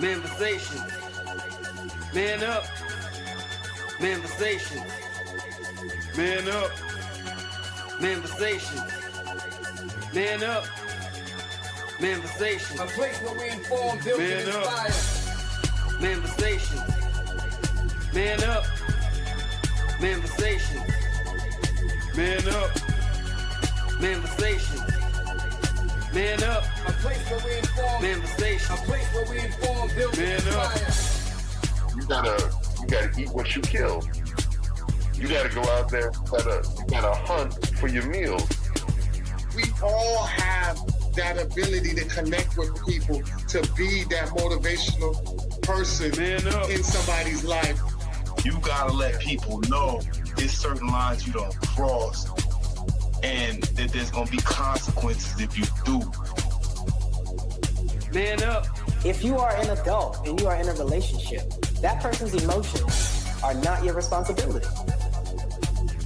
Manifestation. Man up. Manifestation. Man up. Manifestation. Man up. Manifestation. A place where we inform, build, and inspire. Manifestation. Man up. Manifestation. Man up. Manifestation. Man up. A place where we inform. Manifestation. A place where we inform, build, and inspire. You gotta eat what you kill. You gotta go out there. You gotta hunt for your meals. We all have that ability to connect with people, to be that motivational person in somebody's life. You gotta let people know there's certain lines you don't cross, and that there's gonna be consequences if you do. Man up. If you are an adult and you are in a relationship, that person's emotions are not your responsibility.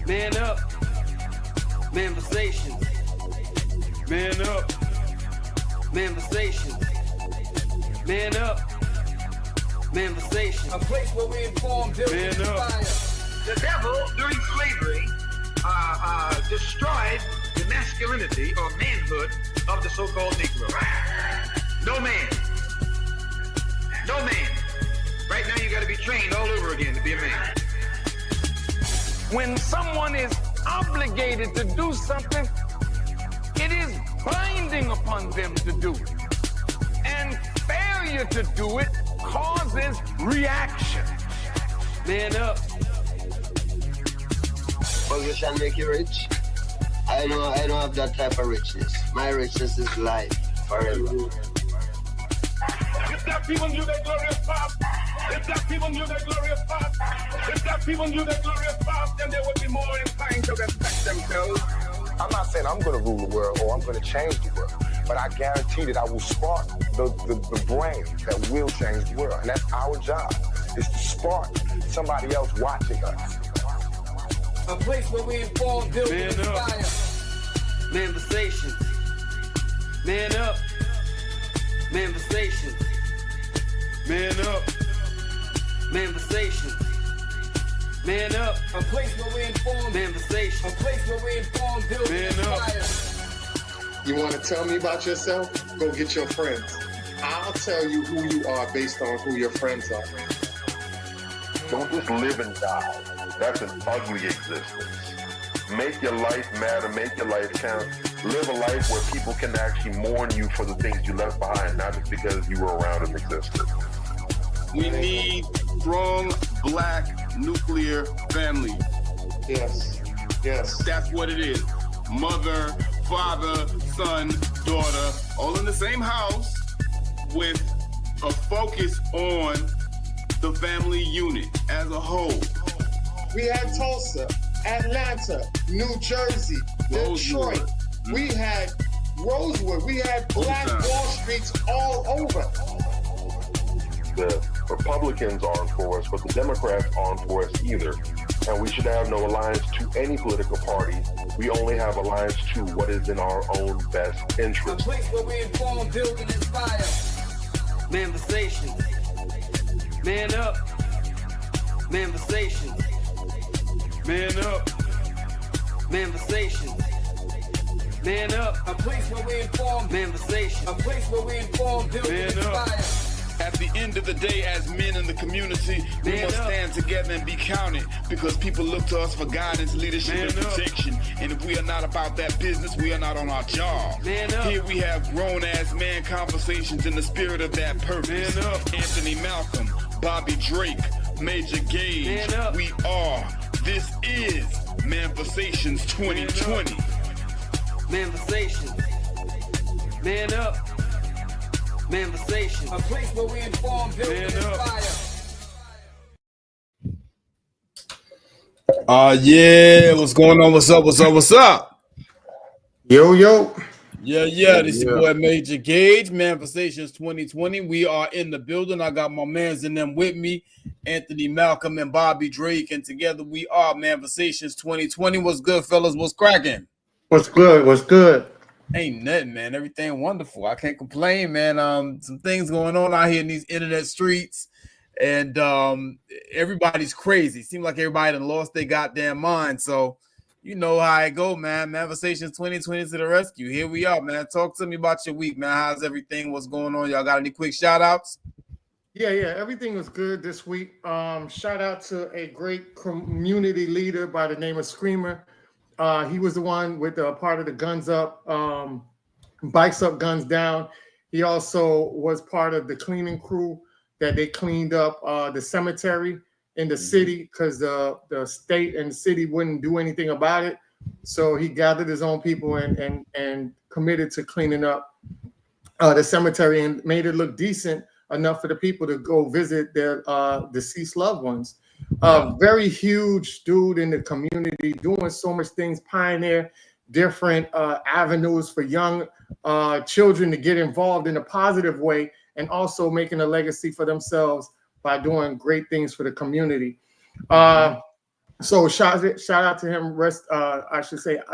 Man up. Manifestation. Man up. Manifestation. Man up. Manifestation. A place where we inform, build, and inspire. The devil, during slavery, destroyed the masculinity or manhood of the so-called Negro. No man. No man. Right now you got to be trained all over again to be a man. When someone is obligated to do something, it is binding upon them to do it. And failure to do it causes reaction. Man up. Position make you rich. I don't have that type of richness. My richness is life forever. If that people knew their glorious past, if that people knew their glorious past, if that people knew their glorious past, then they would be more inclined to respect themselves. I'm not saying I'm going to rule the world or I'm going to change the world, but I guarantee that I will spark the brain that will change the world. And that's our job, is to spark somebody else watching us. A place where we inform, build, and inspire. Manifestation. Man up. Manifestation. Man up. Manifestation. Man up. A place where we inform. Manifestation. A place where we inform, build, and inspire. You want to tell me about yourself? Go get your friends. I'll tell you who you are based on who your friends are. Don't just live and die. That's an ugly existence. Make your life matter. Make your life count. Live a life where people can actually mourn you for the things you left behind, not just because you were around and existed. We need strong black nuclear family. Yes. Yes. That's what it is. Mother, father, son, daughter, all in the same house with a focus on the family unit as a whole. We had Tulsa, Atlanta, New Jersey, Detroit. We had Rosewood. We had Black Wall Streets all over. The Republicans aren't for us, but the Democrats aren't for us either. And we should have no alliance to any political party. We only have alliance to what is in our own best interest. A place where we inform, build, and inspire. Manifestation. Man up. Manifestation. Man up. Manifestation. Man up. A place where we inform. Manifestation. A place where we inform, build, and inspire. At the end of the day, as men in the community, we must stand together and be counted, because people look to us for guidance, leadership, and protection. And if we are not about that business, we are not on our job. Here we have grown-ass man conversations in the spirit of that purpose. Anthony Malcolm, Bobby Drake, Major Gage, we are. This is Manifestations 2020. Manifestation. Man up. Manifestation. A place where we inform, build, and inspire. Yeah, what's going on? What's up? What's up? What's up? Yo. Yeah. This is your boy Major Gage, Manifestations 2020. We are in the building. I got my mans in them with me, Anthony Malcolm and Bobby Drake, and together we are Manifestations 2020. What's good, fellas? What's cracking? What's good? Ain't nothing, man. Everything wonderful. I can't complain, man. Some things going on out here in these internet streets, and everybody's crazy. Seems like everybody done lost their goddamn mind. So you know how I go, man. Manifestations 2020 to the rescue. Here we are, man. Talk to me about your week, man. How's everything? What's going on? Y'all got any quick shout outs? Yeah, everything was good this week. Shout out to a great community leader by the name of Screamer. He was the one with the part of the Guns Up, Bikes Up, Guns Down. He also was part of the cleaning crew that they cleaned up the cemetery in the city because the state and the city wouldn't do anything about it. So he gathered his own people and committed to cleaning up the cemetery and made it look decent enough for the people to go visit their deceased loved ones. Very huge dude in the community, doing so much things, pioneer different avenues for young children to get involved in a positive way, and also making a legacy for themselves by doing great things for the community. So shout out to him. I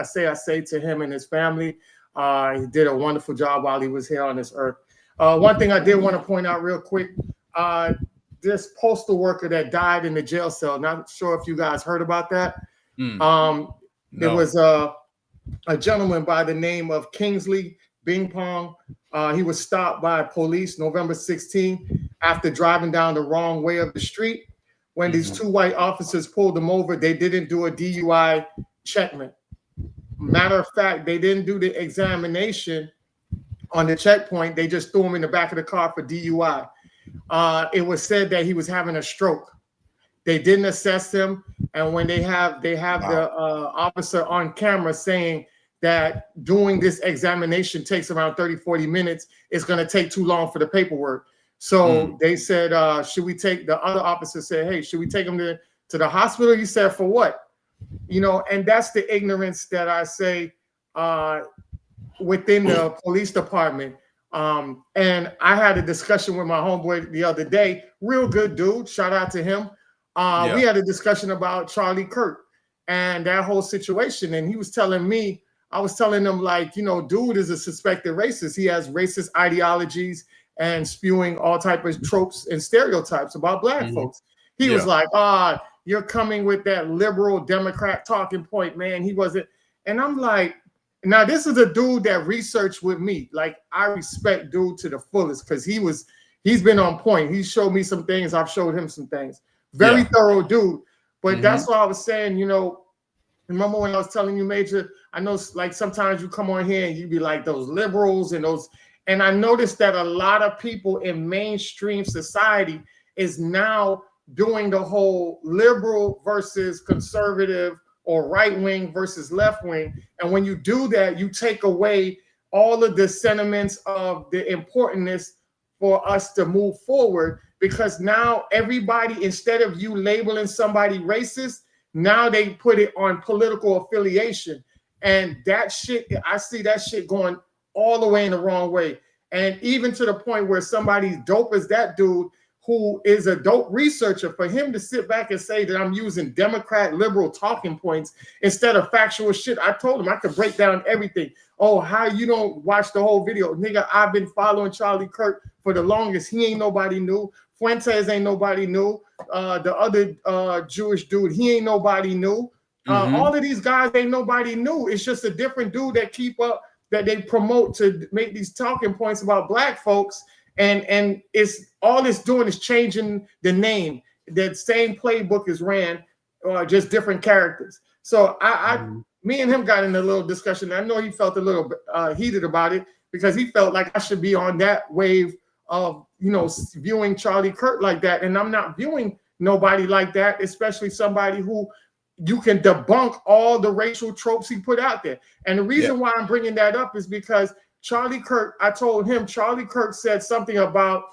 say to him and his family. He did a wonderful job while he was here on this earth. One thing I did want to point out real quick, this postal worker that died in the jail cell, not sure if you guys heard about that. No. It was a gentleman by the name of Kingsley Bing Pong. He was stopped by police November 16 after driving down the wrong way of the street. When these two white officers pulled him over, they didn't do a DUI checkment. Matter of fact, they didn't do the examination on the checkpoint. They just threw him in the back of the car for DUI. It was said that he was having a stroke. They didn't assess him, and when they have the officer on camera saying that doing this examination takes around 30-40 minutes, it's going to take too long for the paperwork. So they said, should we take, the other officer said, hey, should we take him to the hospital? He said, for what? You know, and that's the ignorance that I say within the police department. And I had a discussion with my homeboy the other day, real good dude, shout out to him. We had a discussion about Charlie Kirk and that whole situation. And he was telling me, I was telling him, like, you know, dude is a suspected racist. He has racist ideologies and spewing all type of tropes and stereotypes about black folks. He was like, you're coming with that liberal Democrat talking point, man. He wasn't. And I'm like, now this is a dude that researched with me. Like, I respect dude to the fullest because he's been on point. He showed me some things. I've showed him some things. Very thorough dude. But that's why I was saying, you know, remember when I was telling you, Major, I know like sometimes you come on here and you be like those liberals and those, and I noticed that a lot of people in mainstream society is now doing the whole liberal versus conservative or right wing versus left wing. And when you do that, you take away all of the sentiments of the importance for us to move forward, because now everybody, instead of you labeling somebody racist, now they put it on political affiliation. And that shit, I see that shit going all the way in the wrong way. And even to the point where somebody's dope as that dude, who is a dope researcher, for him to sit back and say that I'm using Democrat liberal talking points instead of factual shit. I told him I could break down everything. Oh, how you don't watch the whole video? Nigga, I've been following Charlie Kirk for the longest. He ain't nobody new. Fuentes ain't nobody new. The other Jewish dude, he ain't nobody new. All of these guys ain't nobody new. It's just a different dude that keep up, that they promote to make these talking points about black folks. And it's all it's doing is changing the name. That same playbook is ran, just different characters. So me and him got in a little discussion. I know he felt a little bit heated about it because he felt like I should be on that wave of, you know, viewing Charlie Kirk like that. And I'm not viewing nobody like that, especially somebody who you can debunk all the racial tropes he put out there. And the reason why I'm bringing that up is because Charlie Kirk, I told him, Charlie Kirk said something about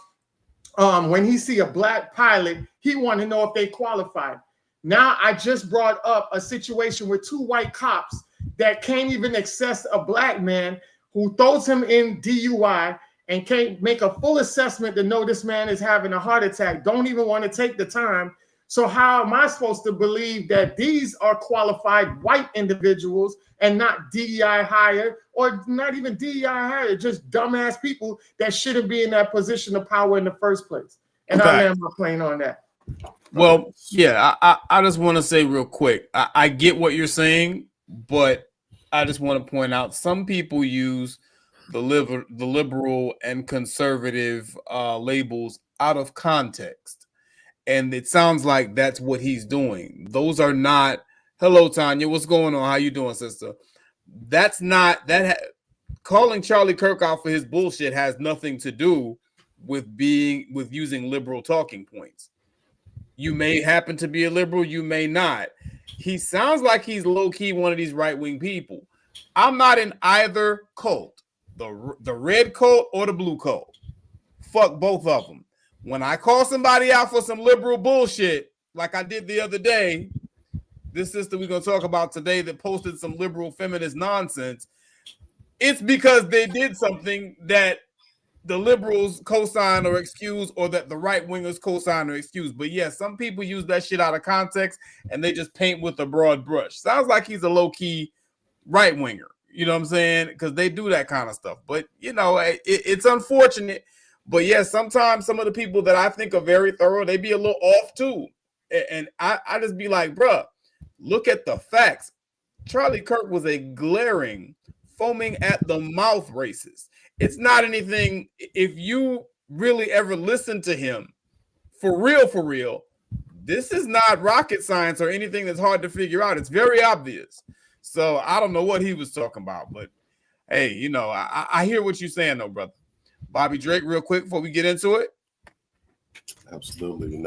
when he see a black pilot, he want to know if they qualified. Now I just brought up a situation with two white cops that can't even access a black man, who throws him in DUI and can't make a full assessment to know this man is having a heart attack. Don't even want to take the time So how am I supposed to believe that these are qualified white individuals and not DEI hired, or not even DEI hired, just dumbass people that shouldn't be in that position of power in the first place? And I land my plane on that. Well, yeah, I just want to say real quick, I get what you're saying, but I just want to point out some people use the liberal and conservative labels out of context. And it sounds like that's what he's doing. Those are not, hello, Tanya, what's going on? How you doing, sister? That's not, calling Charlie Kirk out for his bullshit has nothing to do with using liberal talking points. You may happen to be a liberal, you may not. He sounds like he's low-key one of these right-wing people. I'm not in either cult, the red cult or the blue cult. Fuck both of them. When I call somebody out for some liberal bullshit, like I did the other day, this sister we're going to talk about today that posted some liberal feminist nonsense, it's because they did something that the liberals co-sign or excuse, or that the right-wingers co-sign or excuse. But yeah, some people use that shit out of context and they just paint with a broad brush. Sounds like he's a low-key right-winger. You know what I'm saying? Because they do that kind of stuff. But, you know, it's unfortunate. But yeah, sometimes some of the people that I think are very thorough, they be a little off too. And I just be like, bruh, look at the facts. Charlie Kirk was a glaring, foaming at the mouth racist. It's not anything, if you really ever listen to him, for real, this is not rocket science or anything that's hard to figure out. It's very obvious. So I don't know what he was talking about, but hey, you know, I hear what you're saying though, brother. Bobby Drake, real quick before we get into it. Absolutely.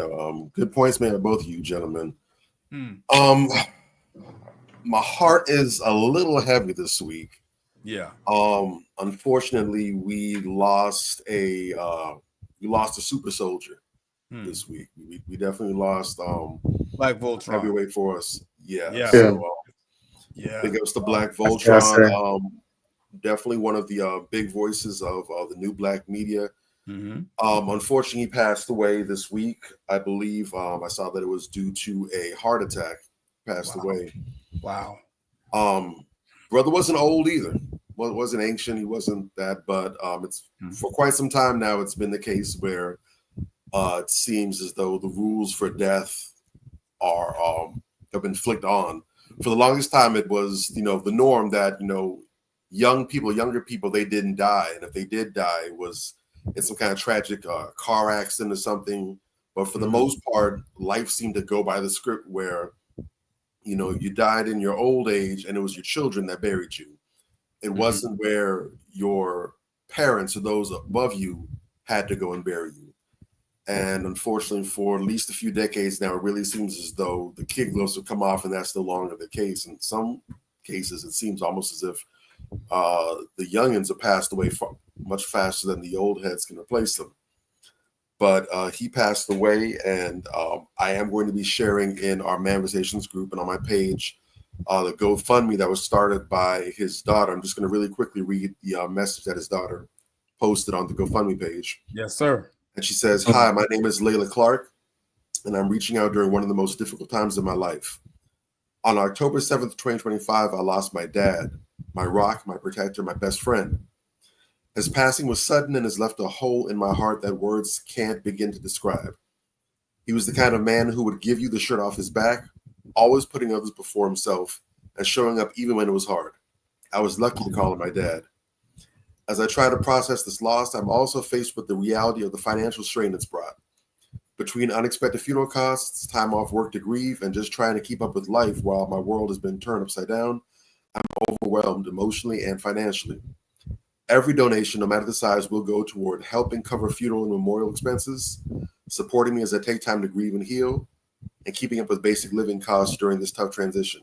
Good points made by both of you gentlemen. My heart is a little heavy this week. Yeah. Unfortunately, we lost a super soldier this week. We definitely lost Black Voltron. Heavyweight for us. Yeah. So, big ups to Black Voltron. Definitely one of the big voices of the new black media. Unfortunately, he passed away this week. I believe I saw that it was due to a heart attack. Passed away. Wow. Brother wasn't old either. Wasn't ancient. He wasn't that. But it's for quite some time now. It's been the case where it seems as though the rules for death have been flicked on. For the longest time, it was the norm that younger people, they didn't die, and if they did die, it was in some kind of tragic car accident or something. But for the most part, life seemed to go by the script where you died in your old age, and it was your children that buried you. It wasn't where your parents or those above you had to go and bury you. And unfortunately, for at least a few decades now, it really seems as though the kid gloves have come off, and that's no longer the case. In some cases, it seems almost as if the youngins have passed away much faster than the old heads can replace them. But he passed away, and I am going to be sharing in our Manifestations group and on my page the GoFundMe that was started by his daughter. I'm just going to really quickly read the message that his daughter posted on the GoFundMe page. Yes, sir. And she says, "Hi, my name is Layla Clark, and I'm reaching out during one of the most difficult times in my life. On October 7th, 2025, I lost my dad, my rock, my protector, my best friend. His passing was sudden and has left a hole in my heart that words can't begin to describe. He was the kind of man who would give you the shirt off his back, always putting others before himself and showing up even when it was hard. I was lucky to call him my dad. As I try to process this loss, I'm also faced with the reality of the financial strain it's brought. Between unexpected funeral costs, time off work to grieve, and just trying to keep up with life while my world has been turned upside down, I'm overwhelmed emotionally and financially. Every donation, no matter the size, will go toward helping cover funeral and memorial expenses, supporting me as I take time to grieve and heal, and keeping up with basic living costs during this tough transition.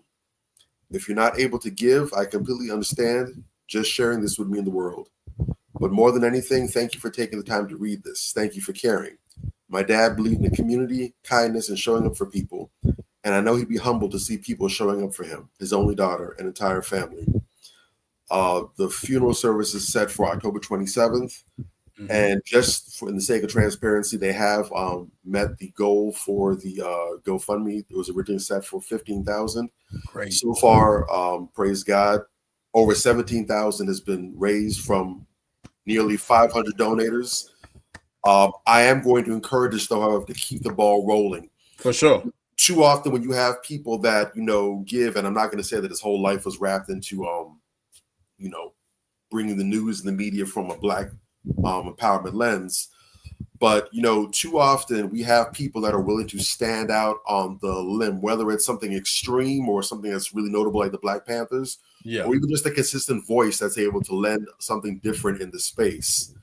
If you're not able to give, I completely understand. Just sharing this would mean the world. But more than anything, thank you for taking the time to read this. Thank you for caring. My dad believed in community, kindness, and showing up for people. And I know he'd be humbled to see people showing up for him, his only daughter, and entire family." The funeral service is set for October 27th. And just for in the sake of transparency, they have met the goal for the GoFundMe. It was originally set for 15,000. Great. So far, praise God, over 17,000 has been raised from nearly 500 donators. I am going to encourage us, though, however, to keep the ball rolling. For sure. Too often when you have people that, give, and I'm not going to say that his whole life was wrapped into, bringing the news and the media from a Black empowerment lens. But, too often we have people that are willing to stand out on the limb, whether it's something extreme or something that's really notable like the Black Panthers, or even just a consistent voice that's able to lend something different in the space.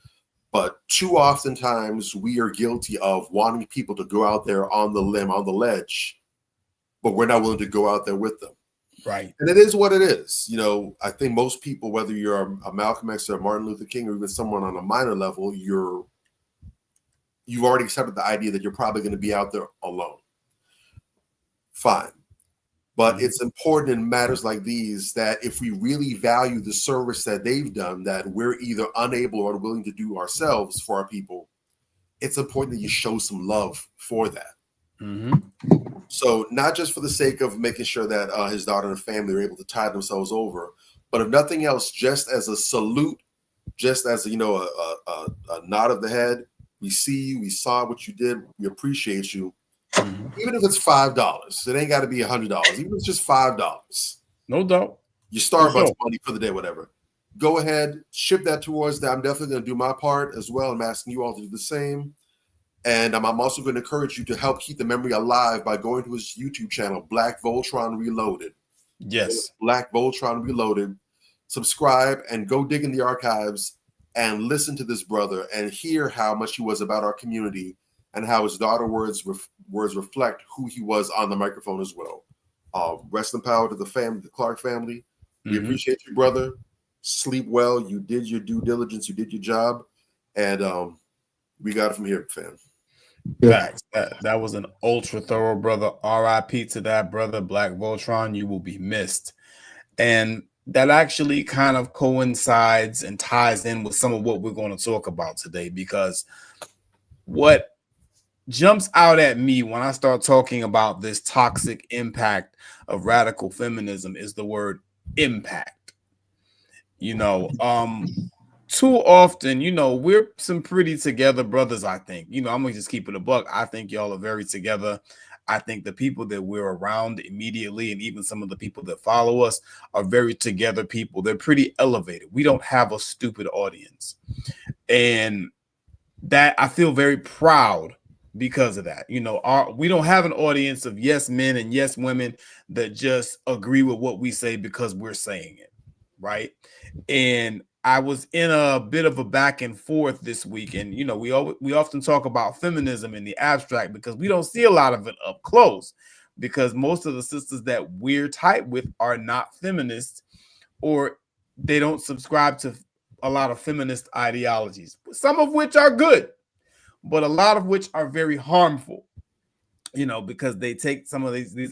But too oftentimes we are guilty of wanting people to go out there on the limb, on the ledge, but we're not willing to go out there with them. Right. And it is what it is. I think most people, whether you're a Malcolm X or a Martin Luther King or even someone on a minor level, you've already accepted the idea that you're probably going to be out there alone. Fine. But it's important in matters like these that if we really value the service that they've done, that we're either unable or unwilling to do ourselves for our people, it's important that you show some love for that. So not just for the sake of making sure that his daughter and family are able to tide themselves over, but if nothing else, just as a salute, just as a nod of the head, we see you, we saw what you did, we appreciate you. Even if it's $5, it ain't got to be $100. Even if it's just $5, no doubt. Your Starbucks money for the day, whatever. Go ahead, ship that towards that. I'm definitely going to do my part as well. I'm asking you all to do the same. And I'm also going to encourage you to help keep the memory alive by going to his YouTube channel, Black Voltron Reloaded. Yes. Black Voltron Reloaded. Subscribe and go dig in the archives and listen to this brother and hear how much he was about our community and how his daughter's words reflect who he was on the microphone as well. Rest in power to the family, the Clark family. We appreciate you, brother. Sleep well. You did your due diligence. You did your job. And we got it from here, fam. Facts. That was an ultra thorough, brother. RIP to that, brother. Black Voltron, you will be missed. And that actually kind of coincides and ties in with some of what we're going to talk about today, because what jumps out at me when I start talking about this toxic impact of radical feminism is the word impact. Too often, we're some pretty together brothers, I think. I'm gonna just keep it a buck. I think y'all are very together. I think the people that we're around immediately and even some of the people that follow us are very together people. They're pretty elevated. We don't have a stupid audience. And that I feel very proud because of that. We don't have an audience of yes men and yes women that just agree with what we say because we're saying it, right? And I was in a bit of a back and forth this week, and we often talk about feminism in the abstract because we don't see a lot of it up close, because most of the sisters that we're tight with are not feminists, or they don't subscribe to a lot of feminist ideologies, some of which are good, but a lot of which are very harmful, because they take some of these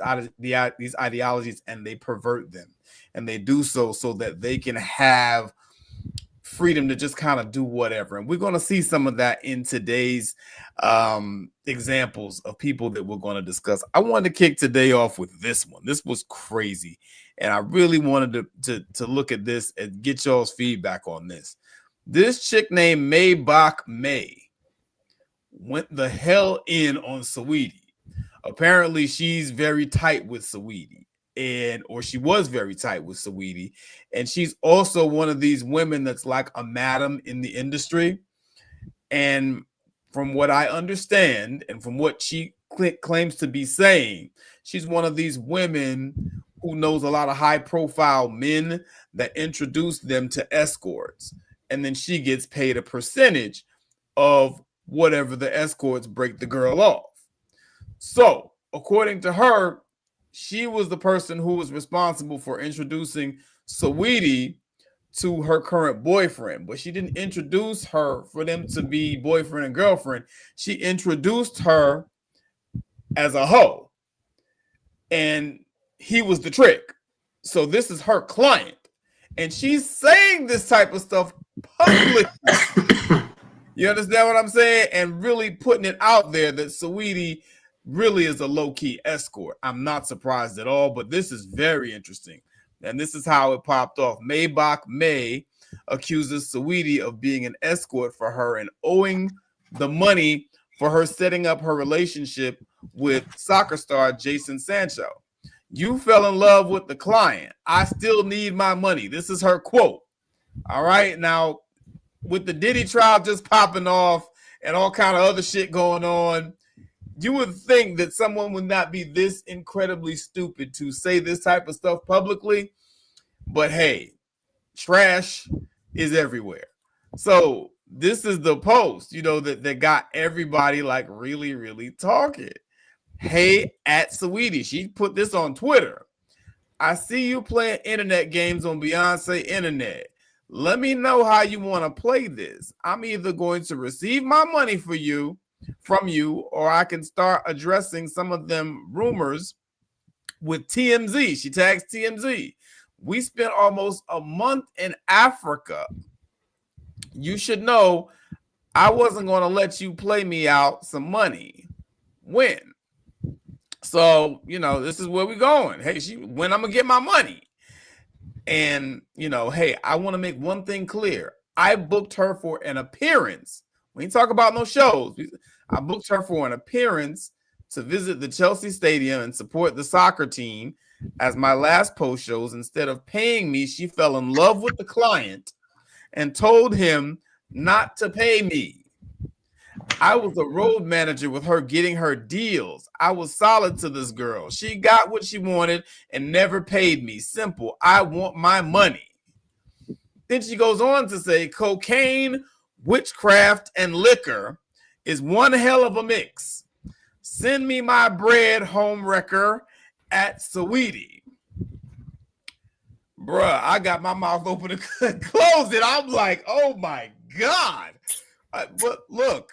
ideologies and they pervert them, and they do so that they can have freedom to just kind of do whatever. And we're going to see some of that in today's examples of people that we're going to discuss. I wanted to kick today off with this one. This was crazy, and I really wanted to look at this and get y'all's feedback on this. This chick named Maybach May went the hell in on Saweetie. Apparently, she's very tight with Saweetie. Or she was very tight with Saweetie, and she's also one of these women that's like a madam in the industry. And from what I understand, and from what she claims to be saying, she's one of these women who knows a lot of high-profile men that introduce them to escorts, and then she gets paid a percentage of whatever the escorts break the girl off. So, according to her, she was the person who was responsible for introducing Saweetie to her current boyfriend, but she didn't introduce her for them to be boyfriend and girlfriend. She introduced her as a hoe, and he was the trick. So this is her client, and she's saying this type of stuff publicly You understand what I'm saying? And really putting it out there that Saweetie really is a low-key escort. I'm not surprised at all, but this is very interesting. And this is how it popped off. Maybach May accuses Saweetie of being an escort for her and owing the money for her setting up her relationship with soccer star Jason Sancho. You fell in love with the client. I still need my money. This is her quote. All right. Now, with the Diddy trial just popping off and all kind of other shit going on, you would think that someone would not be this incredibly stupid to say this type of stuff publicly. But hey, trash is everywhere. So this is the post, that got everybody like really, really talking. Hey, at Saweetie, she put this on Twitter. I see you playing internet games on Beyonce Internet. Let me know how you want to play this. I'm either going to receive my money from you, or I can start addressing some of them rumors with TMZ. She tags TMZ. We spent almost a month in Africa. You should know I wasn't going to let you play me out some money. When? So, this is where we're going. Hey, when I'm going to get my money. And, hey, I want to make one thing clear. I booked her for an appearance. We ain't talk about no shows. I booked her for an appearance to visit the Chelsea Stadium and support the soccer team. As my last post shows, instead of paying me, she fell in love with the client and told him not to pay me. I was a road manager with her getting her deals. I was solid to this girl. She got what she wanted and never paid me. Simple. I want my money. Then she goes on to say, cocaine, witchcraft, and liquor is one hell of a mix. Send me my bread, home wrecker, at Saweetie. Bruh, I got my mouth open to close it. I'm like, oh my God. But look.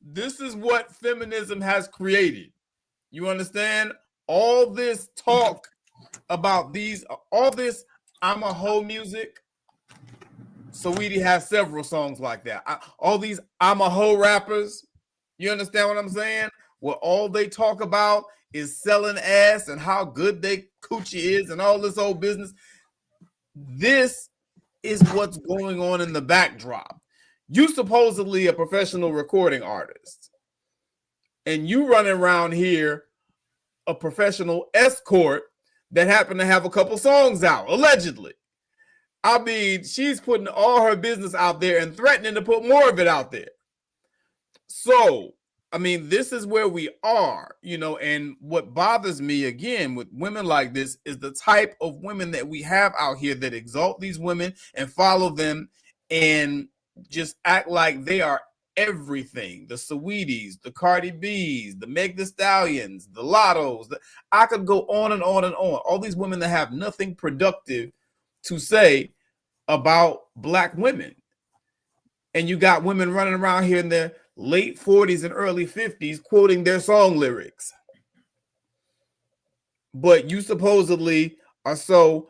This is what feminism has created. You understand? All this talk about all this I'm a hoe music. Saweetie has several songs like that. All these I'm a hoe rappers. You understand what I'm saying? Where all they talk about is selling ass and how good they coochie is and all this old business. This is what's going on in the backdrop. You supposedly a professional recording artist, and you running around here a professional escort that happened to have a couple songs out, allegedly. I mean, she's putting all her business out there and threatening to put more of it out there. So, I mean, this is where we are, and what bothers me again with women like this is the type of women that we have out here that exalt these women and follow them and just act like they are everything. The Saweeties, the Cardi B's, the Meg Thee Stallions, the Lottos. I could go on and on and on. All these women that have nothing productive to say about Black women. And you got women running around here in their late 40s and early 50s quoting their song lyrics. But you supposedly are so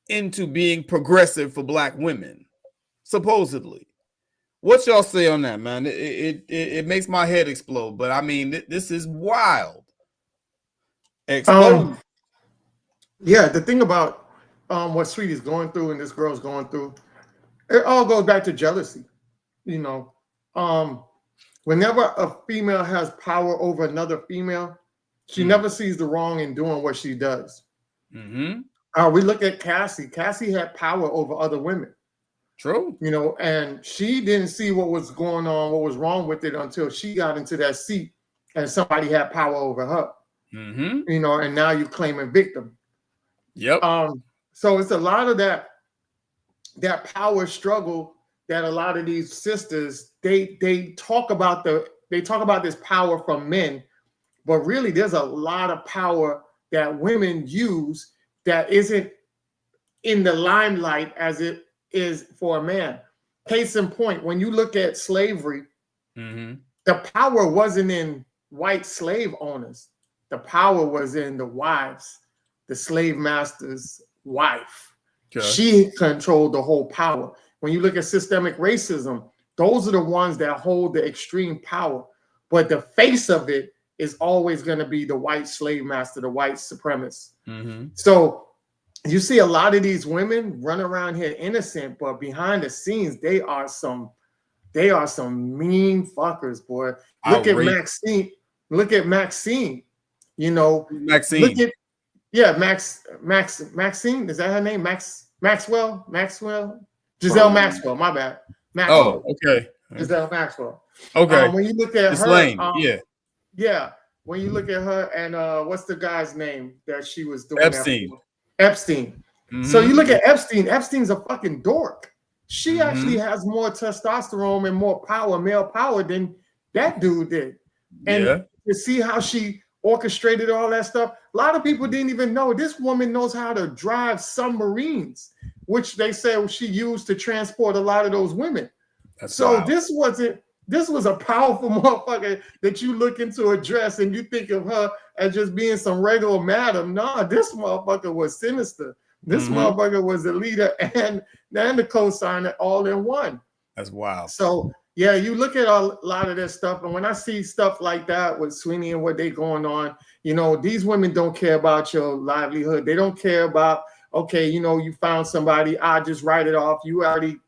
into being progressive for Black women. Supposedly. What y'all say on that, man? It makes my head explode. But I mean, this is wild. Explode. Yeah, the thing about what Sweetie's going through and this girl's going through, it all goes back to jealousy. Whenever a female has power over another female, she never sees the wrong in doing what she does. We look at Cassie. Cassie had power over other women. True. And she didn't see what was going on, what was wrong with it until she got into that seat and somebody had power over her. And now you're claiming victim. Yep. So it's a lot of that power struggle that a lot of these sisters they talk about this power from men, but really there's a lot of power that women use that isn't in the limelight as it is for a man. Case in point, when you look at slavery, the power wasn't in white slave owners. The power was in the wives, the slave master's wife. She controlled the whole power. When you look at systemic racism, those are the ones that hold the extreme power. But the face of it is always going to be the white slave master, the white supremacist. So you see a lot of these women run around here innocent, but behind the scenes, they are some mean fuckers, boy. Look at Maxine. Look at Maxine. You know, Maxine. Look at Maxine. Is that her name? Maxwell. Giselle Maxwell. My bad. Maxwell. Oh, okay. Giselle Maxwell. Okay. When you look at her, Lane. Yeah. When you look at her and what's the guy's name that she was doing? Epstein. So you look at Epstein. Epstein's a fucking dork. She actually has more testosterone and more power, male power, than that dude did. And to see how she orchestrated all that stuff, a lot of people didn't even know this woman knows how to drive submarines, which they say she used to transport a lot of those women. This was a powerful motherfucker that you look into a dress and you think of her as just being some regular madam. No, this motherfucker was sinister. This motherfucker was the leader and the co-signer all in one. That's wild. So yeah, you look at a lot of this stuff, and when I see stuff like that with Sweeney and what they going on, you know, these women don't care about your livelihood. They don't care about, okay, you know, you found somebody, I just write it off. You already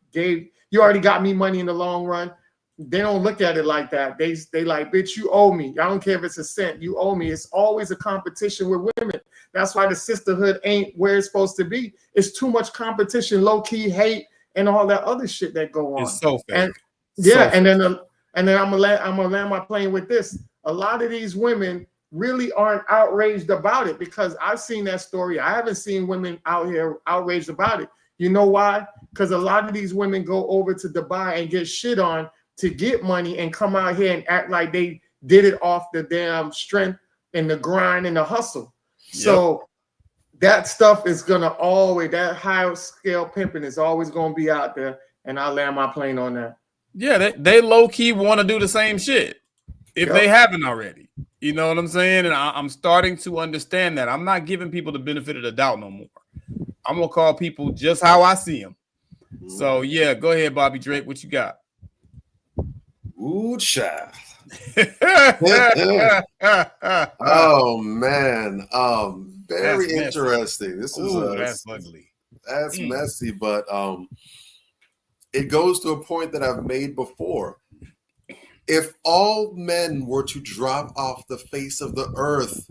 got me money in the long run. They don't look at it like that. They like, bitch, you owe me. I don't care if it's a cent. You owe me. It's always a competition with women. That's why the sisterhood ain't where it's supposed to be. It's too much competition, low key hate, and all that other shit that go on. It's so fake. And then I'm gonna land my plane with this. A lot of these women really aren't outraged about it because I've seen that story. I haven't seen women out here outraged about it. You know why? Because a lot of these women go over to Dubai and get shit on to get money and come out here and act like they did it off the damn strength and the grind and the hustle. So that stuff is gonna always, that high scale pimping is always gonna be out there, and I'll land my plane on that. Yeah, they low key want to do the same shit if they haven't already. You know what I'm saying? And I'm starting to understand that. I'm not giving people the benefit of the doubt no more. I'm gonna call people just how I see them. So yeah, go ahead, Bobby Drake. What you got? Ooh, child. Oh man, very interesting. This is that's ugly. That's messy, but it goes to a point that I've made before. If all men were to drop off the face of the earth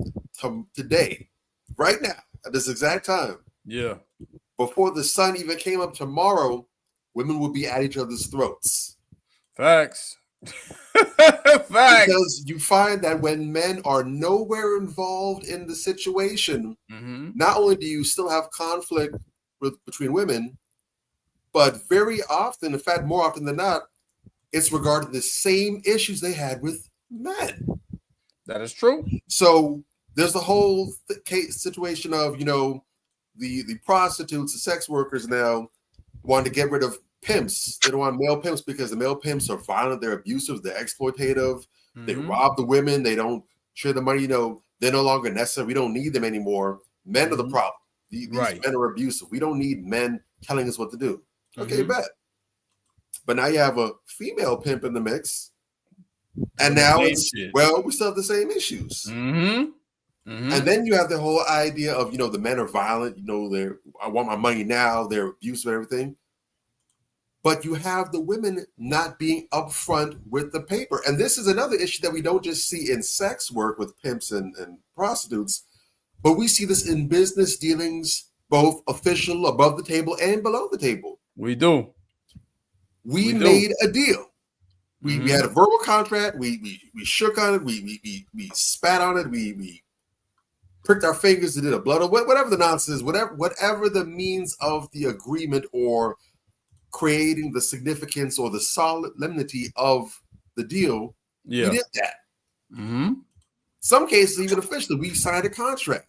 today, right now, at this exact time, before the sun even came up tomorrow, women would be at each other's throats. Facts. Because you find that when men are nowhere involved in the situation, not only do you still have conflict between women, but very often, in fact, more often than not, it's regarding the same issues they had with men. That is true. So there's the whole situation of, you know, the prostitutes, the sex workers now want to get rid of pimps. They don't want male pimps because the male pimps are violent, they're abusive, they're exploitative, they rob the women, they don't share the money, you know, they're no longer necessary. We don't need them anymore. Men are the problem. These men are abusive. We don't need men telling us what to do. Okay, bet. But now you have a female pimp in the mix, and now it's we still have the same issues. And then you have the whole idea of, you know, the men are violent. You know, I want my money now. They're abusive and everything. But you have the women not being upfront with the paper, and this is another issue that we don't just see in sex work with pimps and prostitutes, but we see this in business dealings, both official, above the table, and below the table. We do. We made a deal. We had a verbal contract. We shook on it. We spat on it. We pricked our fingers and did a blood, or whatever the nonsense is, whatever the means of the agreement or creating the significance or the solemnity of the deal. We did that. Some cases, even officially, we signed a contract.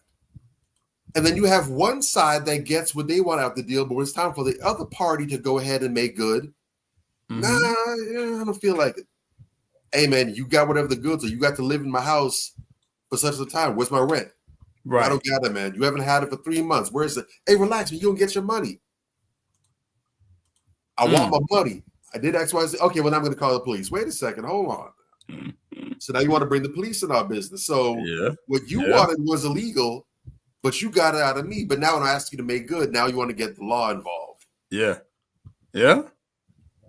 And then you have one side that gets what they want out of the deal, but when it's time for the other party to go ahead and make good, I don't feel like it. Hey, man, you got whatever the goods are. You got to live in my house for such a time. Where's my rent? Right. I don't got it, man. You haven't had it for 3 months. Where's it? Hey, relax, man. You don't get your money. I want my money. I did X, Y, Z. Okay, well, now I'm going to call the police. Wait a second. Hold on. So now you want to bring the police in our business. So what you wanted was illegal, but you got it out of me. But now when I ask you to make good, now you want to get the law involved. Yeah. Yeah.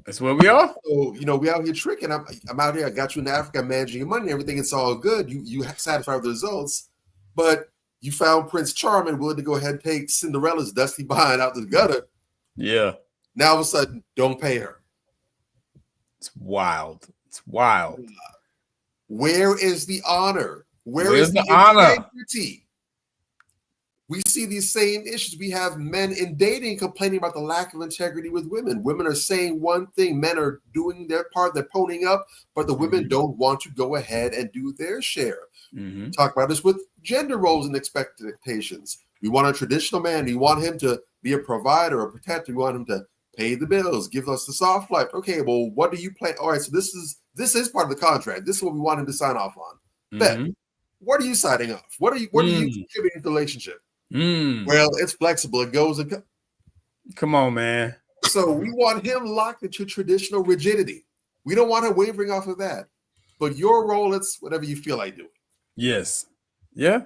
That's where we are. So, we out here tricking. I'm out here. I got you in Africa. I'm managing your money. Everything. It's all good. You satisfied with the results. But you found Prince Charming willing to go ahead and take Cinderella's dusty behind out the gutter. Yeah. Now all of a sudden, don't pay her. It's wild. It's wild. Where is the honor? Where's is the integrity? We see these same issues. We have men in dating complaining about the lack of integrity with women. Women are saying one thing. Men are doing their part. They're ponying up, but the women don't want to go ahead and do their share. Talk about this with gender roles and expectations. We want a traditional man. We want him to be a provider, a protector. We want him to pay the bills, give us the soft life. Okay, well, what do you play? All right, so this is part of the contract. This is what we want him to sign off on. Bet. What are you signing off? What are you contributing to the relationship? Well, it's flexible. It goes and come on, man. So we want him locked into traditional rigidity. We don't want him wavering off of that. But your role, it's whatever you feel like doing. Yes. Yeah.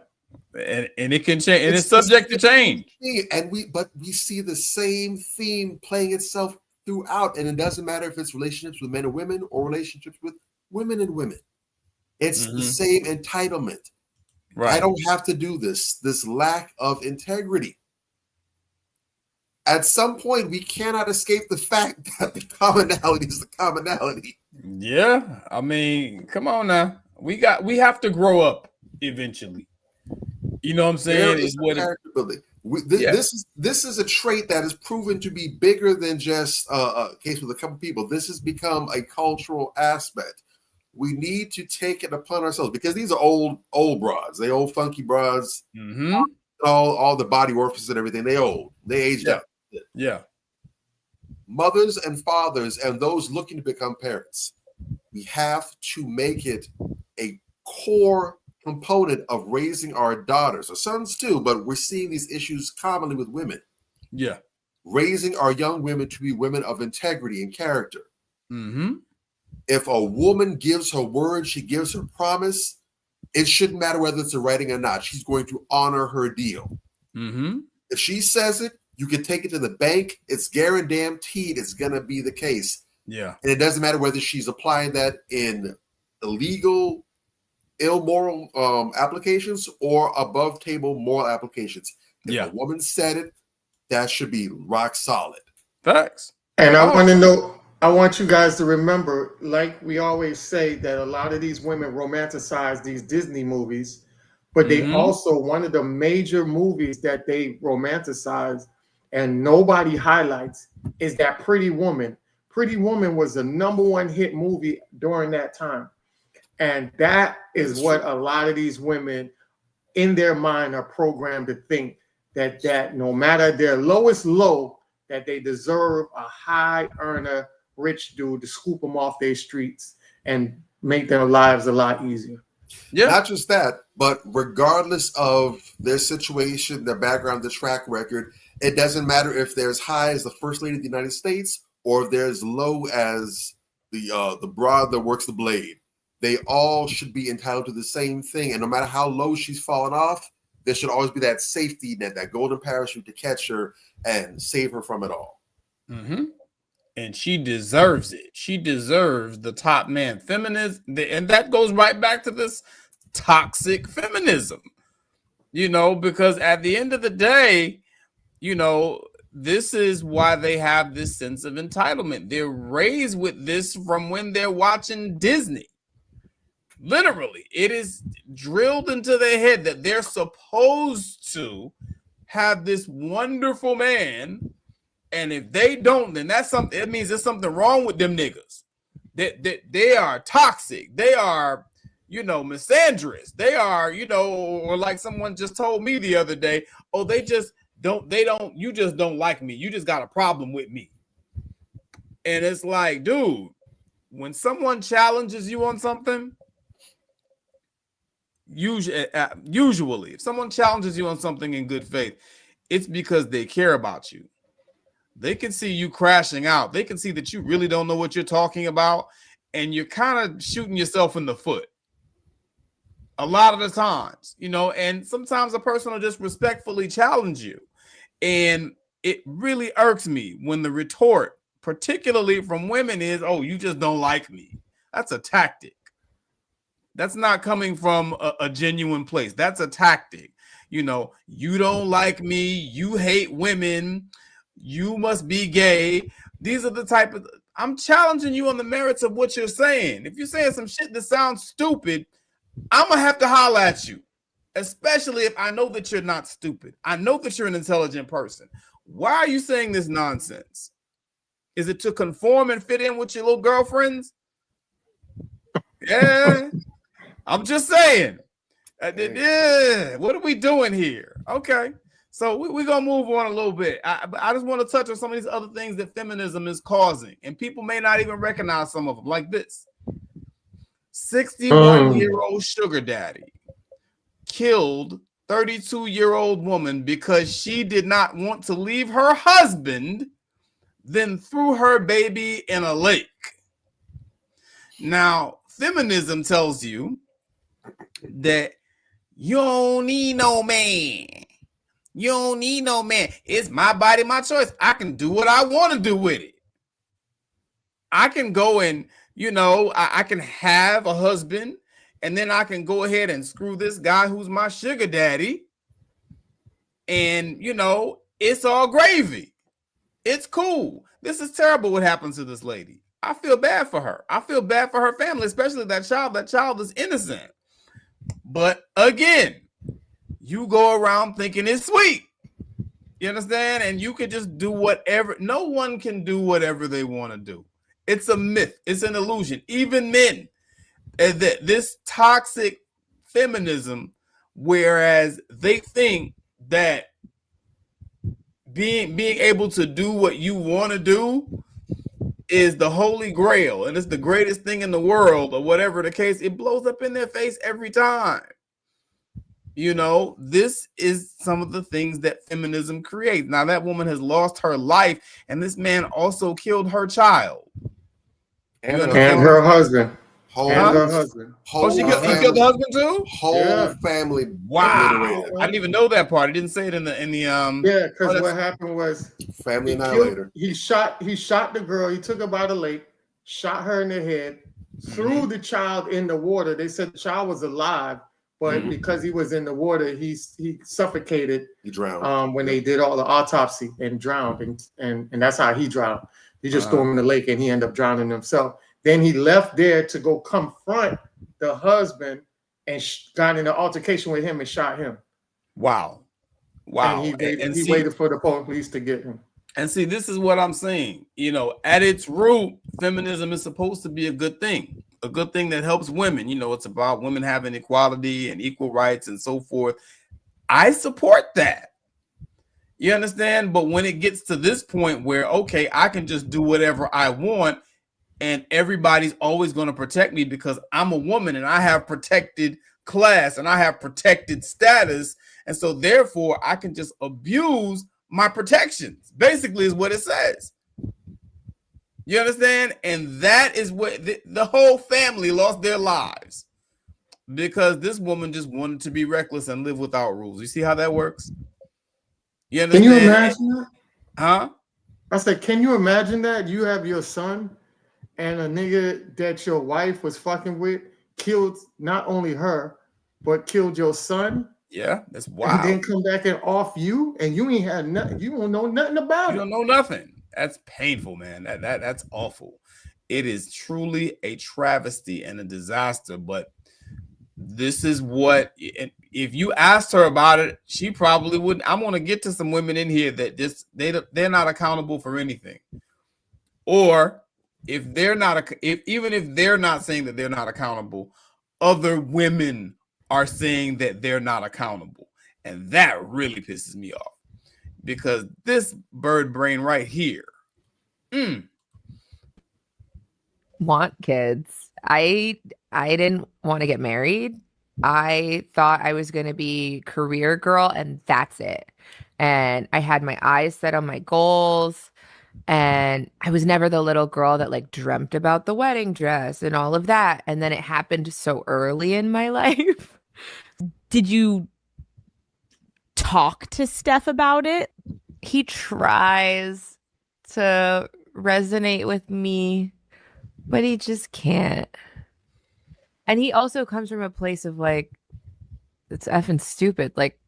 And it can change, and it's subject to change. And we see the same theme playing itself throughout. And it doesn't matter if it's relationships with men and women or relationships with women and women. It's the same entitlement. Right. I don't have to do this lack of integrity. At some point, we cannot escape the fact that the commonality is the commonality. Yeah. I mean, come on now. We have to grow up eventually. You know what I'm saying? This is a trait that is proven to be bigger than just a case with a couple people. This has become a cultural aspect. We need to take it upon ourselves because these are old broads. They old funky broads. All the body orifices and everything. They aged out. Yeah. Mothers and fathers and those looking to become parents, we have to make it a core component of raising our daughters or sons too. But we're seeing these issues commonly with women. Yeah. Raising our young women to be women of integrity and character. If a woman gives her word, she gives her promise, it shouldn't matter whether it's in writing or not. She's going to honor her deal. If she says it, you can take it to the bank. It's guaranteed it's going to be the case. Yeah. And it doesn't matter whether she's applying that in illegal, immoral applications or above table moral applications. If a woman said it, that should be rock solid. Facts. And I want you guys to remember, like we always say, that a lot of these women romanticize these Disney movies, but they also, one of the major movies that they romanticize and nobody highlights is that Pretty Woman. Pretty Woman was the #1 hit movie during that time. And that is what a lot of these women in their mind are programmed to think, that no matter their lowest low, that they deserve a high earner, rich dude to scoop them off their streets and make their lives a lot easier. Yeah. Not just that, but regardless of their situation, their background, their track record, it doesn't matter if they're as high as the First Lady of the United States or if they're as low as the broad that works the blade. They all should be entitled to the same thing. And no matter how low she's fallen off, there should always be that safety net, that golden parachute to catch her and save her from it all. And she deserves it. She deserves the top man feminism. And that goes right back to this toxic feminism, because at the end of the day, this is why they have this sense of entitlement. They're raised with this from when they're watching Disney. Literally, it is drilled into their head that they're supposed to have this wonderful man. And if they don't, then that's something. It means there's something wrong with them niggas. They are toxic. They are, misandrous. They are, or like someone just told me the other day, oh, you just don't like me. You just got a problem with me. And it's like, dude, when someone challenges you on something, usually if someone challenges you on something in good faith, it's because they care about you. they can see you crashing out. They can see that you really don't know what you're talking about, and you're kind of shooting yourself in the foot a lot of the times, you know, and sometimes a person will just respectfully challenge you. And it really irks me when the retort, particularly from women, is, oh, you just don't like me. That's a tactic. That's not coming from a genuine place. That's a tactic. You know, you don't like me. You hate women. You must be gay. These are the type of, I'm challenging you on the merits of what you're saying. If you're saying some shit that sounds stupid, I'm going to have to holler at you, especially if I know that you're not stupid. I know that you're an intelligent person. Why are you saying this nonsense? Is it to conform and fit in with your little girlfriends? Yeah. I'm just saying. Yeah. What are we doing here? Okay. So we're going to move on a little bit. I just want to touch on some of these other things that feminism is causing. And people may not even recognize some of them, like this. 61-year-old sugar daddy killed 32-year-old woman because she did not want to leave her husband, then threw her baby in a lake. Now, feminism tells you that you don't need no man. You don't need no man. It's my body, my choice. I can do what I want to do with it. I can go and, you know, I can have a husband, and then I can go ahead and screw this guy who's my sugar daddy. And, you know, it's all gravy. It's cool. This is terrible what happens to this lady. I feel bad for her. I feel bad for her family, especially that child. That child is innocent. But again, you go around thinking it's sweet. You understand? And you can just do whatever. No one can do whatever they want to do. It's a myth. It's an illusion. Even men. This toxic feminism, whereas they think that being able to do what you want to do is the holy grail and it's the greatest thing in the world, or whatever the case, it blows up in their face every time. You know, this is some of the things that feminism creates. Now, that woman has lost her life, and this man also killed her child. And her husband. Whole, and her husband. Oh, he killed the husband too? Whole family. Wow. I didn't even know that part. I didn't say it in the Yeah, because what happened was family annihilator. He shot the girl. He took her by the lake, shot her in the head, threw the child in the water. They said the child was alive, but because he was in the water, he suffocated. He drowned. When they did all the autopsy, and drowned, and that's how he drowned. He just threw him in the lake, and he ended up drowning himself. Then he left there to go confront the husband and got in an altercation with him and shot him. Wow. And he waited for the police to get him. And see, this is what I'm saying. You know, at its root, feminism is supposed to be a good thing that helps women. You know, it's about women having equality and equal rights and so forth. I support that. You understand? But when it gets to this point where, okay, I can just do whatever I want, and everybody's always going to protect me because I'm a woman and I have protected class and I have protected status. And so therefore I can just abuse my protections, basically is what it says. You understand? And that is what the whole family lost their lives because this woman just wanted to be reckless and live without rules. You see how that works? You understand? Can you imagine that? Huh? I said, can you imagine that? You have your son, and a nigga that your wife was fucking with killed not only her, but killed your son. Yeah, that's wild. And then come back and off you, and you ain't had nothing. You don't know nothing about it. You don't know nothing. That's painful, man. That's awful. It is truly a travesty and a disaster. But this is what, if you asked her about it, she probably wouldn't. I'm going to get to some women in here that they're not accountable for anything, or if they're not, even if they're not saying that they're not accountable, other women are saying that they're not accountable. And that really pisses me off because this bird brain right here. Want kids. I didn't want to get married. I thought I was going to be career girl and that's it. And I had my eyes set on my goals. And I was never the little girl that like dreamt about the wedding dress and all of that. And then it happened so early in my life. Did you talk to Steph about it? He tries to resonate with me, but he just can't. And he also comes from a place of like, it's effing stupid. Like,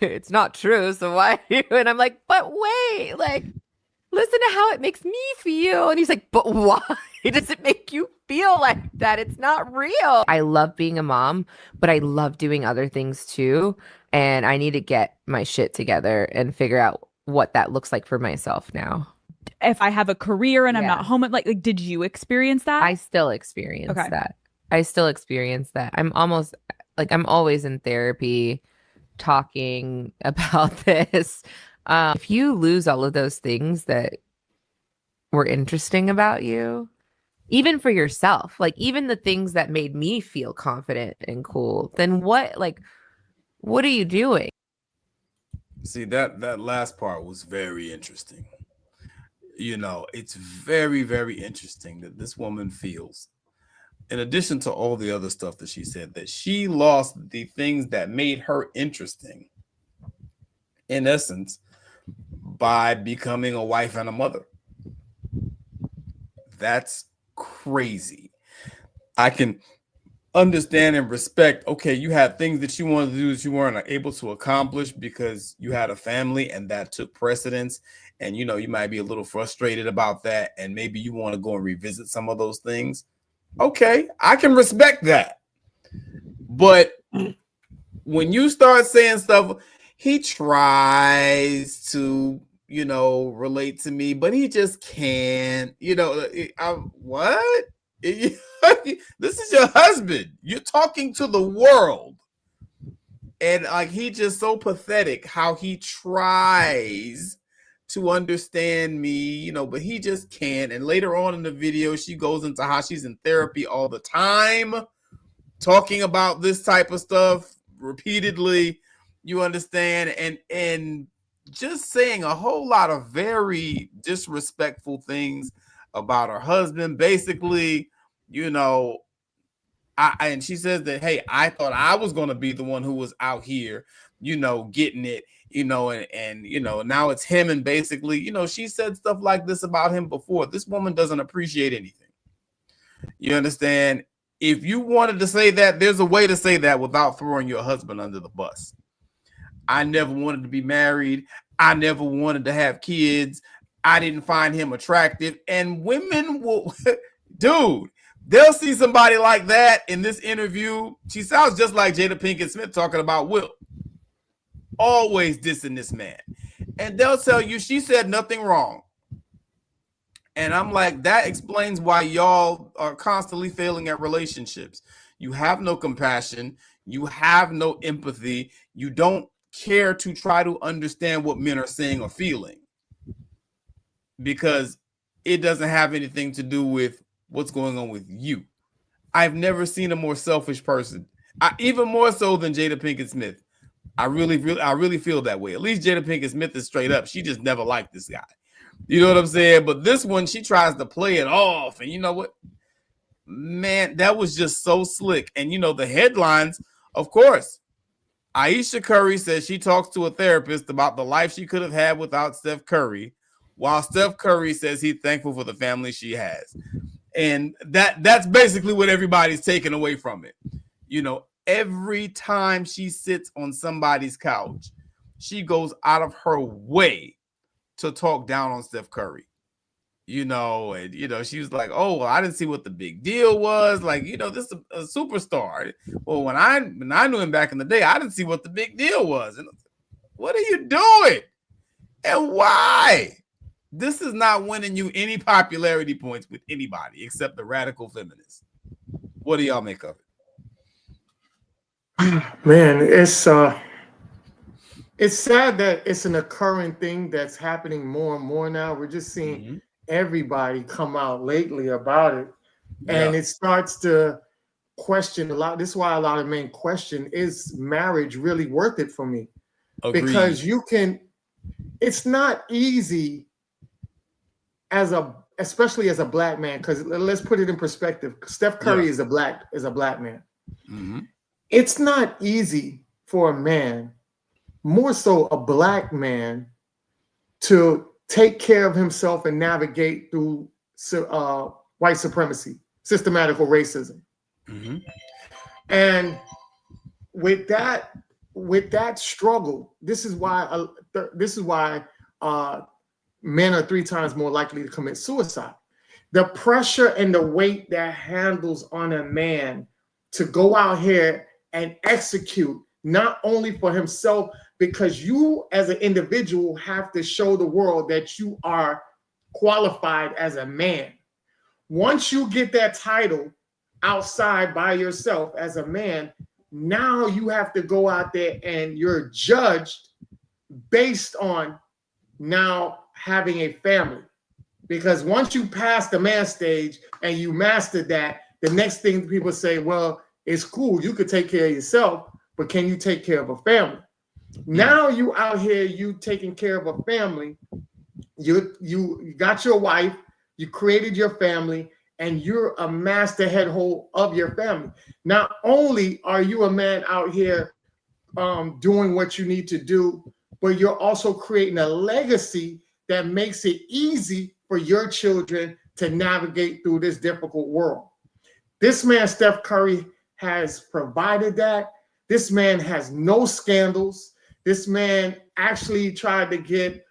it's not true. So why? And I'm like, but wait, like, listen to how it makes me feel. And he's like, but why does it make you feel like that? It's not real. I love being a mom, but I love doing other things too. And I need to get my shit together and figure out what that looks like for myself now. If I have a career and I'm not home, like did you experience that? I still experience that. I still experience that. I'm always in therapy talking about this. If you lose all of those things that were interesting about you, even for yourself, like even the things that made me feel confident and cool, then what are you doing? See, that last part was very interesting. You know, it's very, very interesting that this woman feels, in addition to all the other stuff that she said, that she lost the things that made her interesting, in essence, by becoming a wife and a mother. That's crazy. I can understand and respect, okay, you had things that you wanted to do that you weren't able to accomplish because you had a family and that took precedence. And, you know, you might be a little frustrated about that. And maybe you want to go and revisit some of those things. Okay, I can respect that. But when you start saying stuff, he tries to, you know, relate to me, but he just can't, you know, what? This is your husband. You're talking to the world. And like, he just so pathetic how he tries to understand me, you know, but he just can't. And later on in the video, she goes into how she's in therapy all the time, talking about this type of stuff repeatedly, you understand, and just saying a whole lot of very disrespectful things about her husband. Basically, you know, and she says that, hey, I thought I was going to be the one who was out here, you know, getting it, you know, and you know, now it's him. And basically, you know, she said stuff like this about him before. This woman doesn't appreciate anything. You understand? If you wanted to say that, there's a way to say that without throwing your husband under the bus. I never wanted to be married. I never wanted to have kids. I didn't find him attractive. And women will, dude, they'll see somebody like that in this interview. She sounds just like Jada Pinkett Smith talking about Will. Always dissing this man. And they'll tell you she said nothing wrong. And I'm like, that explains why y'all are constantly failing at relationships. You have no compassion. You have no empathy. You don't care to try to understand what men are saying or feeling, because it doesn't have anything to do with what's going on with you. I've never seen a more selfish person, even more so than Jada Pinkett Smith. I really feel that way. At least Jada Pinkett Smith is straight up. She just never liked this guy. You know what I'm saying? But this one, she tries to play it off. And you know what? Man, that was just so slick. And you know, the headlines, of course, Aisha Curry says she talks to a therapist about the life she could have had without Steph Curry, while Steph Curry says he's thankful for the family she has. And that's basically what everybody's taking away from it. You know, every time she sits on somebody's couch, she goes out of her way to talk down on Steph Curry. You know, and you know, she was like, oh, well, I didn't see what the big deal was. Like, you know, this is a superstar. Well, when I knew him back in the day, I didn't see what the big deal was. And what are you doing? And why? This is not winning you any popularity points with anybody except the radical feminists. What do y'all make of it? Man, it's sad that it's an occurring thing that's happening more and more now. We're just seeing everybody come out lately about it, and it starts to question a lot. This is why a lot of men question, is marriage really worth it for me? Agreed. Because it's not easy especially as a black man, because let's put it in perspective. Steph Curry is a black man. Mm-hmm. It's not easy for a man, more so a black man, to take care of himself and navigate through white supremacy, systematical racism. Mm-hmm. And with that struggle, this is why men are 3 times more likely to commit suicide. The pressure and the weight that handles on a man to go out here and execute, not only for himself, because you as an individual have to show the world that you are qualified as a man. Once you get that title outside by yourself as a man, now you have to go out there and you're judged based on now having a family. Because once you pass the man stage and you mastered that, the next thing people say, well, it's cool, you could take care of yourself, but can you take care of a family? Now you out here, you taking care of a family, you got your wife, you created your family, and you're a master head hole of your family. Not only are you a man out here doing what you need to do, but you're also creating a legacy that makes it easy for your children to navigate through this difficult world. This man, Steph Curry, has provided that. This man has no scandals. This man actually tried to get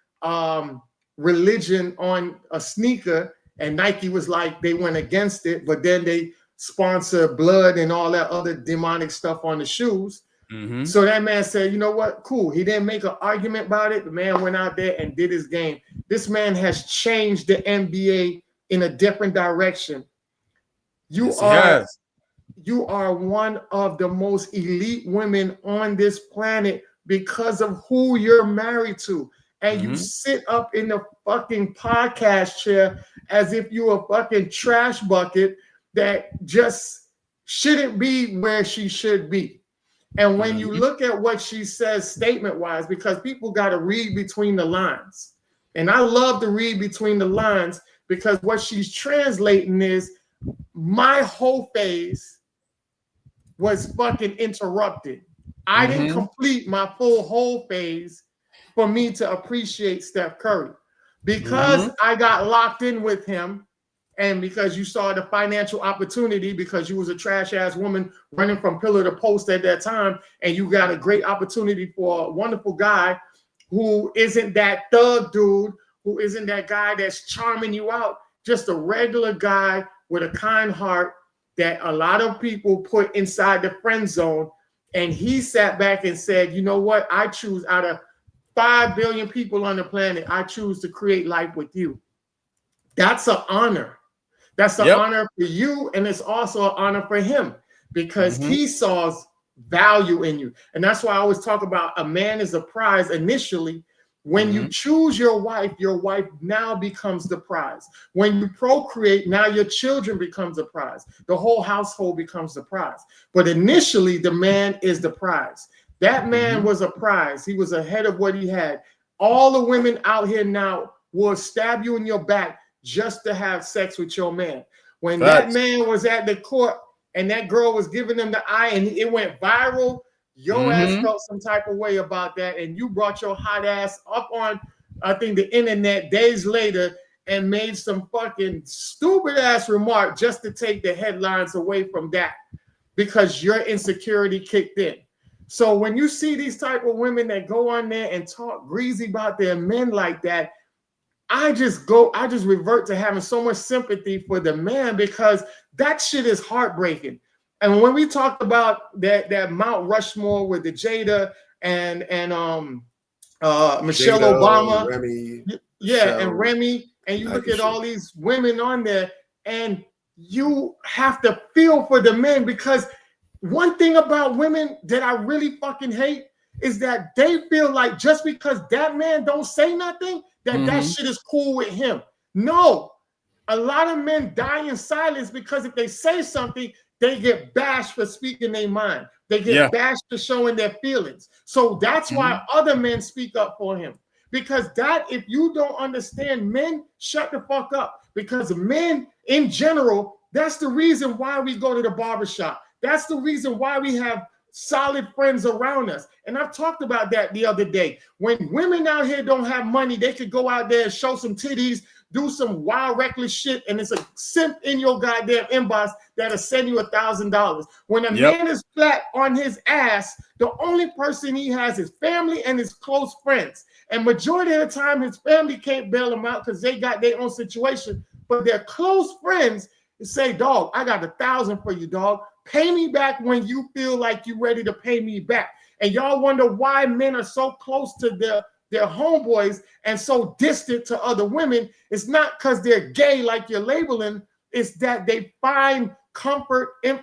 religion on a sneaker, and Nike was like, they went against it, but then they sponsor blood and all that other demonic stuff on the shoes. Mm-hmm. So that man said, you know what? Cool. He didn't make an argument about it. The man went out there and did his game. This man has changed the NBA in a different direction. You are one of the most elite women on this planet because of who you're married to. And you sit up in the fucking podcast chair as if you're a fucking trash bucket that just shouldn't be where she should be. And when you look at what she says statement-wise, because people got to read between the lines. And I love to read between the lines because what she's translating is my whole phase was fucking interrupted. I didn't complete my full whole phase for me to appreciate Steph Curry. Because I got locked in with him, and because you saw the financial opportunity, because you was a trash ass woman running from pillar to post at that time, and you got a great opportunity for a wonderful guy who isn't that thug dude, who isn't that guy that's charming you out, just a regular guy with a kind heart that a lot of people put inside the friend zone. And he sat back and said, you know what? I choose out of 5 billion people on the planet, I choose to create life with you. That's an honor. That's an honor for you, and it's also an honor for him because he saw value in you. And that's why I always talk about a man is a prize initially. When you choose your wife now becomes the prize. When you procreate, now your children becomes a prize. The whole household becomes the prize. But initially, the man is the prize. That man was a prize. He was ahead of what he had. All the women out here now will stab you in your back just to have sex with your man. When that man was at the court and that girl was giving him the eye and it went viral, your ass felt some type of way about that, and you brought your hot ass up on, I think, the internet days later and made some fucking stupid ass remark just to take the headlines away from that because your insecurity kicked in. So when you see these type of women that go on there and talk greasy about their men like that, I just revert to having so much sympathy for the man because that shit is heartbreaking. And when we talked about that Mount Rushmore with the Jada and Michelle Jada, Obama, Remy, Michelle, and Remy, and you look at all these women on there, and you have to feel for the men because one thing about women that I really fucking hate is that they feel like just because that man don't say nothing, that shit is cool with him. No, a lot of men die in silence because if they say something, they get bashed for speaking their mind. They get bashed for showing their feelings. So that's why other men speak up for him. Because that, if you don't understand, men, shut the fuck up. Because men in general, that's the reason why we go to the barbershop. That's the reason why we have solid friends around us. And I've talked about that the other day. When women out here don't have money, they could go out there and show some titties, do some wild, reckless shit, and it's a simp in your goddamn inbox that'll send you $1,000. When a man is flat on his ass, the only person he has is family and his close friends. And majority of the time, his family can't bail him out because they got their own situation. But their close friends say, dog, I got $1,000 for you, dog. Pay me back when you feel like you're ready to pay me back. And y'all wonder why men are so close to their homeboys and so distant to other women. It's not because they're gay like you're labeling. It's that they find comfort and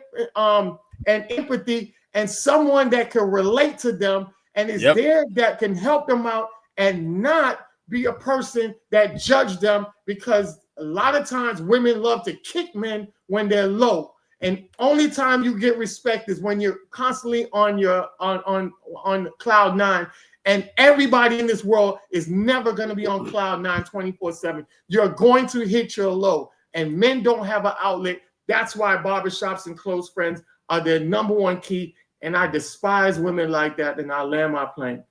empathy and someone that can relate to them and is there that can help them out and not be a person that judge them, because a lot of times women love to kick men when they're low. And only time you get respect is when you're constantly on your on cloud nine. And everybody in this world is never going to be on cloud nine 24/7. You're going to hit your low. And men don't have an outlet. That's why barbershops and close friends are their number one key. And I despise women like that. And I land my plane.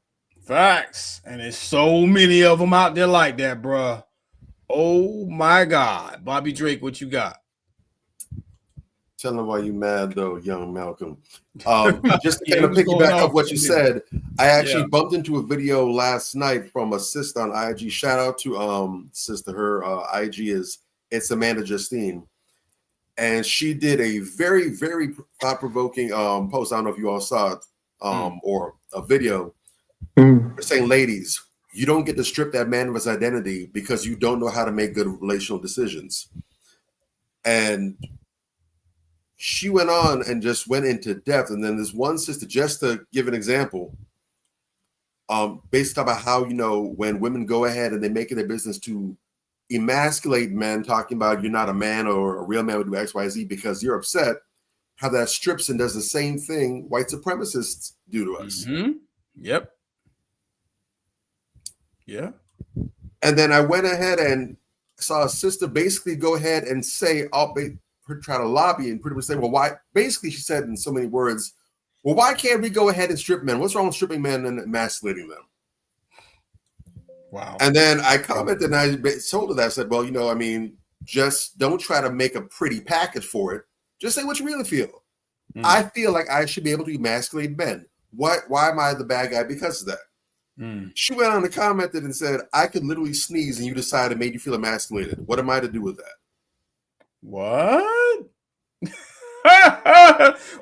Facts. And there's so many of them out there like that, bruh. Oh my God. Bobby Drake, what you got? Tell them why you mad though, young Malcolm. Just to kind of piggyback off what you said, I actually bumped into a video last night from a sister on IG. Shout out to sister. Her IG is It's Amanda Justine, and she did a very, very thought-provoking post. I don't know if you all saw it or a video saying, ladies, you don't get to strip that man of his identity because you don't know how to make good relational decisions. And she went on and just went into depth. And then this one sister, just to give an example, based about how, you know, when women go ahead and they make it their business to emasculate men, talking about you're not a man or a real man would do X, Y, Z because you're upset, how that strips and does the same thing white supremacists do to us. Yep. Yeah. And then I went ahead and saw a sister basically go ahead and say, try to lobby and pretty much say, well, why? Basically, she said in so many words, well, why can't we go ahead and strip men? What's wrong with stripping men and emasculating them? Wow. And then I commented and I told her that. I said, well, you know, I mean, just don't try to make a pretty package for it. Just say what you really feel. I feel like I should be able to emasculate men. Why am I the bad guy because of that? She went on and commented and said, I could literally sneeze and you decided it made you feel emasculated. What am I to do with that? What?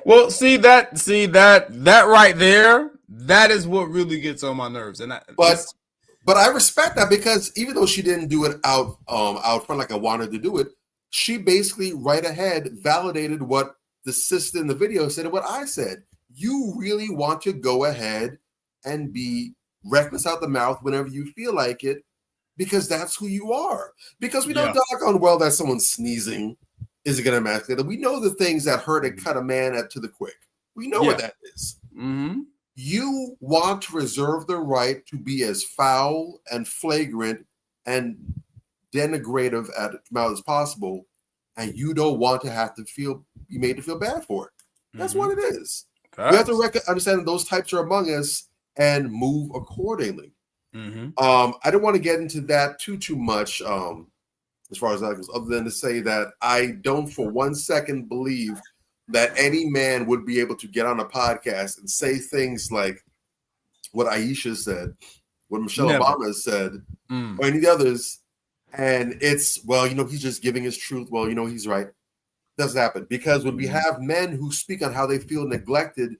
Well, see that right there, that is what really gets on my nerves. And but I respect that, because even though she didn't do it out front like I wanted to do it, she basically right ahead validated what the sister in the video said and what I said. You really want to go ahead and be reckless out the mouth whenever you feel like it, because that's who you are. Because we don't doggone well that someone sneezing isn't going to emasculate. We know the things that hurt and cut a man to the quick. We know what that is. You want to reserve the right to be as foul and flagrant and denigrative at mouth as possible, and you don't want to have to be made to feel bad for it. That's what it is. We have to understand that those types are among us and move accordingly. I don't want to get into that too much as far as that goes, other than to say that I don't for 1 second believe that any man would be able to get on a podcast and say things like what Aisha said, what Michelle Obama said, or any of the others, and it's, well, you know, he's just giving his truth. Well, you know, he's right. Doesn't happen, because when we have men who speak on how they feel neglected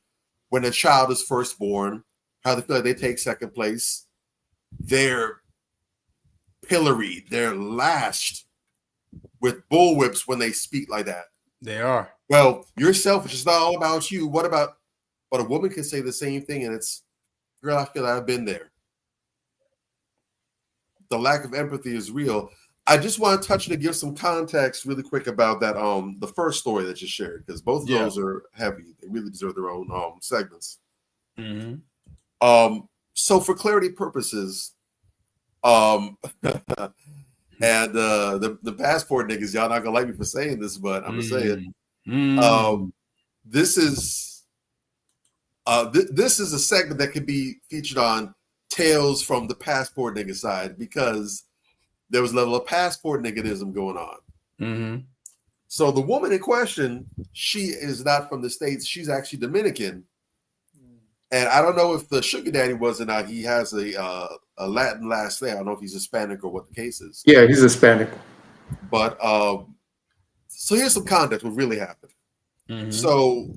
when a child is first born, how they feel like they take second place, they're pilloried, they're lashed with bullwhips when they speak like that. They are. Well, you're selfish. It's not all about you. What about, but a woman can say the same thing, and it's, girl, I feel like I've been there. The lack of empathy is real. I just want to touch to give some context really quick about that the first story that you shared, because both of those are heavy. They really deserve their own segments. So for clarity purposes, And the passport niggas, y'all not gonna like me for saying this, but I'm gonna say it. This is this is a segment that could be featured on Tales from the Passport Nigga side, because there was a level of passport nigganism going on. So the woman in question, she is not from the States. She's actually Dominican. And I don't know if the sugar daddy was or not. He has a Latin last name. I don't know if he's Hispanic or what the case is. Yeah, he's Hispanic. But so here's some context what really happened. So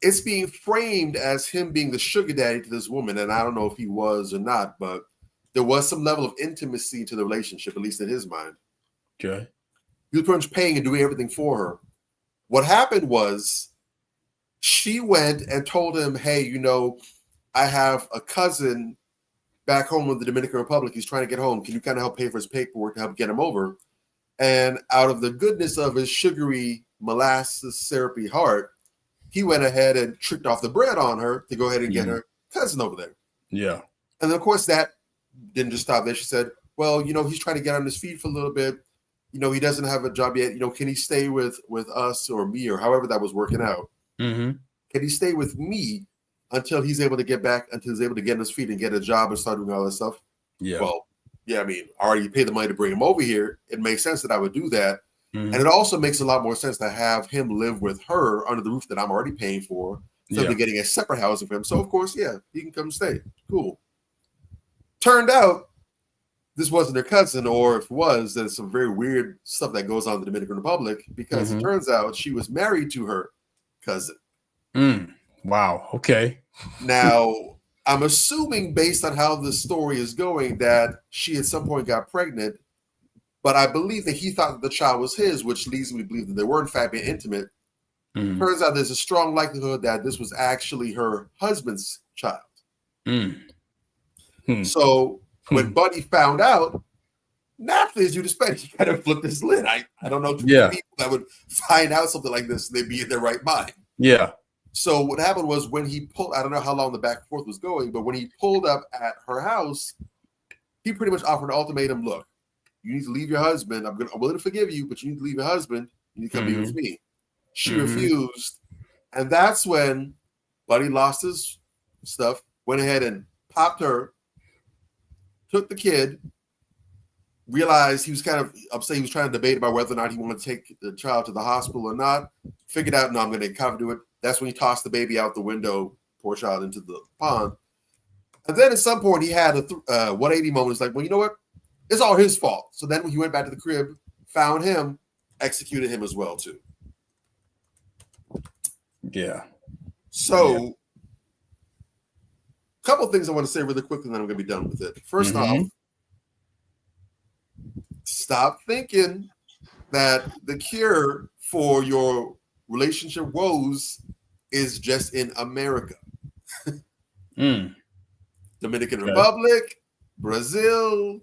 it's being framed as him being the sugar daddy to this woman, and I don't know if he was or not, but there was some level of intimacy to the relationship, at least in his mind. Okay. He was pretty much paying and doing everything for her. What happened was she went and told him, hey, you know, I have a cousin back home in the Dominican Republic. He's trying to get home. Can you kind of help pay for his paperwork to help get him over? And out of the goodness of his sugary, molasses, syrupy heart, he went ahead and tricked off the bread on her to go ahead and get her cousin over there. Yeah. And of course, that didn't just stop there. She said, well, you know, he's trying to get on his feet for a little bit. You know, he doesn't have a job yet. You know, can he stay with us or me or however that was working out? Can he stay with me until he's able to get back, until he's able to get on his feet and get a job and start doing all that stuff? Yeah. Well, yeah, I mean, I already paid the money to bring him over here. It makes sense that I would do that. And it also makes a lot more sense to have him live with her under the roof that I'm already paying for, so they're getting a separate housing for him. So, of course, yeah, he can come stay. Cool. Turned out this wasn't her cousin, or if it was, there's some very weird stuff that goes on in the Dominican Republic, because it turns out she was married to her cousin. Wow. Okay. Now, I'm assuming based on how the story is going that she at some point got pregnant, but I believe that he thought that the child was his, which leads me to believe that they were in fact being intimate. Turns out there's a strong likelihood that this was actually her husband's child. So when Buddy found out, naturally, as you'd expect, he kind of flipped his lid. I don't know too many people that would find out something like this and they'd be in their right mind. Yeah. So what happened was when he pulled, I don't know how long the back and forth was going, but when he pulled up at her house, he pretty much offered an ultimatum. Look, you need to leave your husband. I'm willing to forgive you, but you need to leave your husband. You need to come be with me. She refused. And that's when Buddy lost his stuff, went ahead and popped her, took the kid, realized he was kind of upset. He was trying to debate about whether or not he wanted to take the child to the hospital or not. Figured out, no, I'm going to cover do it. That's when he tossed the baby out the window, poor child, into the pond. And then at some point, he had a 180 moment. It's like, well, you know what? It's all his fault. So then when he went back to the crib, found him, executed him as well, too. Yeah. So, a couple of things I want to say really quickly, and then I'm going to be done with it. First off, stop thinking that the cure for your relationship woes is just in America. Dominican Republic, Brazil,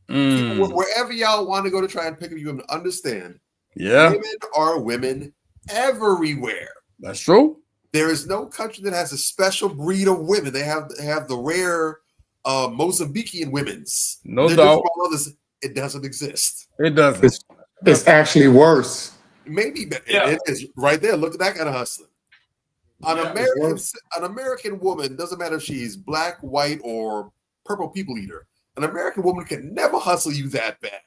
wherever y'all want to go to try and pick up you and understand. Yeah. Women are women everywhere. That's true. There is no country that has a special breed of women. They have the rare Mozambican women's. No doubt. Others, it doesn't exist. It doesn't. It's actually worse. Maybe, but it is right there. Look at that kind of hustling. An American woman, doesn't matter if she's black, white, or purple people eater. An American woman can never hustle you that bad.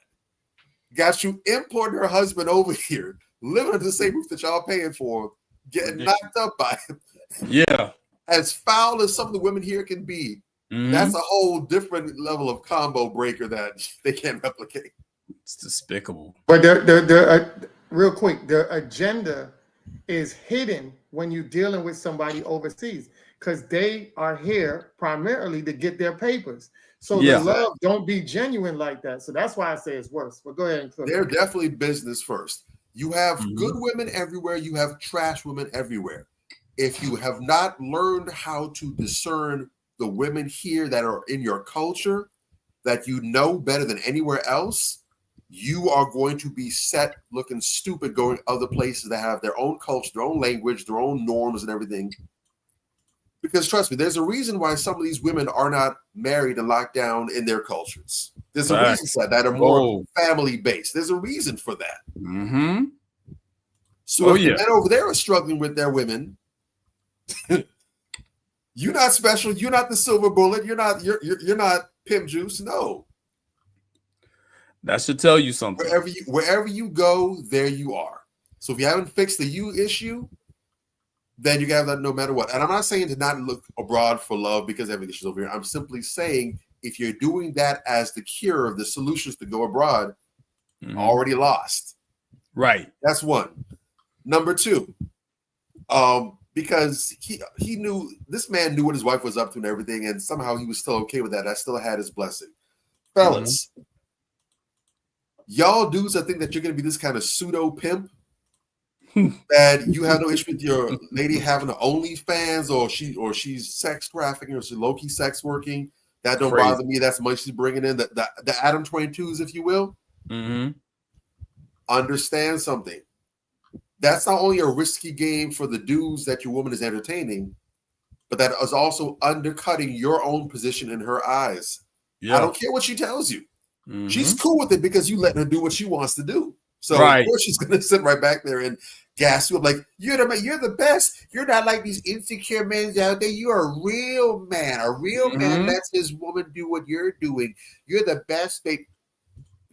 Got you importing her husband over here, living under the same roof that y'all paying for, getting knocked up by him. Yeah. As foul as some of the women here can be, that's a whole different level of combo breaker that they can't replicate. It's despicable. But real quick, the agenda is hidden when you're dealing with somebody overseas, because they are here primarily to get their papers. So the love don't be genuine like that. So that's why I say it's worse. But go ahead and they're definitely business first. You have good women everywhere. You have trash women everywhere. If you have not learned how to discern the women here that are in your culture, that you know better than anywhere else, you are going to be set looking stupid going other places that have their own culture, their own language, their own norms and everything. Because trust me, there's a reason why some of these women are not married and locked down in their cultures. There's a reason for that are more family based. There's a reason for that. Mm-hmm. So if the men over there are struggling with their women, you're not special. You're not the silver bullet. You're not pimp juice. No. That should tell you something. Wherever you go, there you are. So if you haven't fixed the you issue, then you got that no matter what. And I'm not saying to not look abroad for love because everything's over here. I'm simply saying if you're doing that as the cure of the solutions to go abroad, already lost. Right. That's one. Number two, because he knew, this man knew what his wife was up to and everything, and somehow he was still okay with that. I still had his blessing. Fellas, y'all dudes that think that you're going to be this kind of pseudo pimp, that you have no issue with your lady having an OnlyFans or she's sex trafficking or she's low-key sex working. That don't bother me. That's money she's bringing in. The Adam 22s, if you will. Understand something. That's not only a risky game for the dudes that your woman is entertaining, but that is also undercutting your own position in her eyes. I don't care what she tells you. She's cool with it because you let her do what she wants to do. So of course she's gonna sit right back there and gas you up like you're the best. You're not like these insecure men out there. You're a real man. A real man lets his woman do what you're doing. You're the best, babe.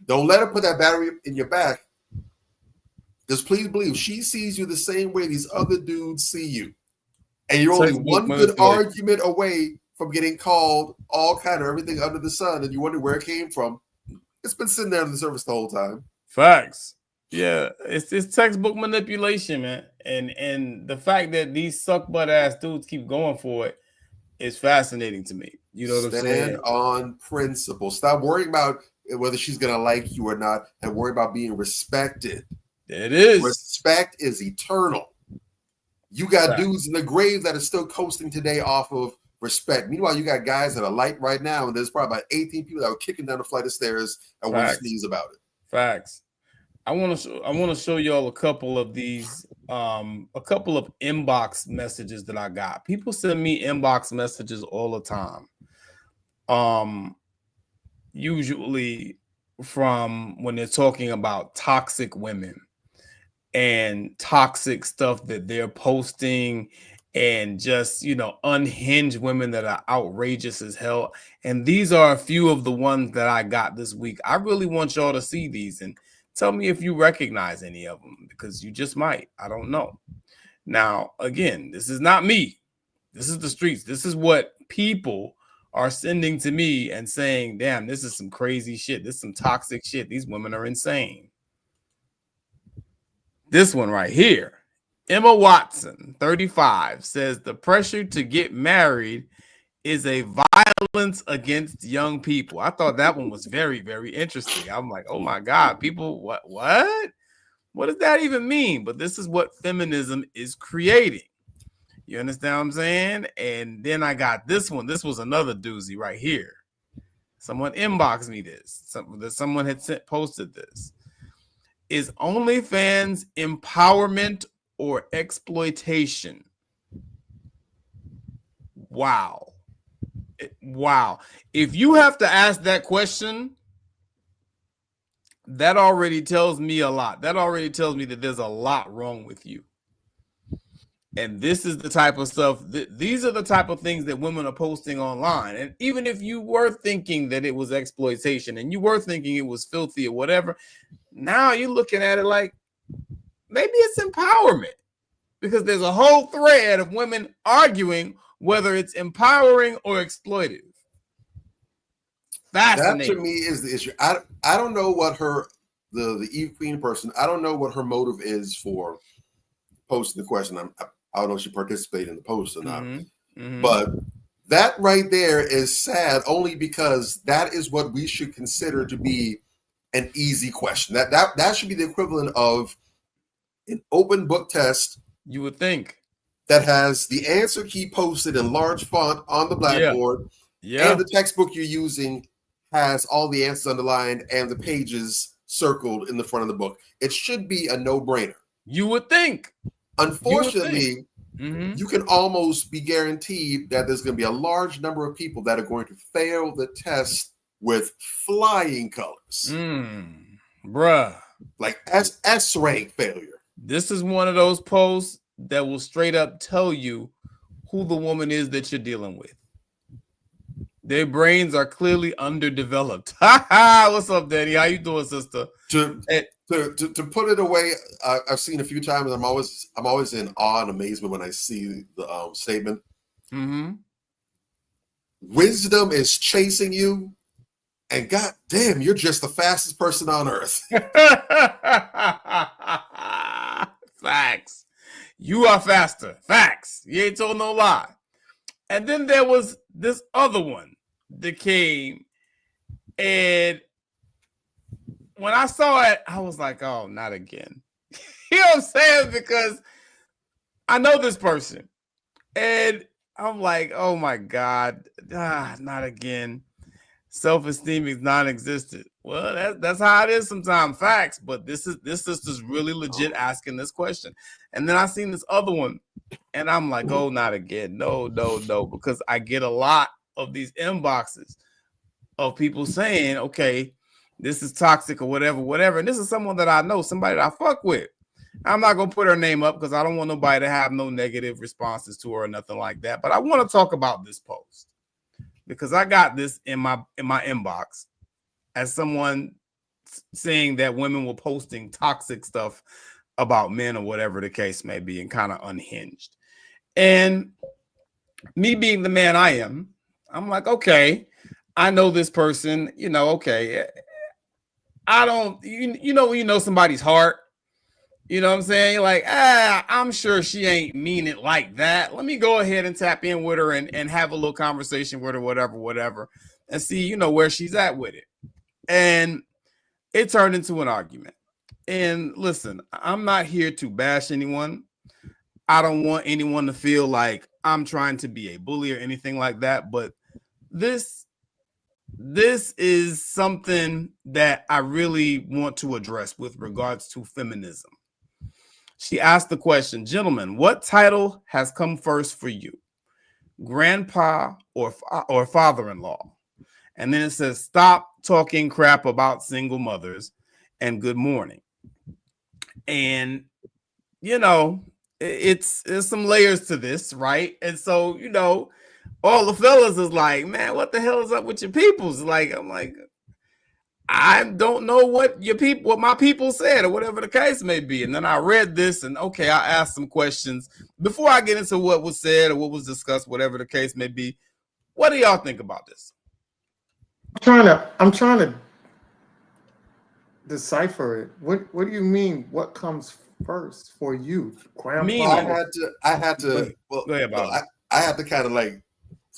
Don't let her put that battery in your back. Just please believe she sees you the same way these other dudes see you. And you're only one good argument away from getting called all kind of everything under the sun, and you wonder where it came from. It's been sitting there on the surface the whole time. Facts. Yeah, it's textbook manipulation, man. And the fact that these suck butt ass dudes keep going for it is fascinating to me. You know what I'm saying? Stand on principle. Stop worrying about whether she's gonna like you or not, and worry about being respected. It is. Respect is eternal. You got dudes in the grave that are still coasting today off of respect. Meanwhile, you got guys that are light right now, and there's probably about 18 people that are kicking down the flight of stairs and want to sneeze about it. Facts. I want to show y'all a couple of these, a couple of inbox messages that I got. People send me inbox messages all the time. Usually from when they're talking about toxic women and toxic stuff that they're posting, and just, you know, unhinged women that are outrageous as hell. And these are a few of the ones that I got this week. I really want y'all to see these and tell me if you recognize any of them, because you just might. I don't know. Now, again, this is not me. This is the streets. This is what people are sending to me and saying, damn, this is some crazy shit. This is some toxic shit. These women are insane. This one right here. Emma Watson, 35, says the pressure to get married is a violence against young people. I thought that one was very, very interesting. I'm like, oh my God, people, what? What does that even mean? But this is what feminism is creating. You understand what I'm saying? And then I got this one. This was another doozy right here. Someone inboxed me this. Someone had posted this. Is OnlyFans empowerment or exploitation? Wow. Wow. If you have to ask that question, that already tells me a lot. That already tells me that there's a lot wrong with you. And this is the type of stuff, these are the type of things that women are posting online. And even if you were thinking that it was exploitation and you were thinking it was filthy or whatever, now you're looking at it like maybe it's empowerment, because there's a whole thread of women arguing whether it's empowering or exploitive. Fascinating. That to me is the issue. I don't know what the Eve Queen person, I don't know what her motive is for posting the question. I don't know if she participated in the post or not. But that right there is sad, only because that is what we should consider to be an easy question. That should be the equivalent of an open book test. You would think. That has the answer key posted in large font on the blackboard. Yeah. And the textbook you're using has all the answers underlined and the pages circled in the front of the book. It should be a no-brainer. You would think. Unfortunately, you can almost be guaranteed that there's going to be a large number of people that are going to fail the test with flying colors. Bruh. Like S rank failure. This is one of those posts that will straight up tell you who the woman is that you're dealing with. Their brains are clearly underdeveloped. What's up, Daddy? How you doing, sister? To put it away, I've seen a few times. I'm always in awe and amazement when I see the statement. Wisdom is chasing you, and god damn, you're just the fastest person on earth. Facts. You are faster. Facts. You ain't told no lie. And then there was this other one that came, and when I saw it, I was like, oh, not again. You know what I'm saying? Because I know this person, and I'm like, oh my God, not again. Self-esteem is non-existent. Well, that's how it is sometimes. Facts. But this sister's really legit asking this question. And then I seen this other one, and I'm like, oh, not again. No, because I get a lot of these inboxes of people saying, okay, this is toxic or whatever. And this is someone that I know, somebody that I fuck with. I'm not gonna put her name up because I don't want nobody to have no negative responses to her or nothing like that. But I want to talk about this post because I got this in my inbox as someone saying that women were posting toxic stuff about men or whatever the case may be and kind of unhinged. And me being the man I am, I'm like, okay, I know this person, okay. I don't, you know somebody's heart. You know what I'm saying? You're like, I'm sure she ain't mean it like that. Let me go ahead and tap in with her and have a little conversation with her, whatever, and see, where she's at with it. And it turned into an argument. And listen, I'm not here to bash anyone. I don't want anyone to feel like I'm trying to be a bully or anything like that. But this is something that I really want to address with regards to feminism. She asked the question, gentlemen, what title has come first for you? Grandpa or father-in-law? And then it says, stop talking crap about single mothers and good morning. And, it's some layers to this, right? And so, all the fellas is like, man, what the hell is up with your peoples? Like, I'm like, I don't know what my people said or whatever the case may be. And then I read this and okay, I asked some questions before I get into what was said or what was discussed, whatever the case may be. What do y'all think about this? I'm trying to decipher it. What do you mean? What comes first for you, Grandpa? I had to. Well, go ahead, Bob. I had to kind of like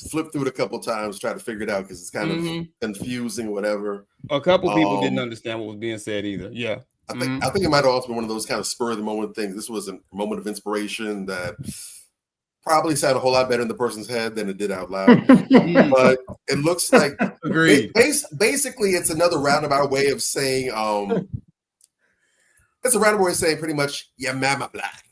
flip through it a couple of times, try to figure it out because it's kind of confusing, whatever. A couple people didn't understand what was being said either. Yeah. I think it might have also been one of those kind of spur of the moment things. This was a moment of inspiration that probably sounded a whole lot better in the person's head than it did out loud. But it looks like agreed. Basically, it's another roundabout way of saying it's a roundabout way of saying pretty much, yeah, mama black.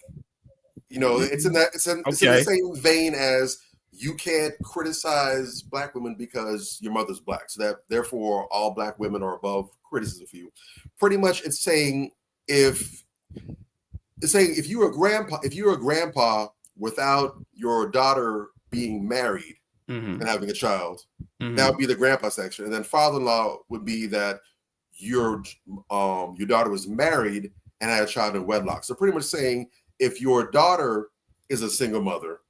It's in the same vein as you can't criticize black women because your mother's black. So that therefore all black women are above criticism for you. Pretty much it's saying if you're a grandpa without your daughter being married and having a child, that would be the grandpa section. And then father-in-law would be that your daughter was married and had a child in wedlock. So pretty much saying if your daughter is a single mother,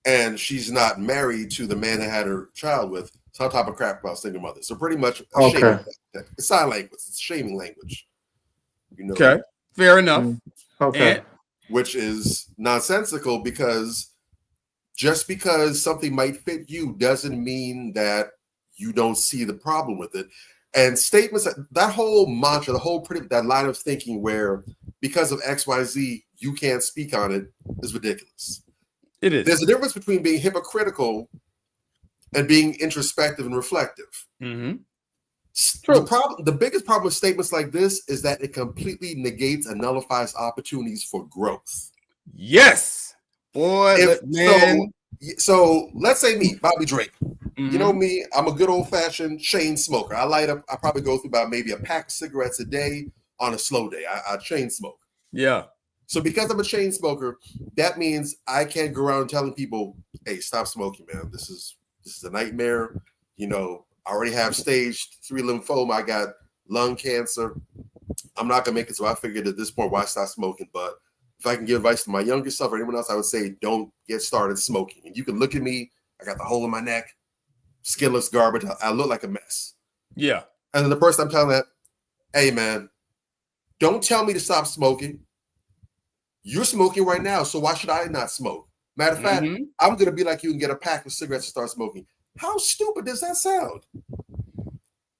and she's not married to the man that had her child with, some type of crap about single mother. So pretty much it's sign language, it's shaming language. Okay, fair enough. Okay. Which is nonsensical because just because something might fit you doesn't mean that you don't see the problem with it. And statements, that whole mantra, that line of thinking where because of XYZ, you can't speak on it is ridiculous. It is. There's a difference between being hypocritical and being introspective and reflective. The biggest problem with statements like this is that it completely negates and nullifies opportunities for growth. Yes, boy, man. So let's say me, Bobby Drake. You know me, I'm a good old-fashioned chain smoker. I probably go through about maybe a pack of cigarettes a day on a slow day. I chain smoke. Yeah. So because I'm a chain smoker, that means I can't go around telling people, hey, stop smoking, man. This is a nightmare. You know, I already have stage 3 lymphoma. I got lung cancer. I'm not gonna make it. So I figured at this point, why stop smoking? But if I can give advice to my younger self or anyone else, I would say don't get started smoking. And you can look at me, I got the hole in my neck, skinless garbage. I look like a mess. Yeah. And then the person I'm telling that, hey man, don't tell me to stop smoking. You're smoking right now, so why should I not smoke? Matter of fact, I'm gonna be like you and get a pack of cigarettes and start smoking. How stupid does that sound?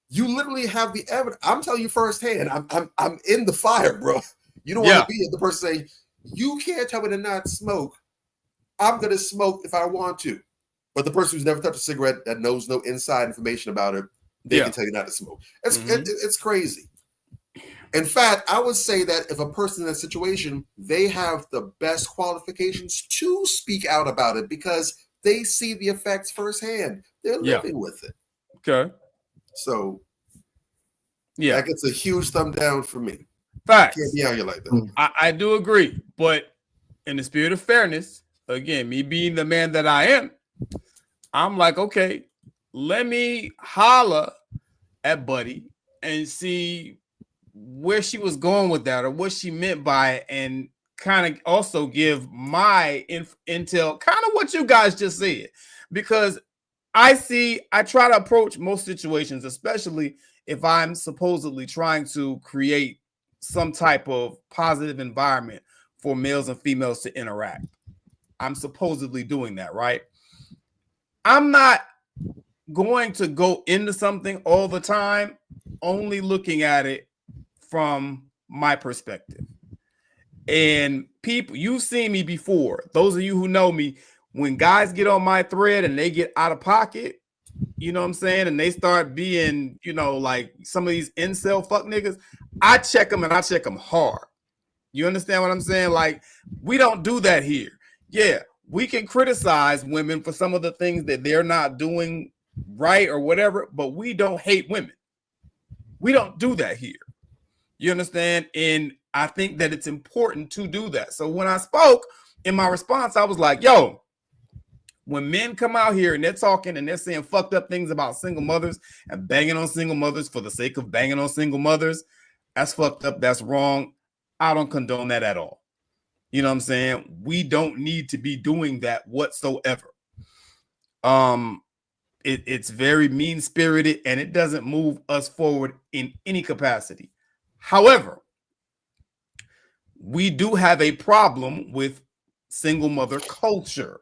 You literally have the evidence. I'm telling you firsthand. I'm in the fire, bro. You don't want to be the person saying, you can't tell me to not smoke. I'm gonna smoke if I want to. But the person who's never touched a cigarette, that knows no inside information about it, they can tell you not to smoke. It's crazy. In fact, I would say that if a person in that situation, they have the best qualifications to speak out about it because they see the effects firsthand. They're living with it. Okay. So, that gets a huge thumb down for me. Facts. Can't be out here like that. I do agree, but in the spirit of fairness, again, me being the man that I am, I'm like, okay, let me holler at Buddy and see where she was going with that or what she meant by it, and kind of also give my intel, kind of what you guys just said, because I try to approach most situations, especially if I'm supposedly trying to create some type of positive environment for males and females to interact. I'm supposedly doing that, right? I'm not going to go into something all the time only looking at it from my perspective. And people, you've seen me before. Those of you who know me, when guys get on my thread and they get out of pocket, you know what I'm saying? And they start being, you know, like some of these incel fuck niggas, I check them and I check them hard. You understand what I'm saying? Like, we don't do that here. Yeah, we can criticize women for some of the things that they're not doing right or whatever, but we don't hate women. We don't do that here. You understand? And I think that it's important to do that. So when I spoke in my response, I was like, yo, when men come out here and they're talking and they're saying fucked up things about single mothers and banging on single mothers for the sake of banging on single mothers, that's fucked up. That's wrong. I don't condone that at all. You know what I'm saying? We don't need to be doing that whatsoever. It's very mean-spirited and it doesn't move us forward in any capacity. However, we do have a problem with single mother culture.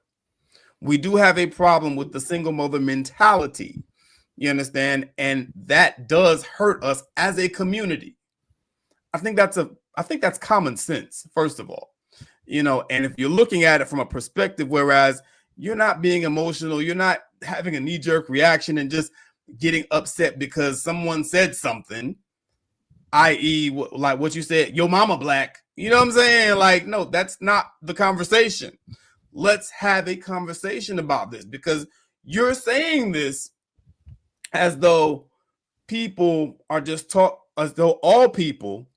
We do have a problem with the single mother mentality. You understand? And that does hurt us as a community. I think that's common sense, first of all. You know, and if you're looking at it from a perspective, whereas you're not being emotional, you're not having a knee-jerk reaction and just getting upset because someone said something, i.e., like what you said, your mama black. You know what I'm saying? Like, no, that's not the conversation. Let's have a conversation about this, because you're saying this as though people are just as though all people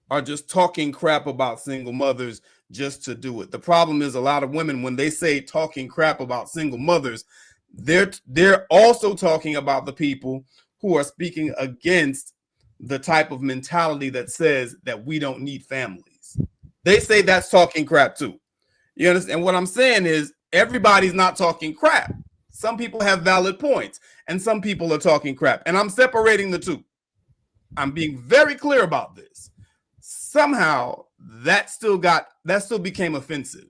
are just talking crap about single mothers just to do it. The problem is a lot of women, when they say talking crap about single mothers, they're also talking about the people who are speaking against the type of mentality that says that we don't need families. They say that's talking crap too. You understand? What I'm saying is everybody's not talking crap. Some people have valid points and some people are talking crap. And I'm separating the two. I'm being very clear about this. Somehow that still became offensive.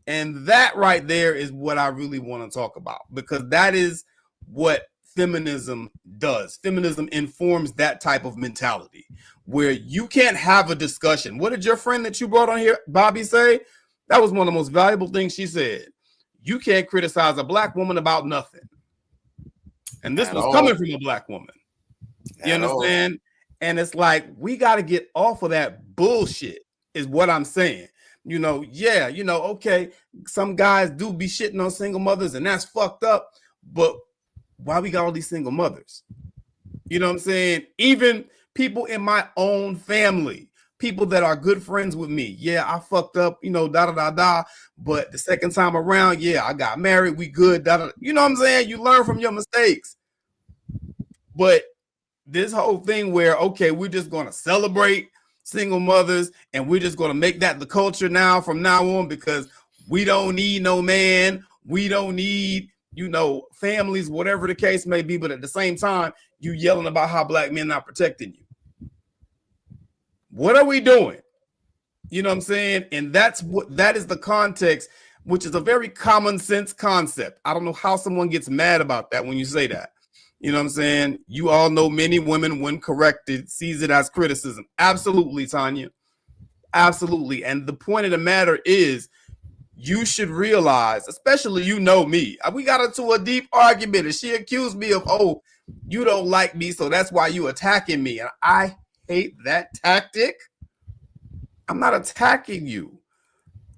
And that right there is what I really want to talk about, because that is what feminism does. Feminism informs that type of mentality where you can't have a discussion. What did your friend that you brought on here, Bobby, say? That was one of the most valuable things she said. You can't criticize a black woman about nothing. And this was coming from a black woman. You understand? And it's like, we got to get off of that bullshit is what I'm saying. Okay, some guys do be shitting on single mothers, and that's fucked up. But why we got all these single mothers? You know what I'm saying? Even people in my own family, people that are good friends with me. Yeah, I fucked up, But the second time around, yeah, I got married. We good. You know what I'm saying? You learn from your mistakes. But this whole thing where, okay, we're just going to celebrate single mothers and we're just going to make that the culture now from now on because we don't need no man. We don't need, families, whatever the case may be. But at the same time, you yelling about how black men not protecting you. What are we doing? You know what I'm saying? And that is the context, which is a very common sense concept. I don't know how someone gets mad about that when you say that. You know what I'm saying? You all know many women, when corrected, sees it as criticism. Absolutely, Tanya. Absolutely. And the point of the matter is, you should realize, especially me. We got into a deep argument and she accused me of, oh, you don't like me, so that's why you attacking me. And I hate that tactic. I'm not attacking you.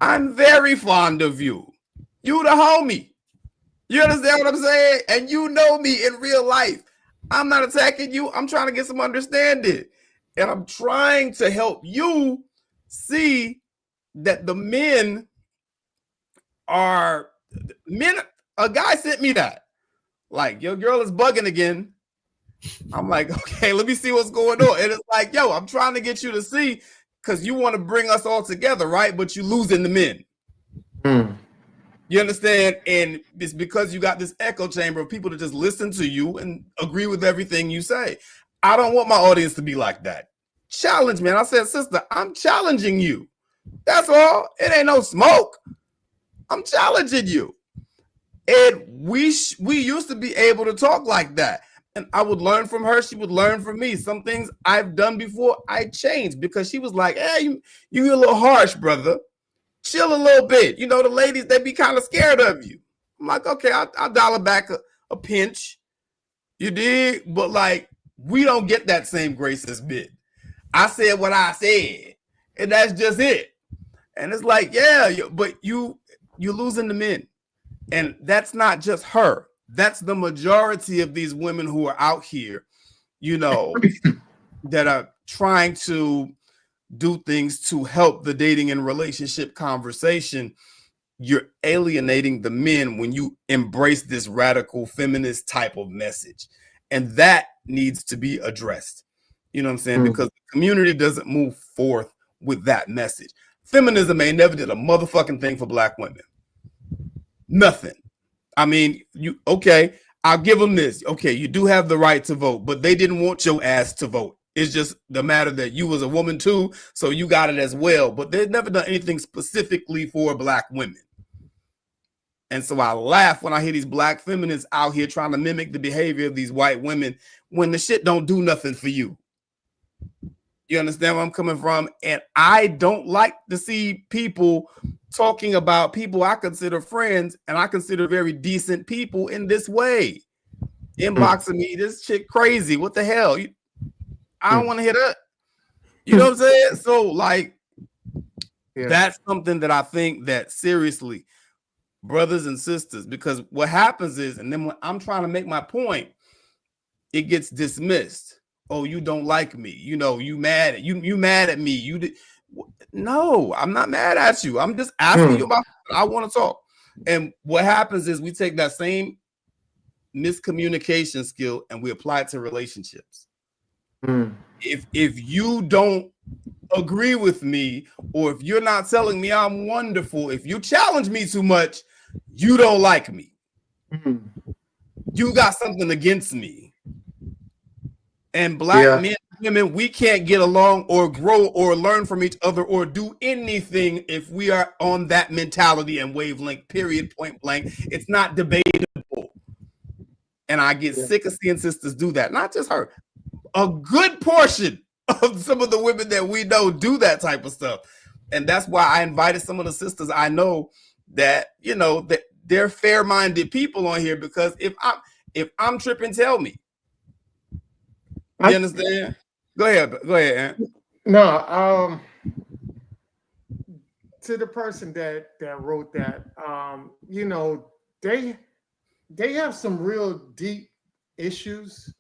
I'm very fond of you. You the homie. You understand what I'm saying? And you know me in real life. I'm not attacking you. I'm trying to get some understanding. And I'm trying to help you see that the men are men. A guy sent me that. Like, your girl is bugging again. I'm like, okay, let me see what's going on. And it's like, yo, I'm trying to get you to see because you want to bring us all together, right? But you losing the men. You understand? And it's because you got this echo chamber of people to just listen to you and agree with everything you say. I don't want my audience to be like that. Challenge, man. I said, sister, I'm challenging you. That's all. It ain't no smoke. I'm challenging you. And we used to be able to talk like that. And I would learn from her. She would learn from me. Some things I've done before, I changed because she was like, hey, you a little harsh, brother. Chill a little bit. The ladies, they be kind of scared of you. I'm like, okay, I'll dial it back a pinch. You dig? But like, we don't get that same grace as men. I said what I said, and that's just it. And it's like, yeah, but you're losing the men. And that's not just her. That's the majority of these women who are out here, that are trying to do things to help the dating and relationship conversation. You're alienating the men when you embrace this radical feminist type of message. And that needs to be addressed. You know what I'm saying? Because the community doesn't move forth with that message. Feminism ain't never did a motherfucking thing for black women. Nothing. I mean, I'll give them this. Okay, you do have the right to vote, but they didn't want your ass to vote. It's just the matter that you was a woman too, so you got it as well. But they've never done anything specifically for black women. And so I laugh when I hear these black feminists out here trying to mimic the behavior of these white women when the shit don't do nothing for you. You understand where I'm coming from? And I don't like to see people talking about people I consider friends and I consider very decent people in this way. Inboxing me, this chick crazy. What the hell? I don't want to hear that. You know what I'm saying? So like, that's something that I think that seriously, brothers and sisters, because what happens is, and then when I'm trying to make my point, it gets dismissed. Oh, you don't like me. You mad at you mad at me. No, I'm not mad at you. I'm just asking you about, I want to talk. And what happens is we take that same miscommunication skill and we apply it to relationships. If you don't agree with me, or if you're not telling me I'm wonderful, if you challenge me too much, you don't like me. You got something against me. And black men and women, we can't get along or grow or learn from each other or do anything if we are on that mentality and wavelength, period, point blank. It's not debatable. And I get sick of seeing sisters do that. Not just her. A good portion of some of the women that we know do that type of stuff. And that's why I invited some of the sisters I know that, that they're fair-minded people on here, because if I'm tripping, tell me. You understand? Go ahead, Aunt. No, to the person that wrote that, you know, they have some real deep issues.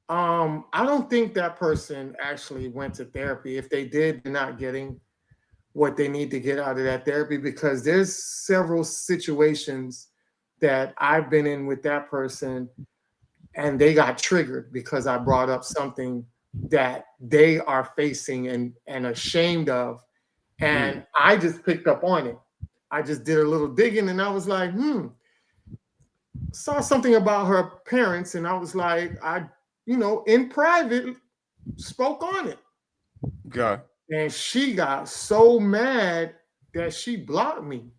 I don't think that person actually went to therapy. If they did, they're not getting what they need to get out of that therapy, because there's several situations that I've been in with that person and they got triggered because I brought up something that they are facing and ashamed of. And I just picked up on it. I just did a little digging and I was like, saw something about her parents. And I was like, in private, spoke on it. Okay. And she got so mad that she blocked me.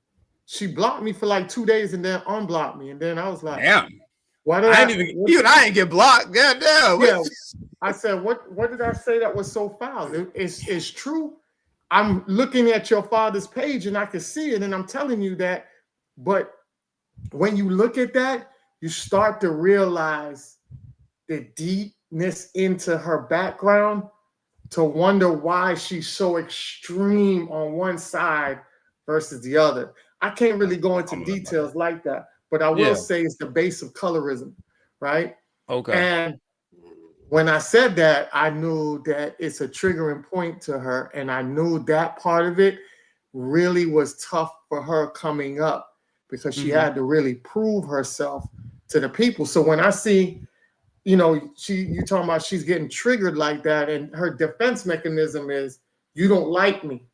She blocked me for like 2 days and then unblocked me. And then I was like, damn. Why did I ain't get blocked. God damn. Yeah. I said, what did I say that was so foul? It's true. I'm looking at your father's page and I can see it, and I'm telling you that. But when you look at that, you start to realize the deepness into her background, to wonder why she's so extreme on one side versus the other. I can't really go into details like that, but I will say it's the base of colorism, right? Okay. And when I said that, I knew that it's a triggering point to her, and I knew that part of it really was tough for her coming up, because she had to really prove herself to the people. So when I see, you talking about she's getting triggered like that, and her defense mechanism is, you don't like me.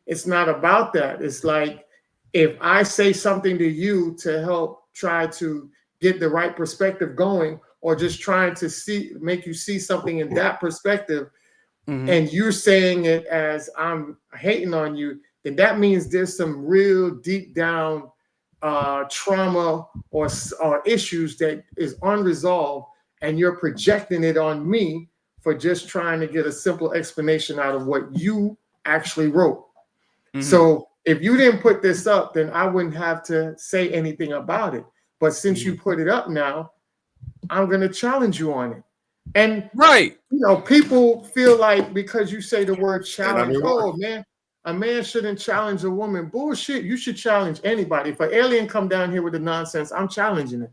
It's not about that. It's like, if I say something to you to help try to get the right perspective going, or just trying to make you see something in that perspective, and you're saying it as I'm hating on you, then that means there's some real deep down trauma or issues that is unresolved, and you're projecting it on me for just trying to get a simple explanation out of what you actually wrote. So if you didn't put this up, then I wouldn't have to say anything about it. But since you put it up now, I'm going to challenge you on it. And people feel like because you say the word challenge, oh man, a man shouldn't challenge a woman. Bullshit. You should challenge anybody. If an alien come down here with the nonsense, I'm challenging it.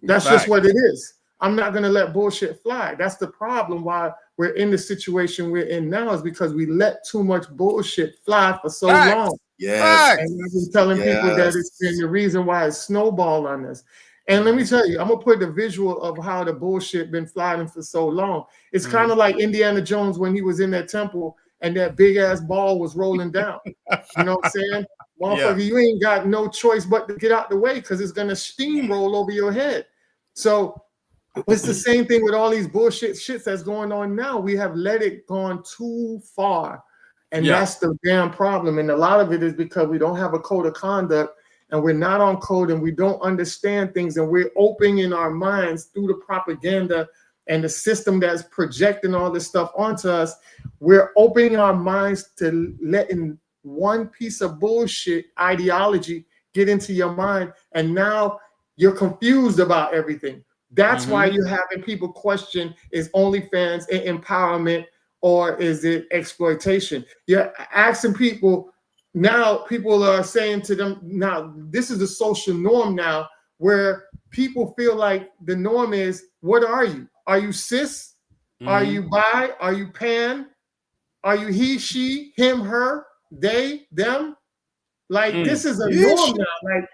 That's just what it is. I'm not going to let bullshit fly. That's the problem why we're in the situation we're in now, is because we let too much bullshit fly for so long. Yes. And I've been telling people that it's been the reason why it's snowballed on us. And let me tell you, I'm going to put the visual of how the bullshit been flying for so long. It's kind of like Indiana Jones when he was in that temple and that big ass ball was rolling down. You know what I'm saying? Motherfucker, you ain't got no choice but to get out the way, because it's going to steamroll over your head. So it's the same thing with all these bullshit shits that's going on now. We have let it gone too far. And that's the damn problem. And a lot of it is because we don't have a code of conduct, and we're not on code, and we don't understand things, and we're opening our minds through the propaganda and the system that's projecting all this stuff onto us. We're opening our minds to letting one piece of bullshit ideology get into your mind, and now you're confused about everything. That's why you're having people question, is OnlyFans empowerment or is it exploitation? You're asking people. Now people are saying to them, now this is a social norm now, where people feel like the norm is, what are you? Are you cis? Are you bi? Are you pan? Are you he, she, him, her, they, them? Like this is a norm now. Like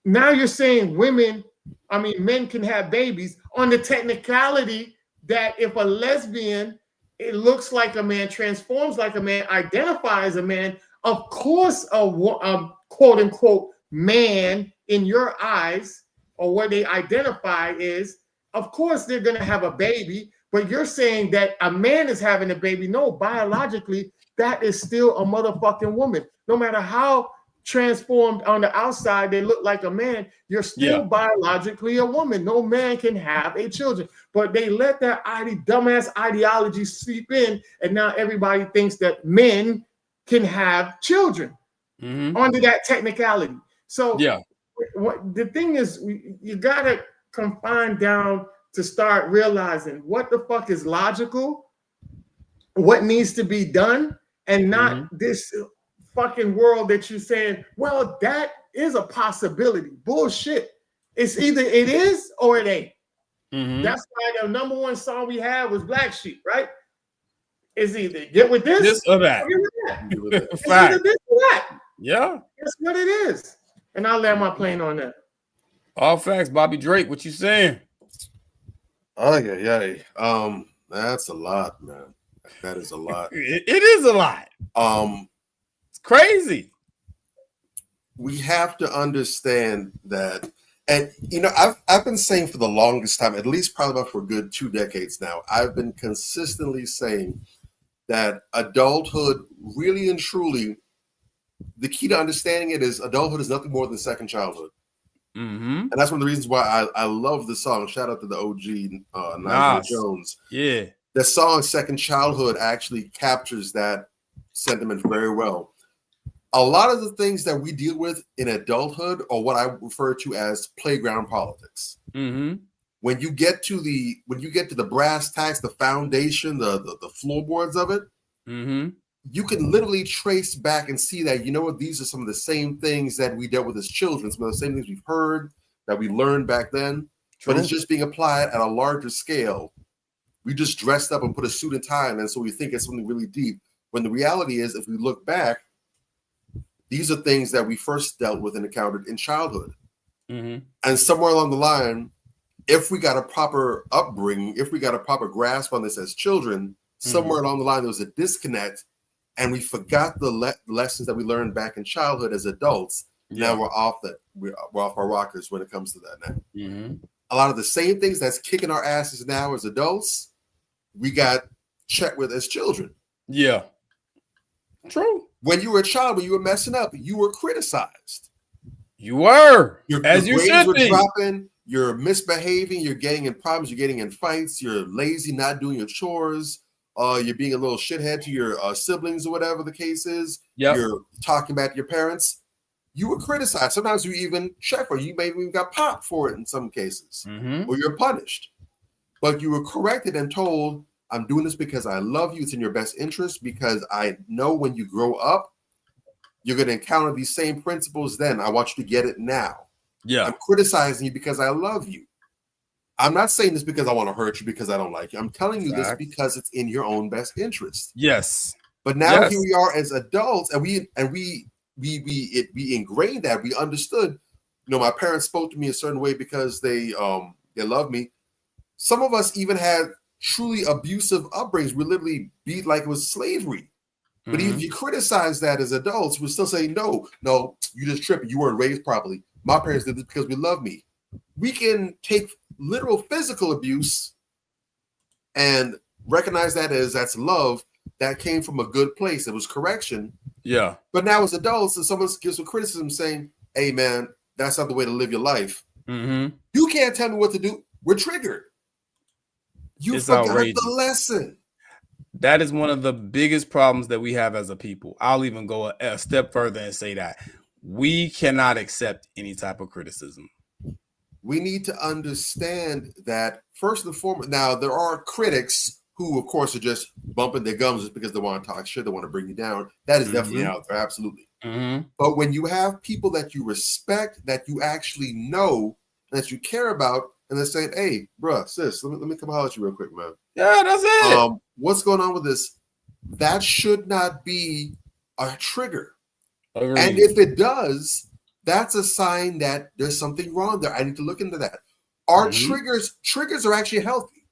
now you're saying men can have babies on the technicality that if a lesbian, it looks like a man, transforms like a man, identifies as a man, of course, a quote unquote man in your eyes, or what they identify is, of course, they're going to have a baby. But you're saying that a man is having a baby. No, biologically, that is still a motherfucking woman. No matter how transformed on the outside they look like a man, you're still biologically a woman. No man can have a children. But they let that dumbass ideology seep in, and now everybody thinks that men can have children under that technicality. So the thing is, you gotta confine down to start realizing what the fuck is logical, what needs to be done, and not this fucking world that you're saying, well, that is a possibility. Bullshit. It's either it is or it ain't. Mm-hmm. That's why the number one song we had was Black Sheep, right? It's either get with This or that. It's either this or that. Yeah. That's what it is. And I'll land my plane on that. All facts, Bobby Drake. What you saying? Oh yeah. That's a lot, man. That is a lot. It is a lot. It's crazy. We have to understand that, and I've been saying for the longest time, at least probably about for a good 2 decades now, I've been consistently saying that adulthood, really and truly, the key to understanding it is adulthood is nothing more than second childhood. Mm-hmm. And that's one of the reasons why I love the song. Shout out to the OG, Nas Jones. Yeah. The song Second Childhood actually captures that sentiment very well. A lot of the things that we deal with in adulthood are what I refer to as playground politics. Mm-hmm. When you get to the brass tacks, the foundation, the floorboards of it, mm-hmm. you can literally trace back and see that, these are some of the same things that we dealt with as children, some of the same things we've heard, that we learned back then. True. But it's just being applied at a larger scale. We just dressed up and put a suit and tie on, and so we think it's something really deep. When the reality is, if we look back, these are things that we first dealt with and encountered in childhood. Mm-hmm. And somewhere along the line, if we got a proper upbringing, if we got a proper grasp on this as children, somewhere along the line, there was a disconnect, and we forgot the lessons that we learned back in childhood as adults. Yeah. Now we're off our rockers when it comes to that now. Mm-hmm. A lot of the same things that's kicking our asses now as adults, we got checked with as children. Yeah. True. When you were a child, when you were messing up, you were criticized. You were. Your as you grades should were be. dropping. You're misbehaving. You're getting in problems. You're getting in fights. You're lazy, not doing your chores. You're being a little shithead to your siblings or whatever the case is. Yep. You're talking back to your parents. You were criticized. Sometimes you even check for. You maybe even got popped for it in some cases, or you're punished. But you were corrected and told, I'm doing this because I love you. It's in your best interest, because I know when you grow up, you're going to encounter these same principles then. I want you to get it now. Yeah. I'm criticizing you because I love you. I'm not saying this because I want to hurt you, because I don't like you. I'm telling you this because it's in your own best interest. Yes. But now here we are as adults, and we ingrained that. We understood, my parents spoke to me a certain way because they love me. Some of us even had truly abusive upbringings. We literally beat like it was slavery. But even if you criticize that as adults, we're still saying, no, you just tripping. You weren't raised properly. My parents did this because we love me. We can take literal physical abuse and recognize that as that's love that came from a good place. It was correction. Yeah. But now as adults, if someone gives some criticism saying, hey, man, that's not the way to live your life. Mm-hmm. You can't tell me what to do. We're triggered. You forgot the lesson. That is one of the biggest problems that we have as a people. I'll even go a step further and say that we cannot accept any type of criticism. We need to understand that first and foremost. Now, there are critics who, of course, are just bumping their gums just because they want to talk shit, they want to bring you down. That is definitely out there, absolutely. Mm-hmm. But when you have people that you respect, that you actually know, that you care about, and they're saying, hey, bruh, sis, let me come holler at you real quick, man. Yeah, that's it. What's going on with this? That should not be a trigger. Agreed. And if it does, that's a sign that there's something wrong there. I need to look into that. Our triggers are actually healthy.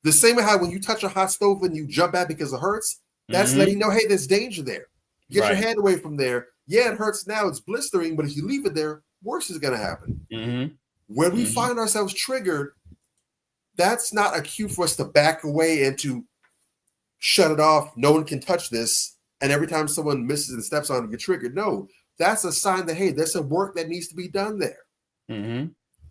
The same way how when you touch a hot stove and you jump at because it hurts, that's letting you know, hey, there's danger there. Get your hand away from there. Yeah, it hurts now. It's blistering, but if you leave it there, worse is going to happen. Mm-hmm. When we find ourselves triggered, that's not a cue for us to back away and to shut it off. No one can touch this. And every time someone misses and steps on it, get triggered. No, that's a sign that, hey, there's some work that needs to be done there. Mm-hmm.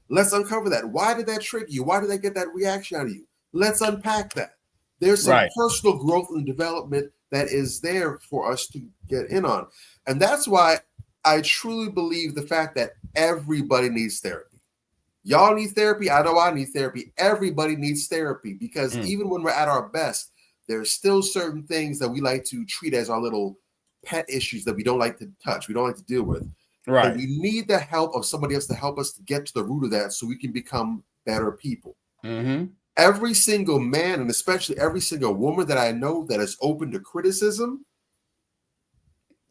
Let's uncover that. Why did that trigger you? Why did they get that reaction out of you? Let's unpack that. There's some personal growth and development that is there for us to get in on. And that's why I truly believe the fact that everybody needs therapy. Y'all need therapy. I know I need therapy. Everybody needs therapy, because even when we're at our best, there's still certain things that we like to treat as our little pet issues that we don't like to touch, we don't like to deal with. Right. And we need the help of somebody else to help us to get to the root of that so we can become better people. Mm-hmm. Every single man, and especially every single woman that I know that is open to criticism,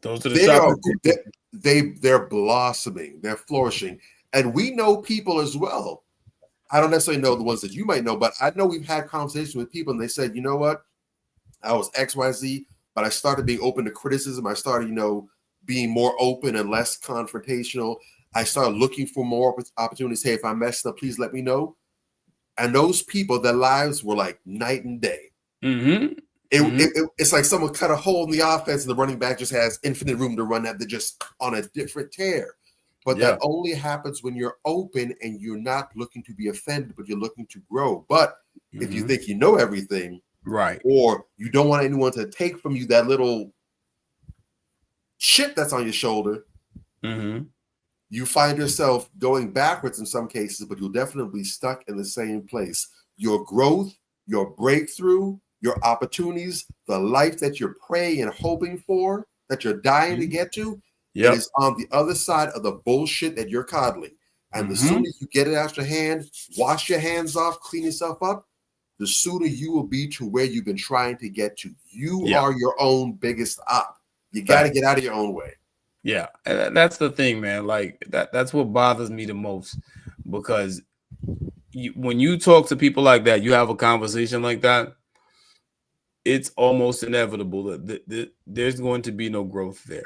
those are the they're blossoming, they're flourishing. And we know people as well. I don't necessarily know the ones that you might know, but I know we've had conversations with people and they said, you know what? I was XYZ, but I started being open to criticism. I started, being more open and less confrontational. I started looking for more opportunities. Hey, if I messed up, please let me know. And those people, their lives were like night and day. Mm-hmm. It's like someone cut a hole in the offense and the running back just has infinite room to run that. They're just on a different tear. But that only happens when you're open and you're not looking to be offended, but you're looking to grow. But if you think you know everything, right, or you don't want anyone to take from you that little shit that's on your shoulder, you find yourself going backwards in some cases, but you'll definitely be stuck in the same place. Your growth, your breakthrough, your opportunities, the life that you're praying and hoping for, that you're dying to get to, it is on the other side of the bullshit that you're coddling. And the sooner you get it out your hand, wash your hands off, clean yourself up, the sooner you will be to where you've been trying to get to. You are your own biggest op. You got to get out of your own way. Yeah, and that's the thing, man. Like that's what bothers me the most, because when you talk to people like that, you have a conversation like that, it's almost inevitable that there's going to be no growth there.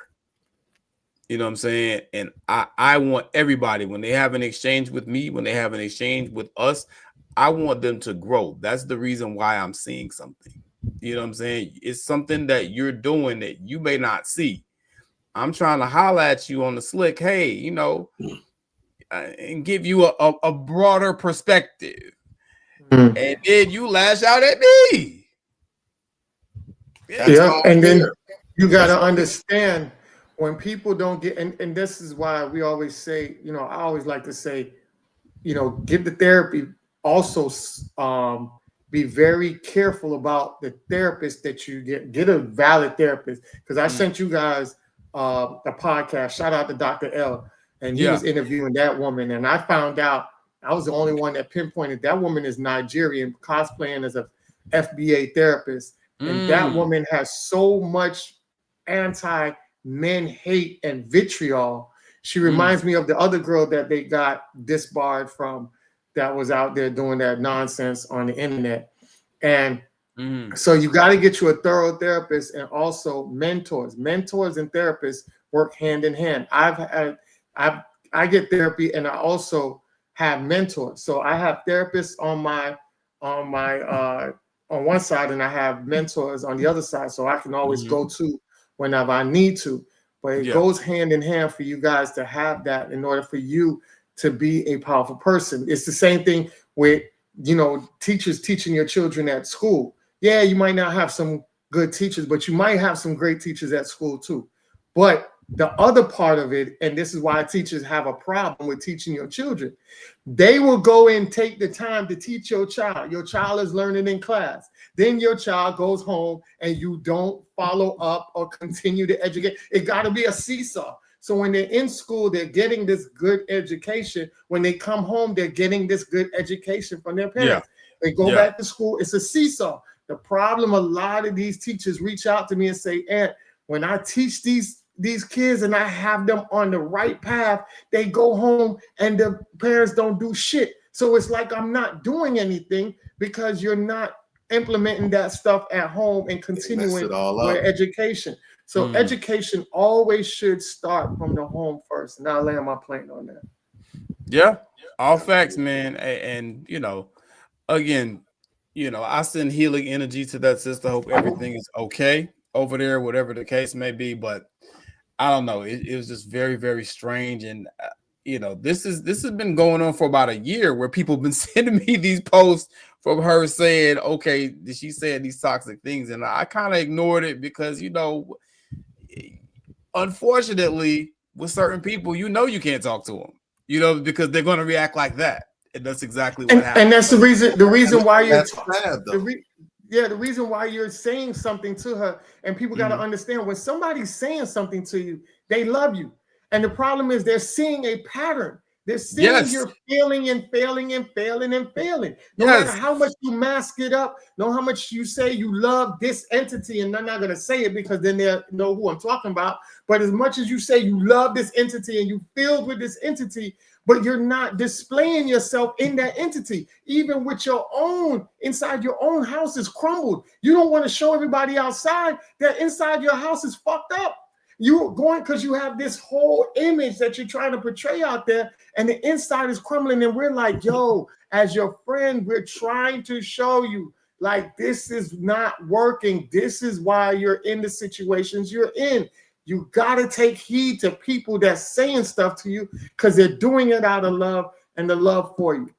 You know what I'm saying? And I want everybody, when they have an exchange with me, when they have an exchange with us, I want them to grow. That's the reason why I'm seeing something. You know what I'm saying? It's something that you're doing that you may not see. I'm trying to holler at you on the slick, hey, and give you a broader perspective. And then you lash out at me. And then you got to understand when people don't get, and this is why we always say, I always like to say, get the therapy. Also, be very careful about the therapist that you get. Get a valid therapist, because I sent you guys a podcast. Shout out to Dr. L, and he was interviewing that woman, and I found out I was the only one that pinpointed that woman is Nigerian, cosplaying as a FBA therapist, and that woman has so much anti-men hate and vitriol. She reminds me of the other girl that they got disbarred from, that was out there doing that nonsense on the internet. And so you got to get you a thorough therapist, and also mentors. Mentors and therapists work hand in hand. I get therapy, and I also have mentors. So I have therapists on one side, and I have mentors on the other side. So I can always go to whenever I need to. But it goes hand in hand for you guys to have that in order for you to be a powerful person. It's the same thing with, teachers teaching your children at school. Yeah, you might not have some good teachers, but you might have some great teachers at school too. But the other part of it, and this is why teachers have a problem with teaching your children, they will go and take the time to teach your child. Your child is learning in class. Then your child goes home and you don't follow up or continue to educate. It got to be a seesaw. So when they're in school, they're getting this good education. When they come home, they're getting this good education from their parents. They go back to school. It's a seesaw. The problem, a lot of these teachers reach out to me and say, Aunt, when I teach these kids and I have them on the right path, they go home and the parents don't do shit. So it's like I'm not doing anything because you're not implementing that stuff at home and continuing your education. So education always should start from the home first. And I'll land my plane on that. Yeah, all facts, man. And again, I send healing energy to that sister. Hope everything is okay over there, whatever the case may be. But I don't know. It was just very, very strange. And this has been going on for about a year, where people have been sending me these posts from her saying, okay, she said these toxic things, and I kind of ignored it because unfortunately, with certain people, you can't talk to them, because they're going to react like that. And that's exactly what happened. And that's the reason why you're Yeah, the reason why you're saying something to her, and people got to understand when somebody's saying something to you, they love you. And the problem is they're seeing a pattern. They're seeing you're failing and failing and failing and failing. No matter how much you mask it up, no how much you say you love this entity, and I'm not going to say it because then they'll know who I'm talking about. But as much as you say you love this entity and you filled with this entity, but you're not displaying yourself in that entity, even with your own, inside your own house is crumbled. You don't want to show everybody outside that inside your house is fucked up. You're going because you have this whole image that you're trying to portray out there, and the inside is crumbling. And we're like, yo, as your friend, we're trying to show you, like, this is not working. This is why you're in the situations you're in. You got to take heed to people that's saying stuff to you because they're doing it out of love and the love for you.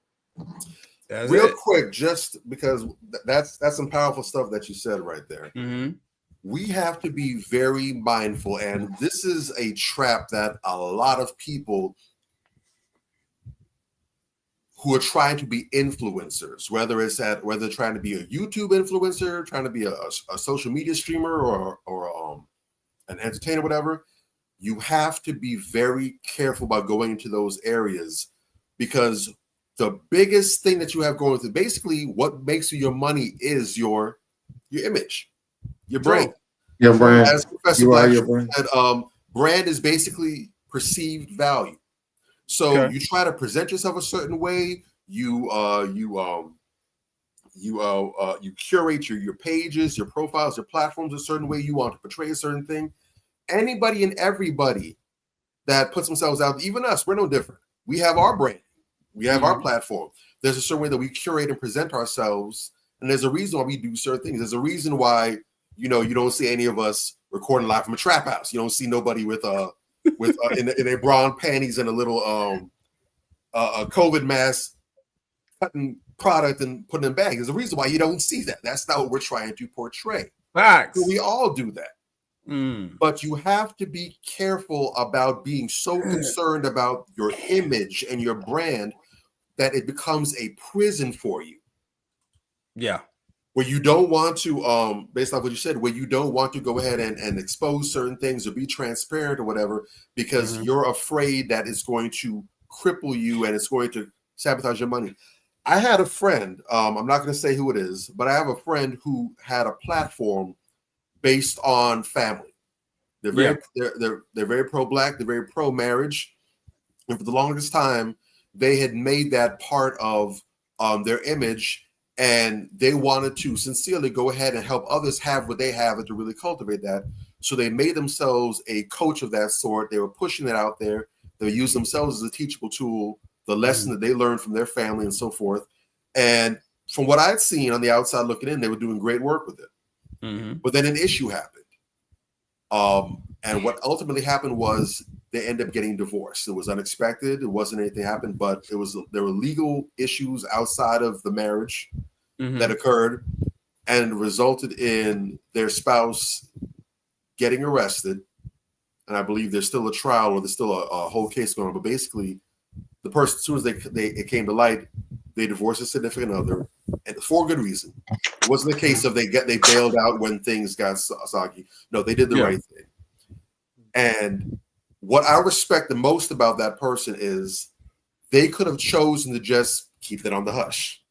Real quick, just because that's some powerful stuff that you said right there. We have to be very mindful, and this is a trap that a lot of people who are trying to be influencers, whether they're trying to be a YouTube influencer, trying to be a social media streamer, or an entertainer, whatever, you have to be very careful about going into those areas, because the biggest thing that you have going through, basically what makes you your money, is your image, your brand. Your brand. As Professor Black said, brand is basically perceived value. So you try to present yourself a certain way. You curate your pages, your profiles, your platforms a certain way. You want to portray a certain thing. Anybody and everybody that puts themselves out, even us, we're no different. We have our brand. We have our platform. There's a certain way that we curate and present ourselves, and there's a reason why we do certain things. There's a reason why, you don't see any of us recording live from a trap house. You don't see nobody with in a brown panties and a little a COVID mask, cutting product and putting in bags. There's a reason why you don't see that. That's not what we're trying to portray. Facts. So we all do that. But you have to be careful about being so concerned about your image and your brand that it becomes a prison for you. Yeah. Where you don't want to, based off what you said, where you don't want to go ahead and expose certain things or be transparent or whatever, because you're afraid that it's going to cripple you and it's going to sabotage your money. I had a friend, I'm not going to say who it is, but I have a friend who had a platform based on family. They're very pro-Black, they're very pro-marriage, and for the longest time, they had made that part of their image, and they wanted to sincerely go ahead and help others have what they have and to really cultivate that. So they made themselves a coach of that sort. They were pushing it out there. They used themselves as a teachable tool, the lesson that they learned from their family and so forth. And from what I'd seen on the outside looking in, they were doing great work with it. But then an issue happened. And what ultimately happened was they ended up getting divorced. It was unexpected. It wasn't anything happened, but there were legal issues outside of the marriage that occurred, and resulted in their spouse getting arrested. And I believe there's still a trial, or there's still a whole case going on. But basically, the person, as soon as it came to light, they divorced a significant other, and for good reason. It wasn't the case of they bailed out when things got soggy. No, they did the right thing. And what I respect the most about that person is they could have chosen to just keep it on the hush.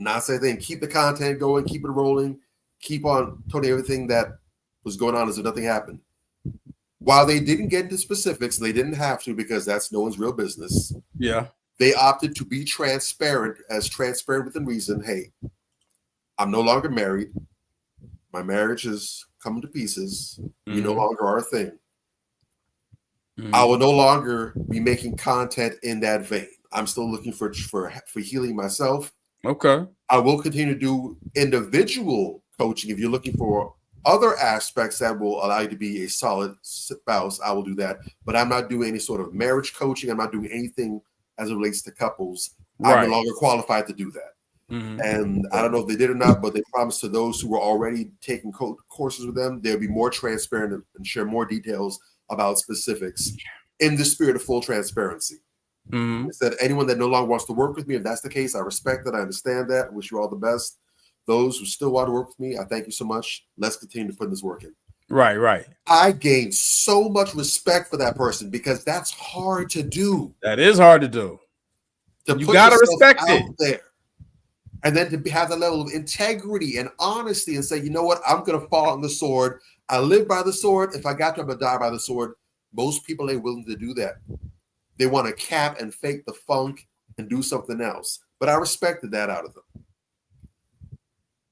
Not say anything, keep the content going, keep it rolling, keep on telling everything that was going on as if nothing happened. While they didn't get into specifics, they didn't have to, because that's no one's real business. They opted to be transparent within reason. Hey, I'm no longer married. My marriage is coming to pieces. We no longer are a thing. I will no longer be making content in that vein. I'm still looking for healing myself. I will continue to do individual coaching. If you're looking for other aspects that will allow you to be a solid spouse, I will do that. But I'm not doing any sort of marriage coaching. I'm not doing anything as it relates to couples. I'm no longer qualified to do that. And I don't know if they did or not, but they promised to those who were already taking courses with them, they'll be more transparent and share more details about specifics in the spirit of full transparency. Said anyone that no longer wants to work with me, if that's the case, I respect that. I understand that. I wish you all the best. those who still want to work with me, I thank you so much. Let's continue to put this work in. Right. I gained so much respect for that person because that's hard to do. That is hard to do. You gotta respect it there. And then to have that level of integrity and honesty and say, you know what, I'm going to fall on the sword. I live by the sword. If I got to, I'm going to die by the sword. Most people ain't willing to do that. They want to cap and fake the funk and do something else. But I respected that out of them.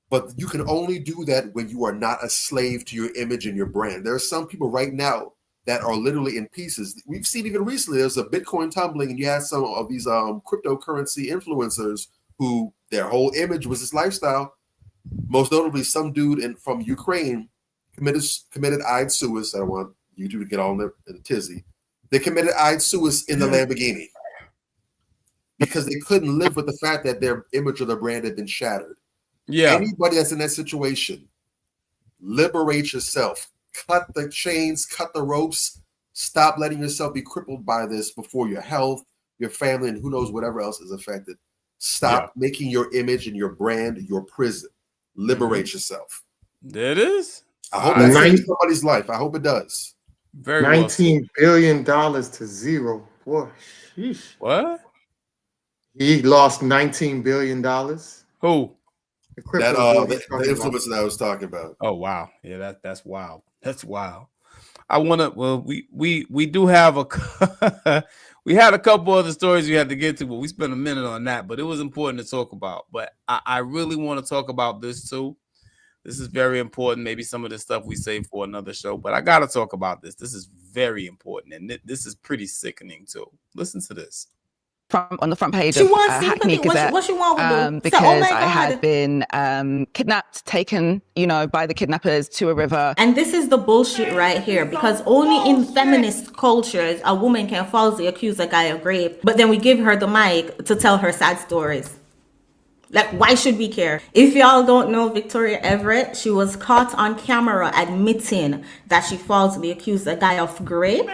But you can only do that when you are not a slave to your image and your brand. There are some people right now that are literally in pieces. We've seen even recently, there's a Bitcoin tumbling, and you had some of these cryptocurrency influencers who their whole image was this lifestyle. Most notably, some dude from Ukraine committed eyed suicide. I don't want you two to get all in the tizzy. They committed eyed suicide in the Lamborghini because they couldn't live with the fact that their image or their brand had been shattered. Yeah. Anybody that's in that situation, liberate yourself. Cut the chains, cut the ropes. Stop letting yourself be crippled by this before your health, your family, and who knows whatever else is affected. Stop making your image and your brand your prison. Liberate yourself. There it is. I hope that saves somebody's life. I hope it does. Very $19 billion to zero. Boy, sheesh. What? He lost $19 billion. Who? The influencer that I was talking about. Oh wow, yeah, that's wild. That's wild. I want to. Well, we do have we had a couple other stories we had to get to, but we spent a minute on that. But it was important to talk about. But I really want to talk about this too. This is very important. Maybe some of the stuff we save for another show, but I got to talk about this. This is very important, and this is pretty sickening too. Listen to this. On the front page she of Hackney Gazette, what she want to do? because oh I had been kidnapped, taken, by the kidnappers to a river. And this is the bullshit right here, because only in feminist cultures a woman can falsely accuse a guy of rape, but then we give her the mic to tell her sad stories. Like, why should we care? If y'all don't know Victoria Everett, she was caught on camera admitting that she falsely accused a guy of rape.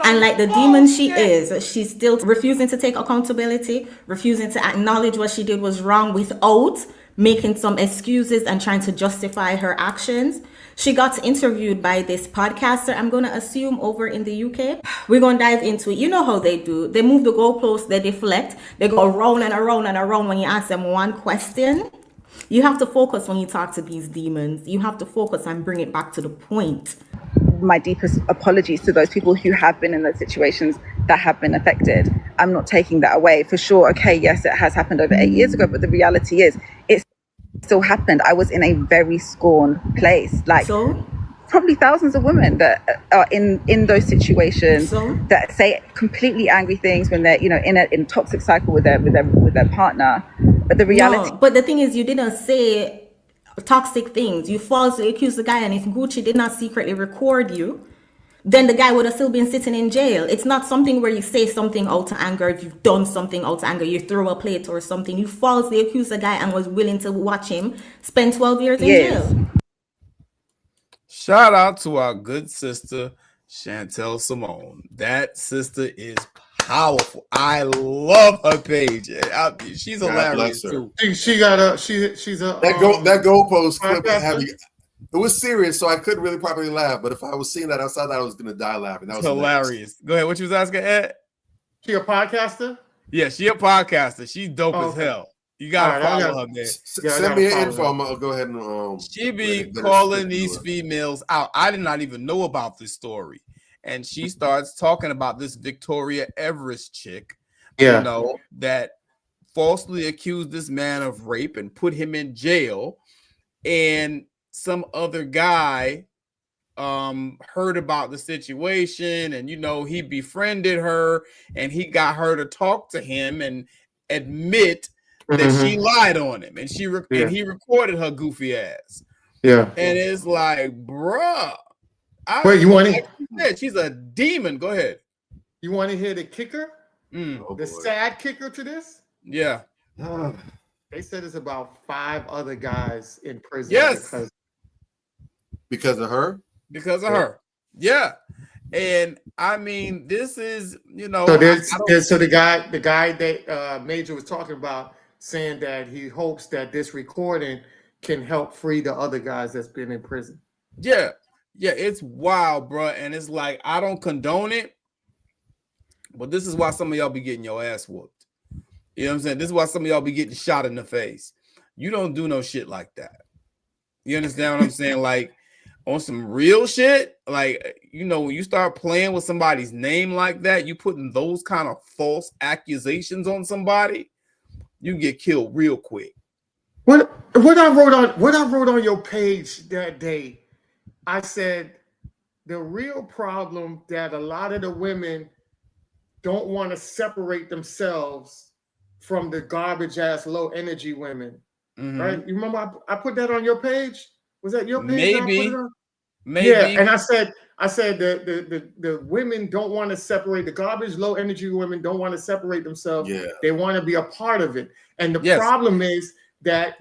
And like the demon she is, she's still refusing to take accountability, refusing to acknowledge what she did was wrong without making some excuses and trying to justify her actions. She got interviewed by this podcaster, I'm going to assume over in the UK. We're going to dive into it. You know how they do. They move the goalposts, they deflect, they go around and around and around when you ask them one question. You have to focus when you talk to these demons. You have to focus and bring it back to the point. My deepest apologies to those people who have been in those situations that have been affected. I'm not taking that away. For sure, okay, yes, it has happened over 8 years ago, but the reality is it's still happened. I was in a very scorned place. Probably thousands of women that are in those situations that say completely angry things when they're in a toxic cycle with their partner. But the reality, but the thing is, you didn't say toxic things. You falsely accused the guy, and if Gucci did not secretly record you, then the guy would have still been sitting in jail. It's not something where you say something out of anger. If you've done something out of anger, you throw a plate or something. You falsely accused the guy and was willing to watch him spend 12 years in jail. Shout out to our good sister Chantel Simone. That sister is powerful. I love her page. She's hilarious too. She's a that goalpost clip it was serious, so I couldn't really properly laugh. But if I was seeing that outside, I was gonna die laughing. That was hilarious. Go ahead. What you was asking, Ed? She a podcaster? Yeah, she a podcaster. She's dope as hell. You gotta follow her, man. Send me an info. I'll go ahead and she be calling these females out. I did not even know about this story. And she starts talking about this Victoria Everett chick, that falsely accused this man of rape and put him in jail. And some other guy heard about the situation, and he befriended her, and he got her to talk to him and admit that she lied on him, and and he recorded her goofy ass. Yeah, and it's like, bruh. Wait, you want to? She's a demon. Go ahead. You want to hear the kicker? The sad kicker to this? Yeah. They said it's about 5 other guys in prison. Yes. Because of her? Because of her. Yeah. And I mean, this is, So the guy that Major was talking about, saying that he hopes that this recording can help free the other guys that's been in prison. Yeah, it's wild, bro. And it's like, I don't condone it, but this is why some of y'all be getting your ass whooped. You know what I'm saying? This is why some of y'all be getting shot in the face. You don't do no shit like that. You understand what I'm saying? Like, on some real shit, like, you know, when you start playing with somebody's name like that, you putting those kind of false accusations on somebody, you get killed real quick. What I wrote on your page that day, I said the real problem that a lot of the women don't want to separate themselves from the garbage ass low energy women. Mm-hmm. Right? You remember I put that on your page? Was that your page? Maybe. I put it on? Maybe. Yeah, and I said the women don't want to separate, the garbage low energy women don't want to separate themselves. Yeah. They want to be a part of it. And the problem is that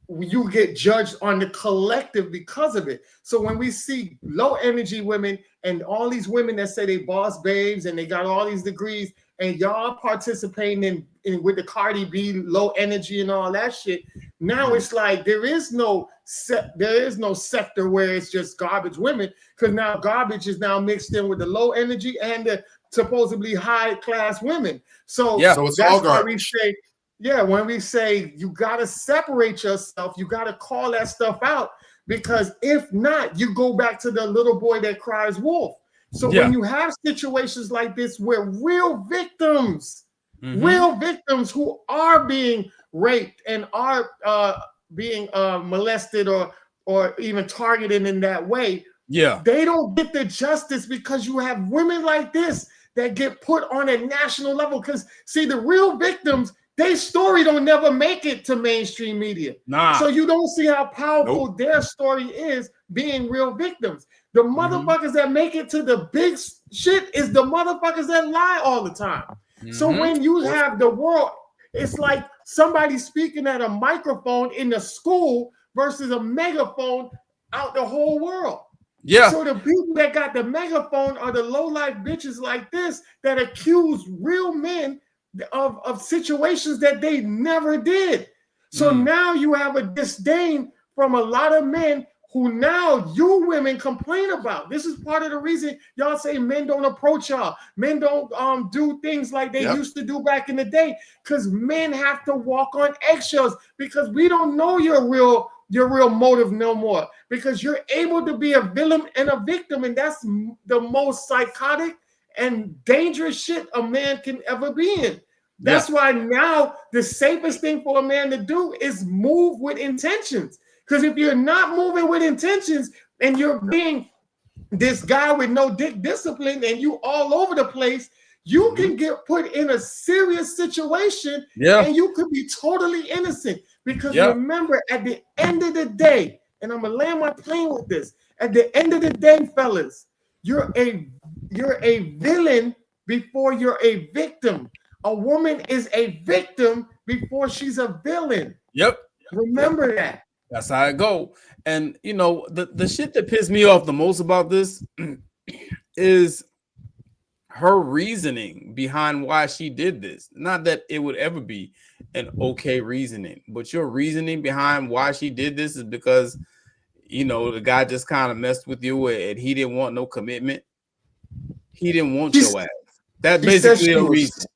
you get judged on the collective because of it. So when we see low energy women and all these women that say they boss babes and they got all these degrees, and y'all participating in with the Cardi B low energy and all that shit, now it's like there is no sector where it's just garbage women, because now garbage is now mixed in with the low energy and the supposedly high class women. So so it's all that's why garbage. we say, when we say you got to separate yourself, you got to call that stuff out, because if not, you go back to the little boy that cries wolf. So when you have situations like this where real victims who are being raped and are being molested or even targeted in that way, they don't get the justice, because you have women like this that get put on a national level. Because see, the real victims, their story don't never make it to mainstream media. So you don't see how powerful their story is being real victims. The motherfuckers that make it to the big shit is the motherfuckers that lie all the time. So when you have the world, it's like somebody speaking at a microphone in the school versus a megaphone out the whole world. So the people that got the megaphone are the low-life bitches like this that accuse real men of situations that they never did. So now you have a disdain from a lot of men who now you women complain about. This is part of the reason y'all say men don't approach y'all. Men don't do things like they used to do back in the day, because men have to walk on eggshells, because we don't know your real motive no more, because you're able to be a villain and a victim, and that's the most psychotic and dangerous shit a man can ever be in. That's why now the safest thing for a man to do is move with intentions. Because if you're not moving with intentions and you're being this guy with no dick discipline and you all over the place, you can get put in a serious situation and you could be totally innocent. Because remember, at the end of the day, and I'm gonna land my plane with this, at the end of the day, fellas, you're a villain before you're a victim. A woman is a victim before she's a villain. Remember that. That's how it go. And you know, the shit that pissed me off the most about this is her reasoning behind why she did this. Not that it would ever be an okay reasoning, but your reasoning behind why she did this is because, you know, the guy just kind of messed with you and he didn't want no commitment. He didn't want your ass. That's basically the reason.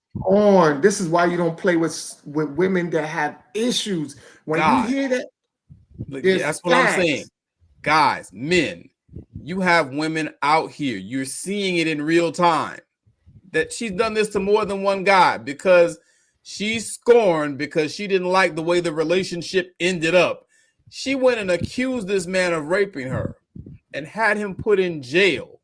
This is why you don't play with women that have issues. When you hear that, that's what I'm saying. Guys, men, you have women out here. You're seeing it in real time that she's done this to more than one guy because she's scorned because she didn't like the way the relationship ended up. She went and accused this man of raping her and had him put in jail.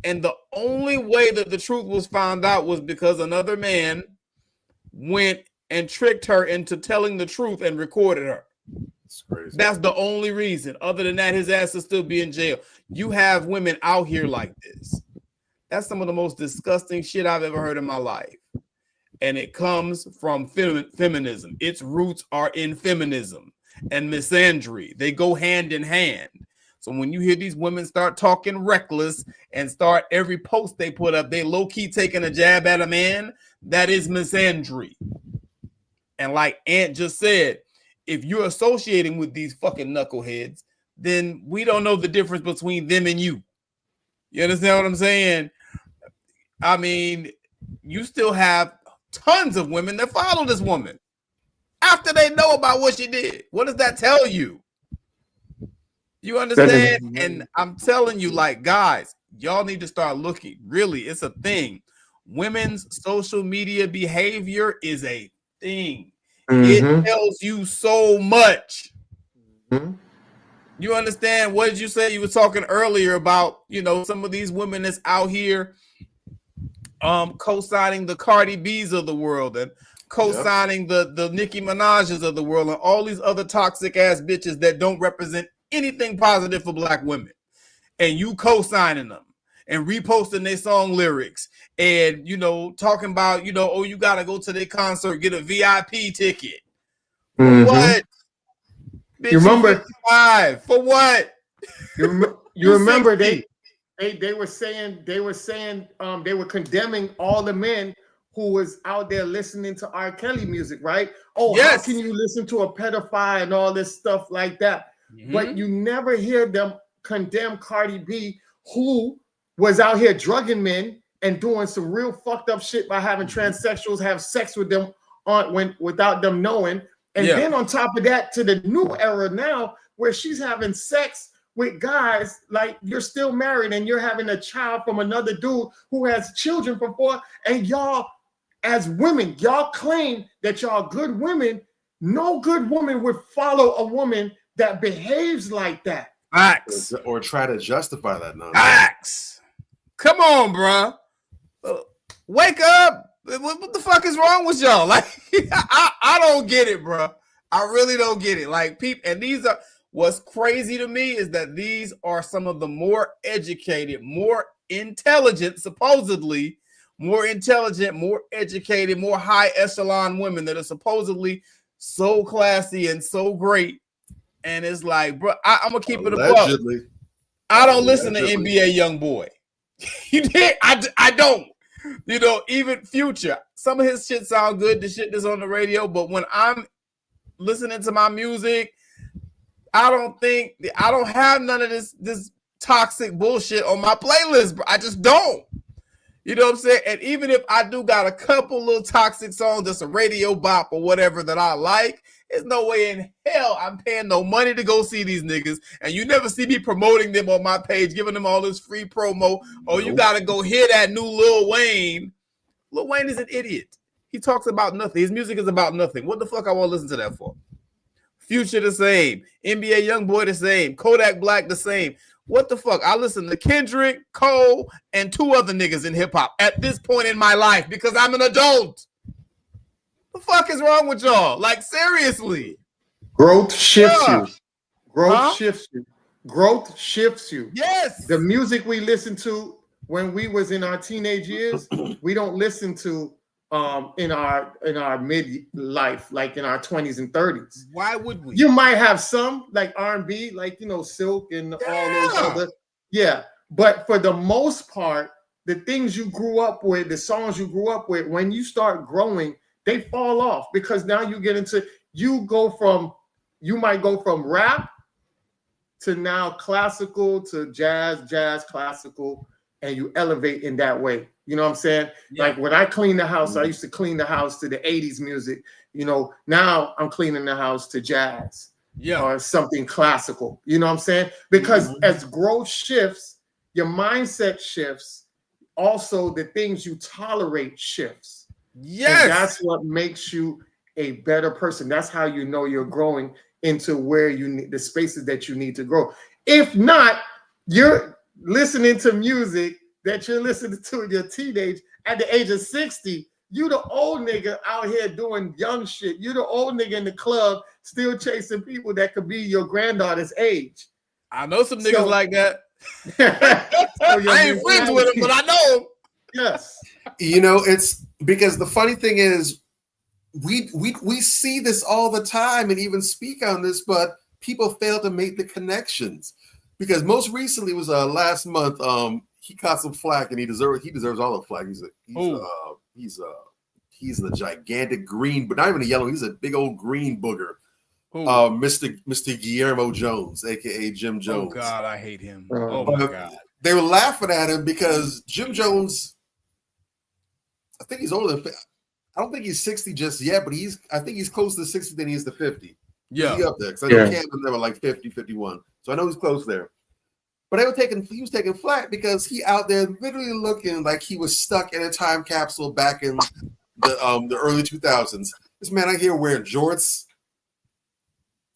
And the only way that the truth was found out was because another man went and tricked her into telling the truth and recorded her. That's crazy. That's the only reason. Other than that, his ass will still be in jail. You have women out here like this. That's some of the most disgusting shit I've ever heard in my life. And it comes from feminism. Its roots are in feminism and misandry. They go hand in hand. So when you hear these women start talking reckless and start every post they put up, they low-key taking a jab at a man, that is misandry. And like Ant just said, if you're associating with these fucking knuckleheads, then we don't know the difference between them and you. You understand what I'm saying? I mean, you still have tons of women that follow this woman after they know about what she did. What does that tell you? You understand? And I'm telling you, like, guys, y'all need to start looking. Really, it's a thing. Women's social media behavior is a thing. It tells you so much. You understand? What did you say? You were talking earlier about, you know, some of these women that's out here co-signing the Cardi B's of the world and co-signing the Nicki Minaj's of the world and all these other toxic ass bitches that don't represent anything positive for black women. And you co-signing them and reposting their song lyrics and, you know, talking about, you know, oh, you got to go to their concert, get a VIP ticket. For what? Bitch, you remember? For what? You remember they were saying they were condemning all the men who was out there listening to R. Kelly music, right? Oh, how can you listen to a pedophile and all this stuff like that? But you never hear them condemn Cardi B, who was out here drugging men and doing some real fucked up shit by having transsexuals have sex with them without them knowing. And then on top of that, to the new era now, where she's having sex with guys, like you're still married and you're having a child from another dude who has children before, and y'all, as women, y'all claim that y'all good women. No good woman would follow a woman that behaves like that. Facts. Or try to justify that nonsense. Facts. Come on, bro. Wake up. What the fuck is wrong with y'all? Like, I don't get it, bro. I really don't get it. Like, people, and these are, what's crazy to me is that these are some of the more educated, more intelligent, supposedly more intelligent, more educated, more high echelon women that are supposedly so classy and so great. And it's like, bro, I'm gonna keep it a buck. I don't listen to NBA YoungBoy. You did? I don't. You know, even Future. Some of his shit sound good, the shit that's on the radio, but when I'm listening to my music, I don't have none of this toxic bullshit on my playlist, bro. I just don't. You know what I'm saying? And even if I do got a couple little toxic songs that's a radio bop or whatever that I like, there's no way in hell I'm paying no money to go see these niggas. And you never see me promoting them on my page, giving them all this free promo. Oh, you got to go hear that new Lil Wayne. Lil Wayne is an idiot. He talks about nothing. His music is about nothing. What the fuck I want to listen to that for? Future the same. NBA YoungBoy the same. Kodak Black the same. What the fuck? I listen to Kendrick, Cole, and two other niggas in hip-hop at this point in my life because I'm an adult. The fuck is wrong with y'all? Like, seriously. Growth shifts you. Growth shifts you. Growth shifts you. Yes. The music we listened to when we was in our teenage years, we don't listen to in our midlife, like in our 20s and 30s. Why would we? You might have some like R&B, like, you know, Silk and all those other, but for the most part, the things you grew up with, the songs you grew up with, when you start growing, they fall off because now you get into, you might go from rap to now classical to jazz, classical, and you elevate in that way. You know what I'm saying? Yeah. Like when I clean the house, I used to clean the house to the 80s music. You know, now I'm cleaning the house to jazz or something classical. You know what I'm saying? Because as growth shifts, your mindset shifts. Also, the things you tolerate shifts. Yes. And that's what makes you a better person. That's how you know you're growing into where you need the spaces that you need to grow. If not, you're listening to music that you're listening to in your teenage at the age of 60. You the old nigga out here doing young shit. You the old nigga in the club still chasing people that could be your granddaughter's age. I know some niggas like that. I ain't friends with them, but I know them. Yes. You know, it's because the funny thing is we see this all the time and even speak on this, but people fail to make the connections. Because most recently was last month, he caught some flack and he deserves all the flack. He's a gigantic green, but not even a yellow. He's a big old green booger Mr. Guillermo Jones, aka Jim Jones. Oh God, I hate him. Oh my God. They were laughing at him because Jim Jones, I think he's older. I don't think he's 60 just yet, but I think he's closer to 60 than he is to 50. Yeah. He's up there. Because I know Camden they were like 50, 51. So I know he's close there. But he was taking flack because he out there literally looking like he was stuck in a time capsule back in the early 2000s. This man out here wearing jorts.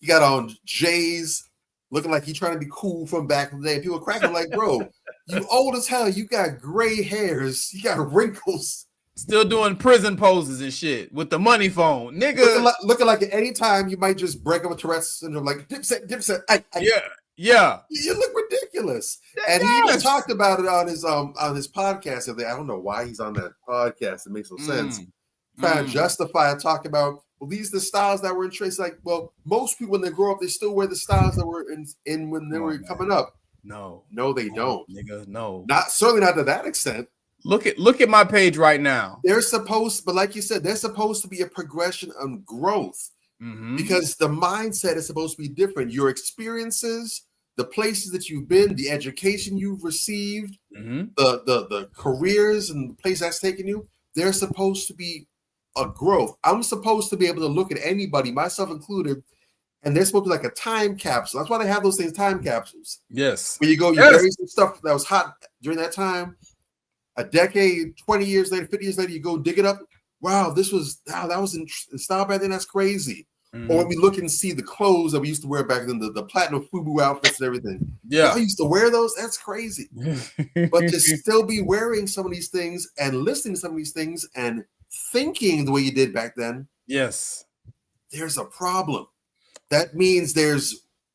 He got on J's, looking like he's trying to be cool from back in the day. People cracking like, bro, you old as hell. You got gray hairs. You got wrinkles. Still doing prison poses and shit with the money phone. Nigga. Looking like at any time you might just break up with Tourette's syndrome, like Dipset. Yeah. You look ridiculous. And he even talked about it on his podcast. I don't know why he's on that podcast. It makes no sense. Trying to justify it, talking about, well, these are the styles that were in trace. Like, well, most people when they grow up, they still wear the styles that were in when they were coming up. No, they don't. Nigga, no. Certainly not to that extent. Look at my page right now. But like you said, there's supposed to be a progression of growth because the mindset is supposed to be different. Your experiences, the places that you've been, the education you've received, the careers and the place that's taken you, they're supposed to be a growth. I'm supposed to be able to look at anybody, myself included, and they're supposed to be like a time capsule. That's why they have those things, time capsules. Yes. Where you go, you bury some stuff that was hot during that time. A decade, 20 years later, 50 years later, you go dig it up. Wow, that was in style back then. That's crazy. Or when we look and see the clothes that we used to wear back then, the platinum FUBU outfits and everything. Yeah. I used to wear those. That's crazy. But to still be wearing some of these things and listening to some of these things and thinking the way you did back then. Yes. There's a problem. That means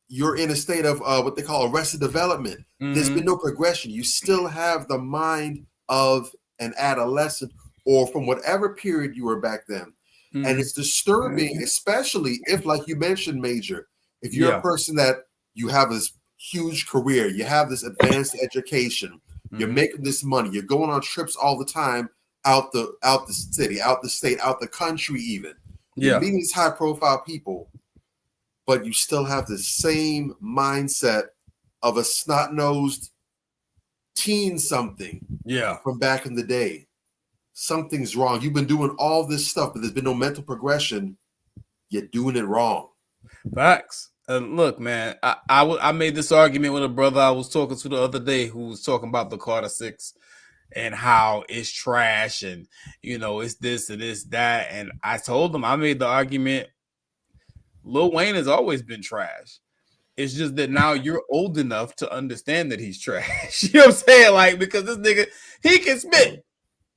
you're in a state of what they call arrested development. There's been no progression. You still have the mind of an adolescent or from whatever period you were back then. And it's disturbing, especially if, like you mentioned, Major, if you're a person that you have this huge career, you have this advanced education, you're making this money, you're going on trips all the time out the city, out the state, out the country even. You're meeting these high profile people, but you still have the same mindset of a snot-nosed teen something from back in the day. Something's wrong. You've been doing all this stuff, but there's been no mental progression. You're doing it wrong. Facts. Look, man, I made this argument with a brother I was talking to the other day who was talking about the Carter 6 and how it's trash and, it's this and it's that. And I told him, I made the argument, Lil Wayne has always been trash. It's just that now you're old enough to understand that he's trash. You know what I'm saying? Like, because this nigga, he can spit.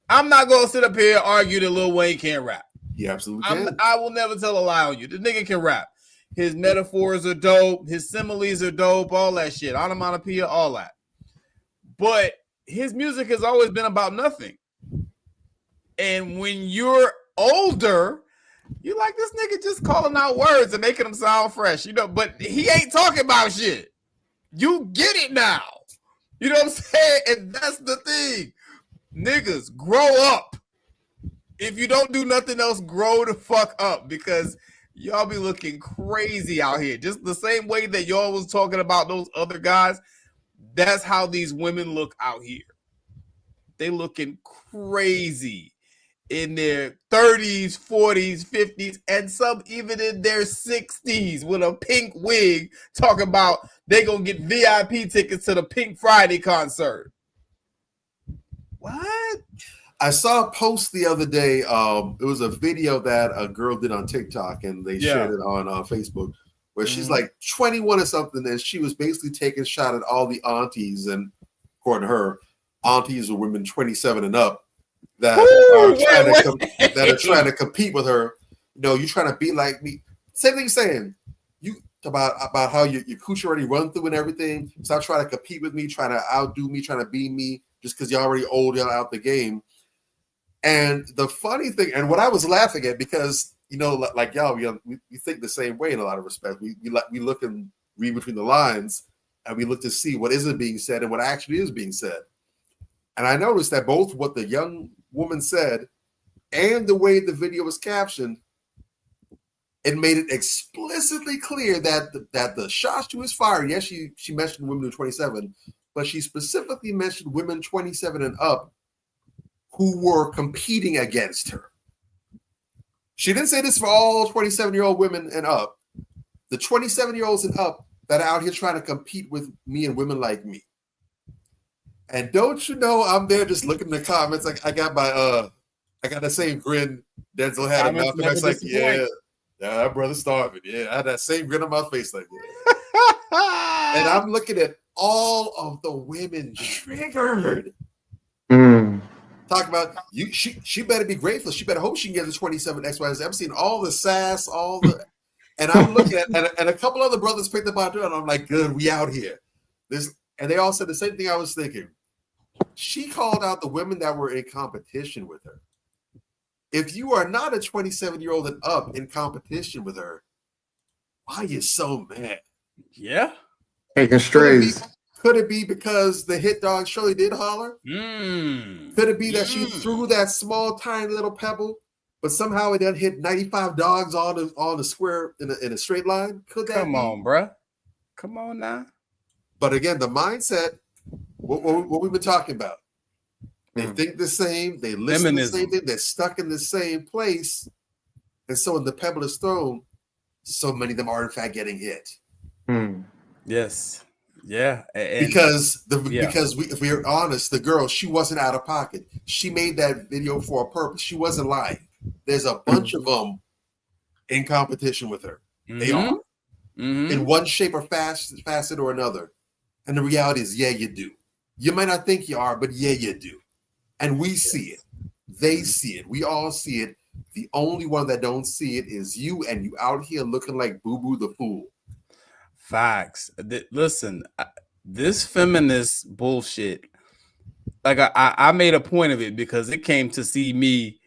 I'm not going to sit up here and argue that Lil Wayne can't rap. He absolutely can. I will never tell a lie on you. The nigga can rap. His metaphors are dope. His similes are dope. All that shit. Onomatopoeia, all that. But his music has always been about nothing. And when you're older, you like this nigga just calling out words and making them sound fresh, but he ain't talking about shit. You get it now. You know what I'm saying? And that's the thing. Niggas, grow up. If you don't do nothing else, grow the fuck up because y'all be looking crazy out here. Just the same way that y'all was talking about those other guys, that's how these women look out here. They looking crazy in their 30s, 40s, 50s, and some even in their 60s with a pink wig talking about they gonna get VIP tickets to the Pink Friday concert. What? I saw a post the other day. It was a video that a girl did on TikTok and they shared it on Facebook where she's like 21 or something. And she was basically taking a shot at all the aunties. And according to her, aunties are women 27 and up that are trying to compete with her. You're trying to be like me. Same thing saying you about how your coochie already run through and everything. Stop trying to compete with me, trying to outdo me, trying to be me. Just because you're already old, you're out the game. And the funny thing, and what I was laughing at, because, like y'all, we think the same way in a lot of respects. We look and read between the lines, and we look to see what isn't being said and what actually is being said. And I noticed that both what the young woman said and the way the video was captioned, it made it explicitly clear that the shots she was firing, yes, she mentioned women who 27, but she specifically mentioned women 27 and up who were competing against her. She didn't say this for all 27-year-old women and up. The 27-year-olds and up that are out here trying to compete with me and women like me. And don't you know, I'm there just looking in the comments. Like I got the same grin Denzel had. And Malcolm X, like, yeah, that brother's starving. Yeah, I had that same grin on my face, like, yeah. And I'm looking at all of the women triggered. Talk about you. She better be grateful. She better hope she can get the 27 XYZ. I'm seeing all the sass, and I'm looking at and a couple other brothers picked up on it, and I'm like, good, we out here. And they all said the same thing I was thinking. She called out the women that were in competition with her. If you are not a 27-year-old and up in competition with her, why are you so mad? Yeah. Taking strays. Could it be because the hit dog surely did holler? Could it be that she threw that small, tiny little pebble, but somehow it done hit 95 dogs on the square in a straight line? Could that Come be? on, bruh. Come on now. But again, the mindset, what we've been talking about. They think the same, they listen to the same thing, they're stuck in the same place. And so when the pebble is thrown, so many of them are in fact getting hit. Yes. Yeah. Because if we are honest, the girl, she wasn't out of pocket. She made that video for a purpose. She wasn't lying. There's a bunch of them in competition with her. They are. In one shape or facet or another. And the reality is, yeah, you do. You might not think you are, but yeah, you do. And we see it. They see it. We all see it. The only one that don't see it is you, and you out here looking like Boo Boo the Fool. Facts. Listen, this feminist bullshit, like I made a point of it because it came to see me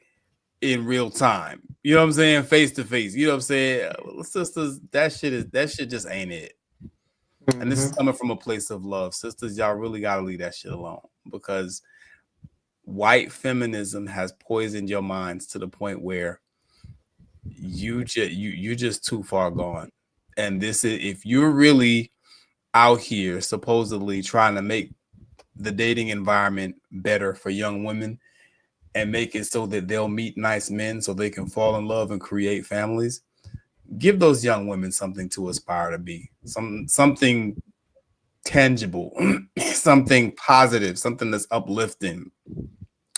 in real time. You know what I'm saying? Face to face. You know what I'm saying? Sisters, that shit just ain't it. And this is coming from a place of love. Sisters, y'all really gotta leave that shit alone, because white feminism has poisoned your minds to the point where you're just too far gone. And this is, if you're really out here supposedly trying to make the dating environment better for young women and make it so that they'll meet nice men so they can fall in love and create families, give those young women something to aspire to be, something tangible, something positive, something that's uplifting.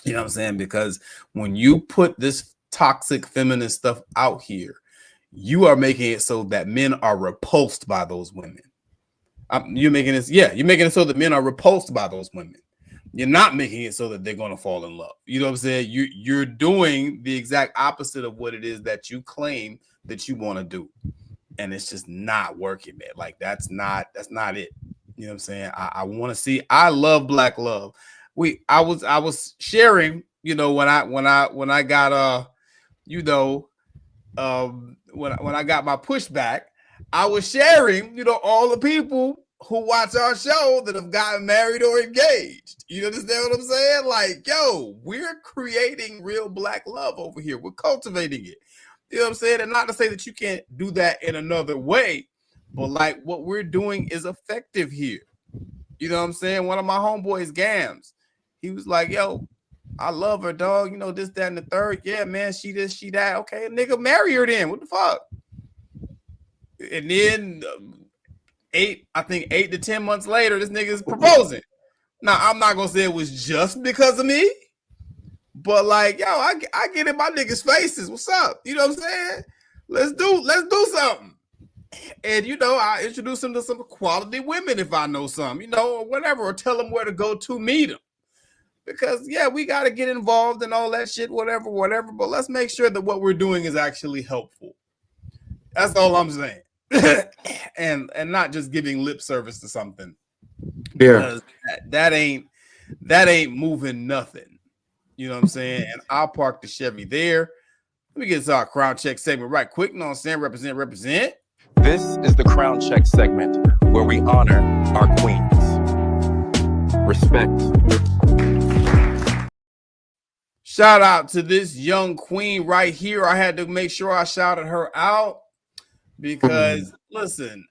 You know what I'm saying? Because when you put this toxic feminist stuff out here, you are making it so that men are repulsed by those women. You're making it so that men are repulsed by those women. You're not making it so that they're going to fall in love. You know what I'm saying? You're doing the exact opposite of what it is that you claim that you want to do. And it's just not working, man. Like that's not it. You know what I'm saying? I want to see, I love black love. I was sharing, you know, when I got when I got my pushback, I was sharing, you know, all the people who watch our show that have gotten married or engaged. You understand what I'm saying? Like, yo, we're creating real black love over here. We're cultivating it. You know what I'm saying? And not to say that you can't do that in another way, but like what we're doing is effective here. You know what I'm saying? One of my homeboys, Gams, he was like, yo, I love her, dog. You know, this, that, and the third. Yeah, man, she this, she that. Okay, nigga, marry her then. What the fuck? And then 8 to 10 months later, this nigga's proposing. Now, I'm not gonna say it was just because of me, but like, yo, I get in my niggas' faces. What's up? You know what I'm saying? Let's do something. And you know, I introduce them to some quality women if I know some, you know, or whatever, or tell them where to go to meet them. Because yeah, we got to get involved in all that shit, whatever. But let's make sure that what we're doing is actually helpful. That's all I'm saying. and not just giving lip service to something. Because that ain't moving nothing. You know what I'm saying? And I'll park the Chevy there. Let me get to our crown check segment right quick. You know what I'm saying? Represent. This is the crown check segment where we honor our queens. Respect. Shout out to this young queen right here. I had to make sure I shouted her out. because listen,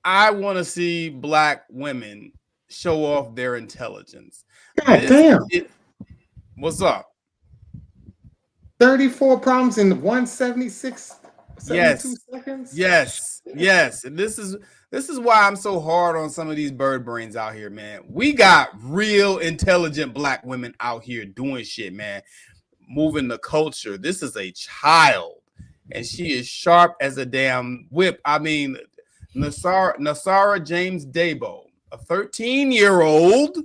I want to see Black women show off their intelligence. God damn. What's up? 34 problems in 176, 72 seconds. Yes. And this is why I'm so hard on some of these bird brains out here, man. We got real intelligent Black women out here doing shit, man. Moving the culture. This is a child, and she is sharp as a damn whip. I mean, Nasara James Dabo, a 13-year-old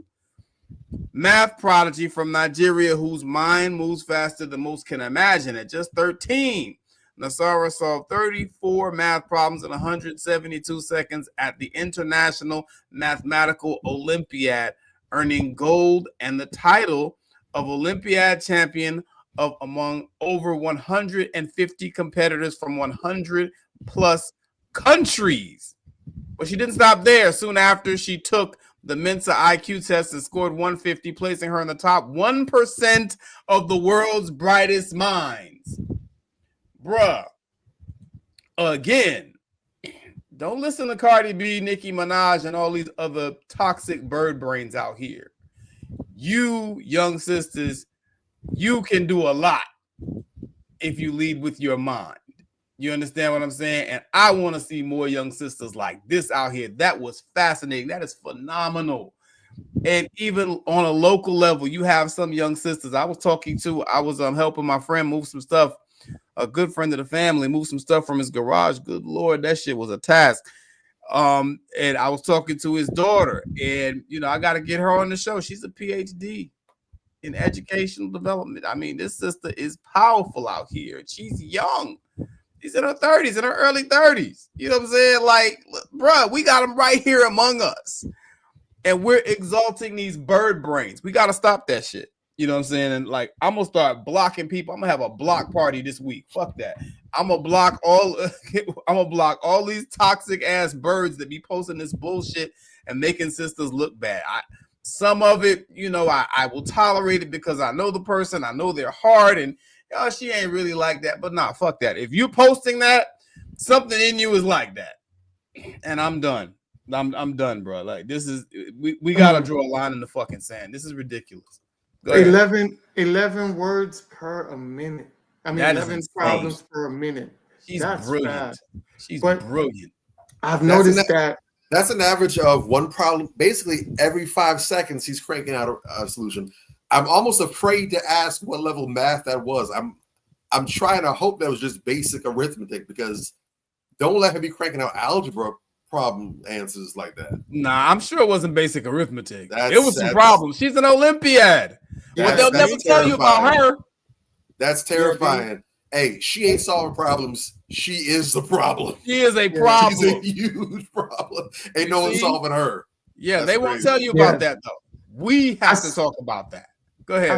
math prodigy from Nigeria whose mind moves faster than most can imagine. At just 13, Nasara solved 34 math problems in 172 seconds at the International Mathematical Olympiad, earning gold and the title of Olympiad champion of among over 150 competitors from 100 plus countries. But she didn't stop there. Soon after, she took the Mensa IQ test and scored 150, placing her in the top 1% of the world's brightest minds. Bruh, again, don't listen to Cardi B, Nicki Minaj, and all these other toxic bird brains out here. You young sisters, you can do a lot if you lead with your mind. You understand what I'm saying? And I want to see more young sisters like this out here. That was fascinating. That is phenomenal. And even on a local level, you have some young sisters. I was helping my friend move some stuff, a good friend of the family, move some stuff from his garage. Good Lord, that shit was a task. And I was talking to his daughter, and I got to get her on the show. She's a PhD in educational development. I mean, this sister is powerful out here. She's young. She's in her 30s, in her early 30s. You know what I'm saying? Like, bro, we got them right here among us. And we're exalting these bird brains. We got to stop that shit. You know what I'm saying? And like, I'm going to start blocking people. I'm going to have a block party this week. Fuck that. I'm going to block all these toxic ass birds that be posting this bullshit and making sisters look bad. Some of it, I will tolerate it because I know the person, I know their heart, and she ain't really like that. But nah, fuck that. If you're posting that, something in you is like that. And I'm done. I'm done, bro. Like, this is we gotta draw a line in the fucking sand. This is ridiculous. 11 words per a minute. I mean, 11 problems per minute. That's brilliant. Fast. She's brilliant. I've noticed that. That's an average of one problem. Basically, every 5 seconds, he's cranking out a solution. I'm almost afraid to ask what level of math that was. I'm trying to hope that was just basic arithmetic, because don't let him be cranking out algebra problem answers like that. Nah, I'm sure it wasn't basic arithmetic. It was some problems. She's an Olympiad. But they'll never tell you about her. That's terrifying. Hey, she ain't solving problems. She is the problem. She is a problem. She's a huge problem. Ain't no one solving her. Yeah, they won't tell you about that though. We have to talk about that. Go ahead.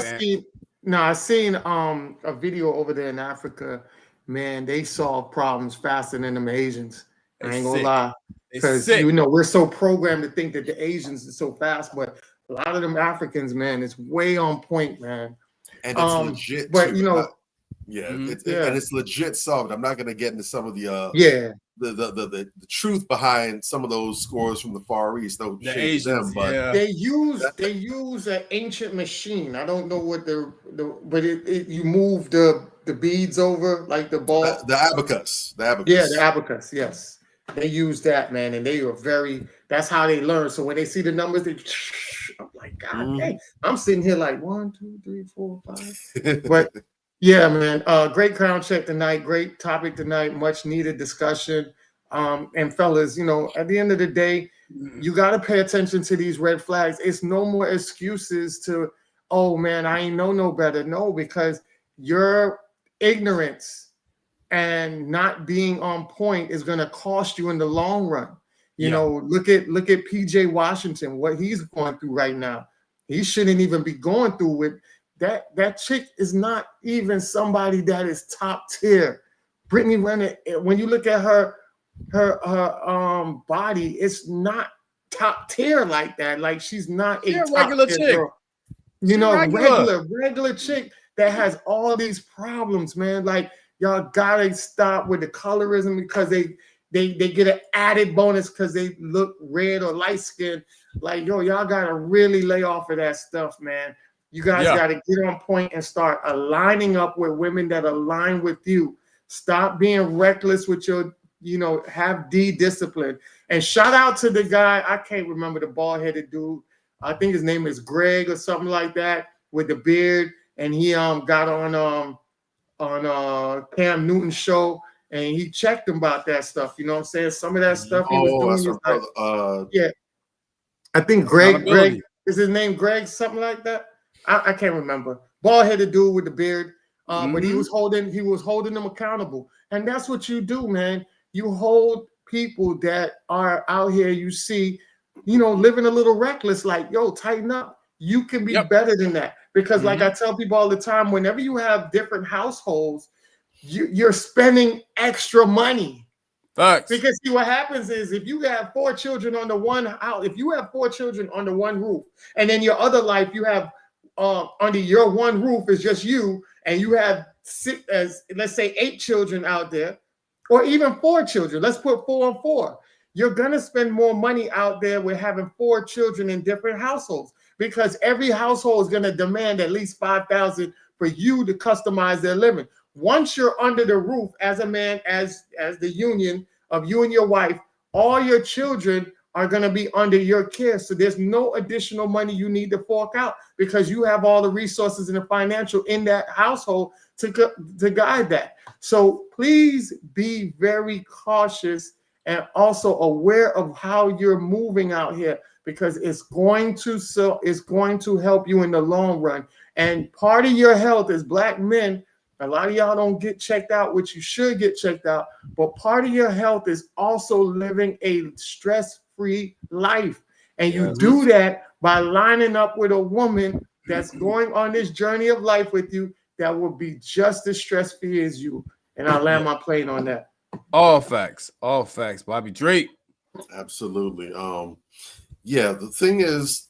I seen a video over there in Africa. Man, they solve problems faster than them Asians. I ain't gonna lie, because we're so programmed to think that the Asians are so fast, but a lot of them Africans, man, it's way on point, man. And it's legit. But and it's legit solved. I'm not gonna get into some of the truth behind some of those scores from the Far East. No, the Asians, but they use an ancient machine. I don't know what but you move the beads over like the ball. The abacus. Yeah, the abacus. Yes, they use that, man, and they are that's how they learn. So when they see the numbers, I'm like, God dang. I'm sitting here like 1, 2, 3, 4, 5. But yeah, man. Great crown check tonight. Great topic tonight. Much needed discussion. And fellas, at the end of the day, you got to pay attention to these red flags. It's no more excuses to, oh man, I ain't know no better. No, because your ignorance and not being on point is going to cost you in the long run. You know, look at PJ Washington, what he's going through right now. He shouldn't even be going through with that chick is not even somebody that is top tier. Brittany Renner, when you look at her body, it's not top tier like that. Like, she's not a top regular tier chick. girl. Regular chick that has all these problems, man. Like, Y'all gotta stop with the colorism because they get an added bonus because they look red or light skinned. Like, yo, y'all gotta really lay off of that stuff, man. You guys gotta get on point and start aligning up with women that align with you. Stop being reckless with your, have discipline. And shout out to the guy, I can't remember the bald-headed dude. I think his name is Greg or something like that, with the beard. And he got on Cam Newton's show, and he checked him about that stuff. You know what I'm saying? Some of that stuff he was doing is like, yeah. I think Greg is his name. Greg, something like that. I can't remember. Bald-headed dude with the beard. But he was holding them accountable. And that's what you do, man. You hold people that are out here, you see, living a little reckless, like, yo, tighten up. You can be better than that. Because like I tell people all the time, whenever you have different households, you're spending extra money. Facts. Because see, what happens is if you have 4 children under one house, if you have 4 children under one roof, and then your other life you have under your one roof is just you, and you have let's say 8 children out there, or even 4 children. Let's put 4 and 4. You're gonna spend more money out there with having 4 children in different households, because every household is gonna demand at least $5,000 for you to customize their living. Once you're under the roof as a man, as the union of you and your wife, all your children are going to be under your care. So there's no additional money you need to fork out, because you have all the resources and the financial in that household to guide that. So please be very cautious and also aware of how you're moving out here, because it's going to help you in the long run. And part of your health as Black men, a lot of y'all don't get checked out, which you should get checked out. But part of your health is also living a stress-free life. And you do that by lining up with a woman that's going on this journey of life with you that will be just as stress-free as you. And I'll land my plane on that. All facts. Bobby Drake. Absolutely. Yeah, the thing is,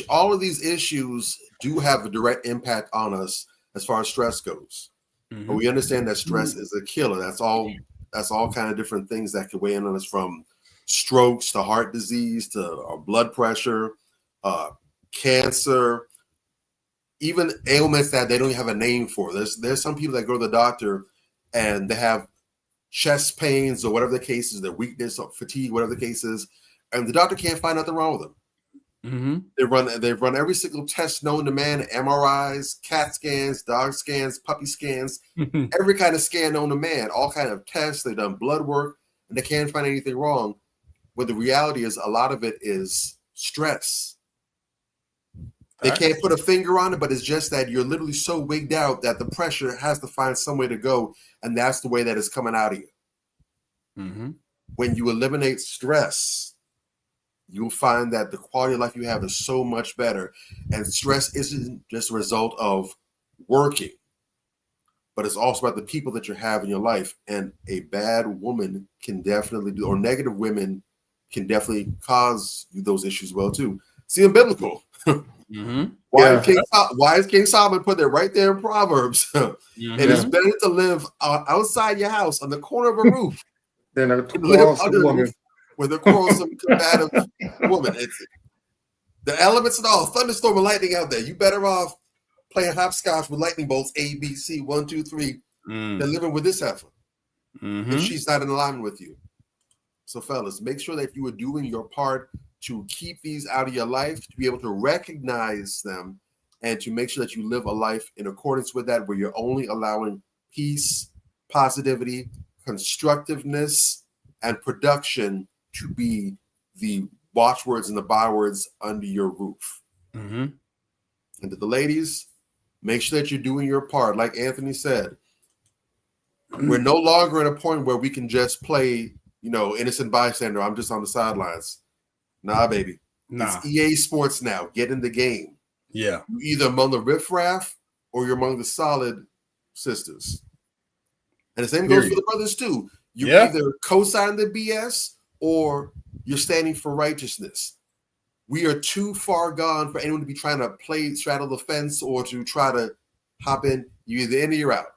all of these issues do have a direct impact on us as far as stress goes. But we understand that stress is a killer. That's all kind of different things that could weigh in on us, from strokes to heart disease to blood pressure, cancer, even ailments that they don't have a name for. There's some people that go to the doctor and they have chest pains or whatever the case is, their weakness or fatigue, whatever the case is, and the doctor can't find nothing wrong with them. They've run every single test known to man: MRIs, cat scans, dog scans, puppy scans, every kind of scan known to man, all kind of tests. They've done blood work, and they can't find anything wrong. When the reality is, a lot of it is stress. They can't put a finger on it, but it's just that you're literally so wigged out that the pressure has to find some way to go, and that's the way that it's coming out of you. When you eliminate stress, you'll find that the quality of life you have is so much better. And stress isn't just a result of working, but it's also about the people that you have in your life. And a bad woman can definitely or negative women can definitely cause you those issues well too. See, in biblical. Why is King Solomon put there right there in Proverbs? It is better to live outside your house on the corner of a roof than live under a roof with a quarrelsome, combative woman. It's the elements and all, thunderstorm and lightning out there. You better off playing hopscotch with lightning bolts A, B, C, 1, 2, 3 than living with this heifer if she's not in alignment with you. So, fellas, make sure that you are doing your part to keep these out of your life, to be able to recognize them, and to make sure that you live a life in accordance with that, where you're only allowing peace, positivity, constructiveness, and production to be the watchwords and the bywords under your roof. And to the ladies, make sure that you're doing your part. Like Anthony said, we're no longer at a point where we can just play, innocent bystander. I'm just on the sidelines. Nah, baby. It's EA Sports now. Get in the game. Yeah. You're either among the riffraff or you're among the solid sisters. And the same goes for the brothers too. You either co-sign the BS or you're standing for righteousness. We are too far gone for anyone to be trying to straddle the fence or to try to hop in. You're either in or you're out.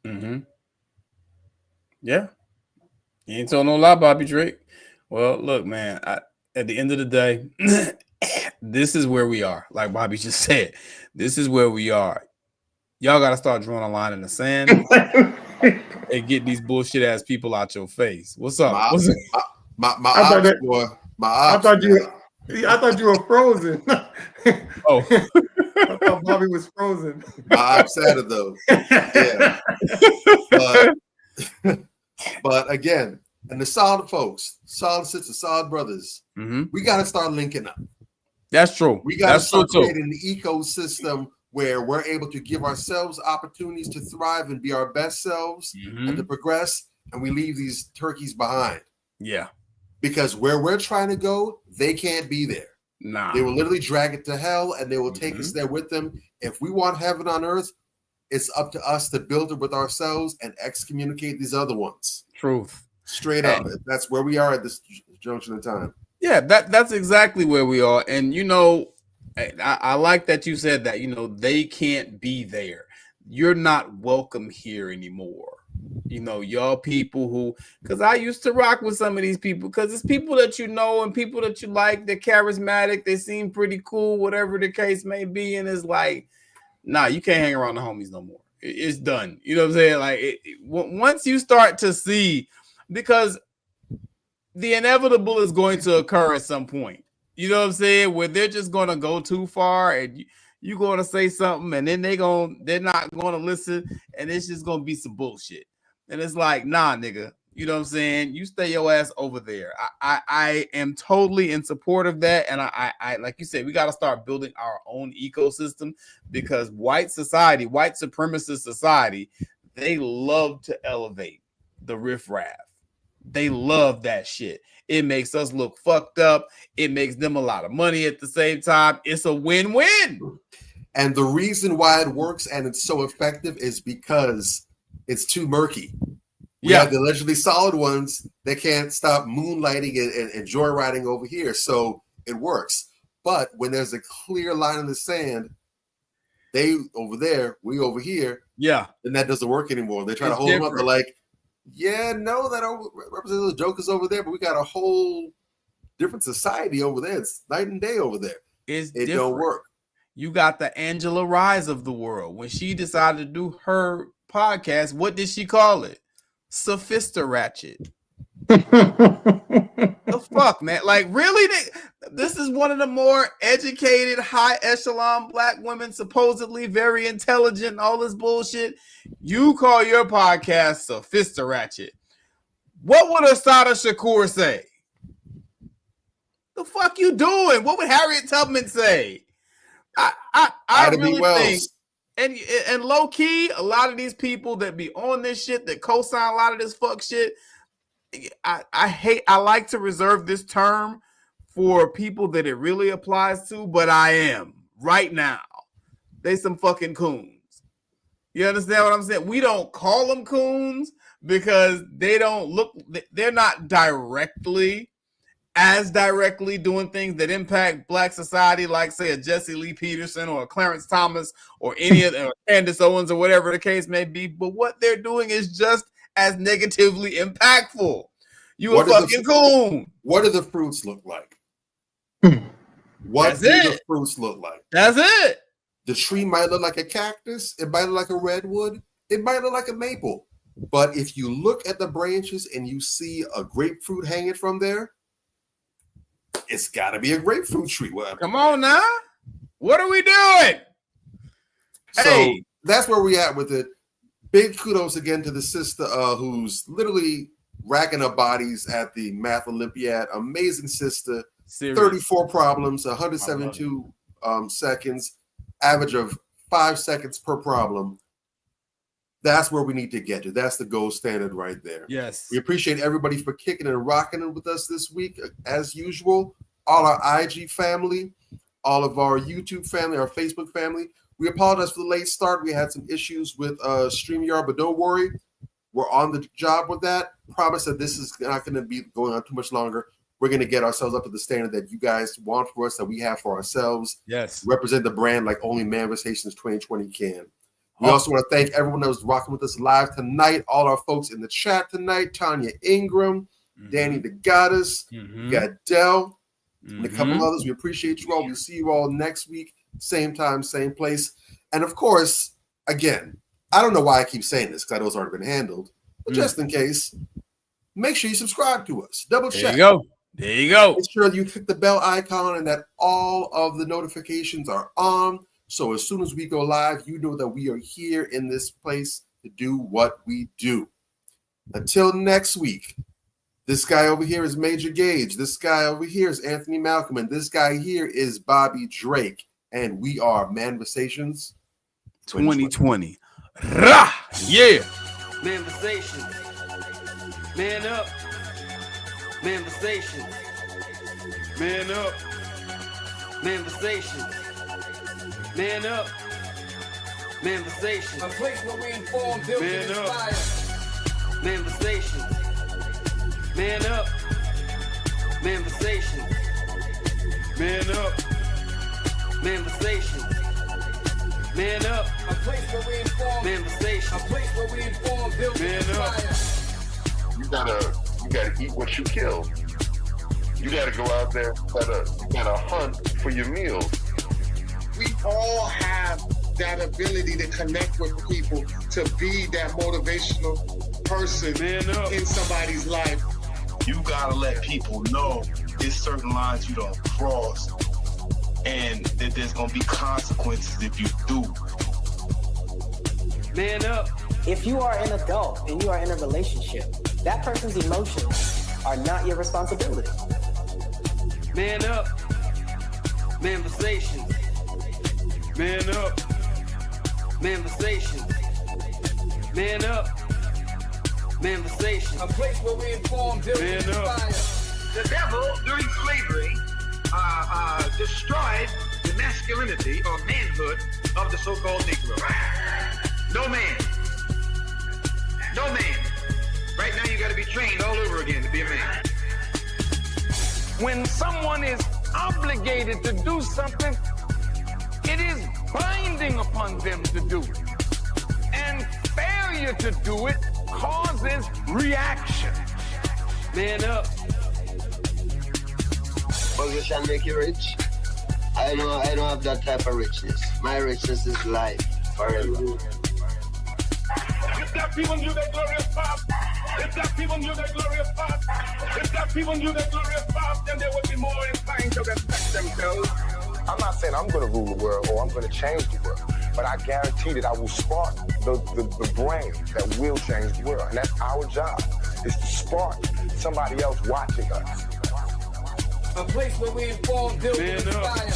Mm-hmm. Yeah. You ain't told no lie, Bobby Drake. Well, look, man, at the end of the day, this is where we are. Like Bobby just said, this is where we are. Y'all got to start drawing a line in the sand and get these bullshit ass people out your face. What's up? What's up? My ops, boy. My ops. I thought you were frozen. Oh. I thought Bobby was frozen. My ops said it though. Yeah. But again, and the solid folks, solid sisters, solid brothers, we got to start linking up. That's true. We got to start creating an ecosystem where we're able to give ourselves opportunities to thrive and be our best selves and to progress, and we leave these turkeys behind. Yeah. Because where we're trying to go, they can't be there. Nah. They will literally drag it to hell, and they will take us there with them. If we want heaven on earth, it's up to us to build it with ourselves and excommunicate these other ones. Truth. Straight up. That's where we are at this junction of time. Yeah, that's exactly where we are. And, you know, I like that you said that, you know, they can't be there. You're not welcome here anymore. You know, y'all people who, because I used to rock with some of these people because it's people that you know and people that you like. They're charismatic. They seem pretty cool, whatever the case may be. And it's like, nah, you can't hang around the homies no more. It's done. You know what I'm saying? Like once you start to see, because the inevitable is going to occur at some point. You know what I'm saying? Where they're just going to go too far and you're going to say something and then they're not going to listen and it's just going to be some bullshit. And it's like, nah, nigga, you know what I'm saying? You stay your ass over there. I am totally in support of that. And I like you said, we got to start building our own ecosystem because white society, white supremacist society, they love to elevate the riffraff. They love that shit. It makes us look fucked up. It makes them a lot of money at the same time. It's a win-win. And the reason why it works and it's so effective is because it's too murky. We have the allegedly solid ones that can't stop moonlighting and joyriding over here. So it works. But when there's a clear line in the sand, they over there, we over here. Yeah. Then that doesn't work anymore. They try to hold them up. They're like, yeah, no, that representative Joker's over there, but we got a whole different society over there. It's night and day over there. It don't work. You got the Angela Rise of the world. When she decided to do her podcast, what did she call it? Sophista Ratchet. The fuck, man? Like, really? This is one of the more educated, high echelon black women, supposedly very intelligent, all this bullshit. You call your podcast Sophista Ratchet. What would Asada Shakur say? The fuck you doing? What would Harriet Tubman say? I really think, and low key, a lot of these people that be on this shit, that co-sign a lot of this fuck shit, I like to reserve this term for people that it really applies to, but I am right now. They some fucking coons. You understand what I'm saying? We don't call them coons because they don't look, they're not directly doing things that impact black society, like say a Jesse Lee Peterson or a Clarence Thomas or any of or Candace Owens or whatever the case may be. But what they're doing is just as negatively impactful. You a fucking coon. What do the fruits look like? What do the fruits look like? That's it. The tree might look like a cactus. It might look like a redwood. It might look like a maple. But if you look at the branches and you see a grapefruit hanging from there, it's got to be a grapefruit tree. Well, come on now. What are we doing? So that's where we at with it. Big kudos again to the sister who's literally racking up bodies at the Math Olympiad. Amazing sister. Serious. 34 problems, 172 seconds, average of 5 seconds per problem. That's where we need to get to. That's the gold standard right there. Yes. We appreciate everybody for kicking and rocking it with us this week, as usual. All our IG family, all of our YouTube family, our Facebook family. We apologize for the late start. We had some issues with StreamYard, but don't worry. We're on the job with that. Promise that this is not going to be going on too much longer. We're going to get ourselves up to the standard that you guys want for us, that we have for ourselves. Yes. Represent the brand like only Manifestations 2020 can. We also want to thank everyone that was rocking with us live tonight. All our folks in the chat tonight. Tanya Ingram, Danny the Goddess, we got Dell, and a couple others. We appreciate you all. We'll see you all next week. Same time, same place. And of course, again, I don't know why I keep saying this because I know it's already been handled. But just in case, make sure you subscribe to us. Double check. There you go. There you go. Make sure you click the bell icon and that all of the notifications are on. So as soon as we go live, you know that we are here in this place to do what we do. Until next week, this guy over here is Major Gage. This guy over here is Anthony Malcolm. And this guy here is Bobby Drake. And we are Manversations 2020. Rah! Yeah. Manversations. Man up. Manversations. Man up. Manversations. Man up. Manversations. A place where we inform, build, and inspire. Manversations. Man up. Manversations. Man up. Manversations. Man up. A place where we inform. Manversations. A place where we inform, build, and inspire. You gotta eat what you kill. You gotta go out there, you gotta hunt for your meals. We all have that ability to connect with people, to be that motivational person in somebody's life. You gotta let people know there's certain lines you don't cross, and that there's gonna be consequences if you do. Man up. If you are an adult and you are in a relationship, that person's emotions are not your responsibility. Man up. Manversations. Man up. Manversations. Man up. Manversations. A place where we inform, build, and inspire. The devil, during slavery, destroyed the masculinity or manhood of the so-called Negro. No man. No man. Right now you got to be trained all over again to be a man. When someone is obligated to do something, it is binding upon them to do it. And failure to do it causes reaction. Man up. Position make you rich. I don't have that type of richness. My richness is life forever. If that people knew that glorious path, if that people knew that glorious path, if that people knew that glorious path, then they would be more inclined to respect themselves. I'm not saying I'm going to rule the world or I'm going to change the world, but I guarantee that I will spark the brain that will change the world. And that's our job, is to spark somebody else watching us. A place where we inform, build, and inspire.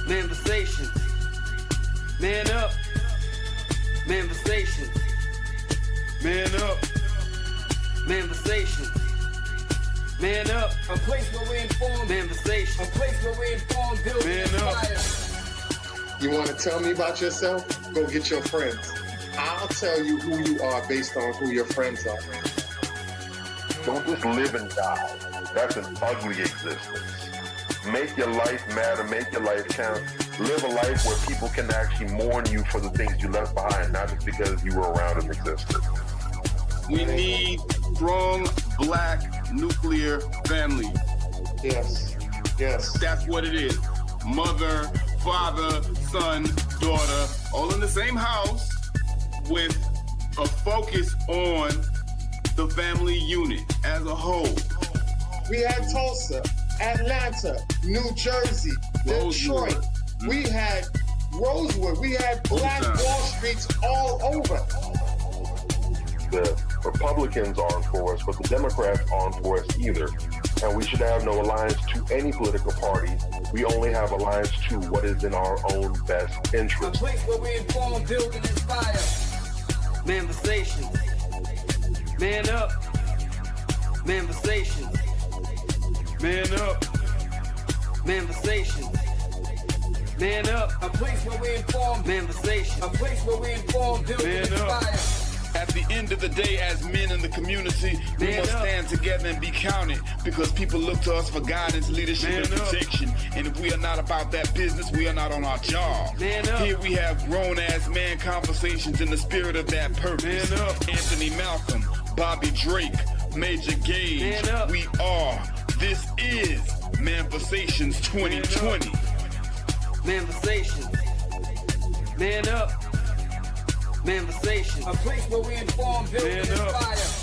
Manversations. Man up. Manversations. Man up. Manversations. Man up. A place where we inform. Manversations. A place where we inform, build, and inspire. You want to tell me about yourself? Go get your friends. I'll tell you who you are based on who your friends are. Don't just live and die. That's an ugly existence. Make your life matter, make your life count. Live a life where people can actually mourn you for the things you left behind, not just because you were around and existed. We need strong black nuclear family. Yes. Yes. That's what it is. Mother, father, son, daughter, all in the same house with a focus on the family unit as a whole. We had Tulsa, Atlanta, New Jersey, Detroit. We had Rosewood. We had Black Wall Streets all over. The Republicans aren't for us, but the Democrats aren't for us either. And we should have no alliance to any political party. We only have alliance to what is in our own best interest. A place where we inform, build, and inspire. Manversations. Man up. Manversations. Man up. Manversations. Man up. A place where we inform. Manversations. A place where we inform, build, and inspire. At the end of the day, as men in the community, we must stand together and be counted because people look to us for guidance, leadership, and protection. And if we are not about that business, we are not on our job. Here we have grown-ass man conversations in the spirit of that purpose. Anthony Malcolm, Bobby Drake, Major Gage, we are. This is Manversations 2020. Manversations. Man up. Manversations. A place where we inform, build, and inspire.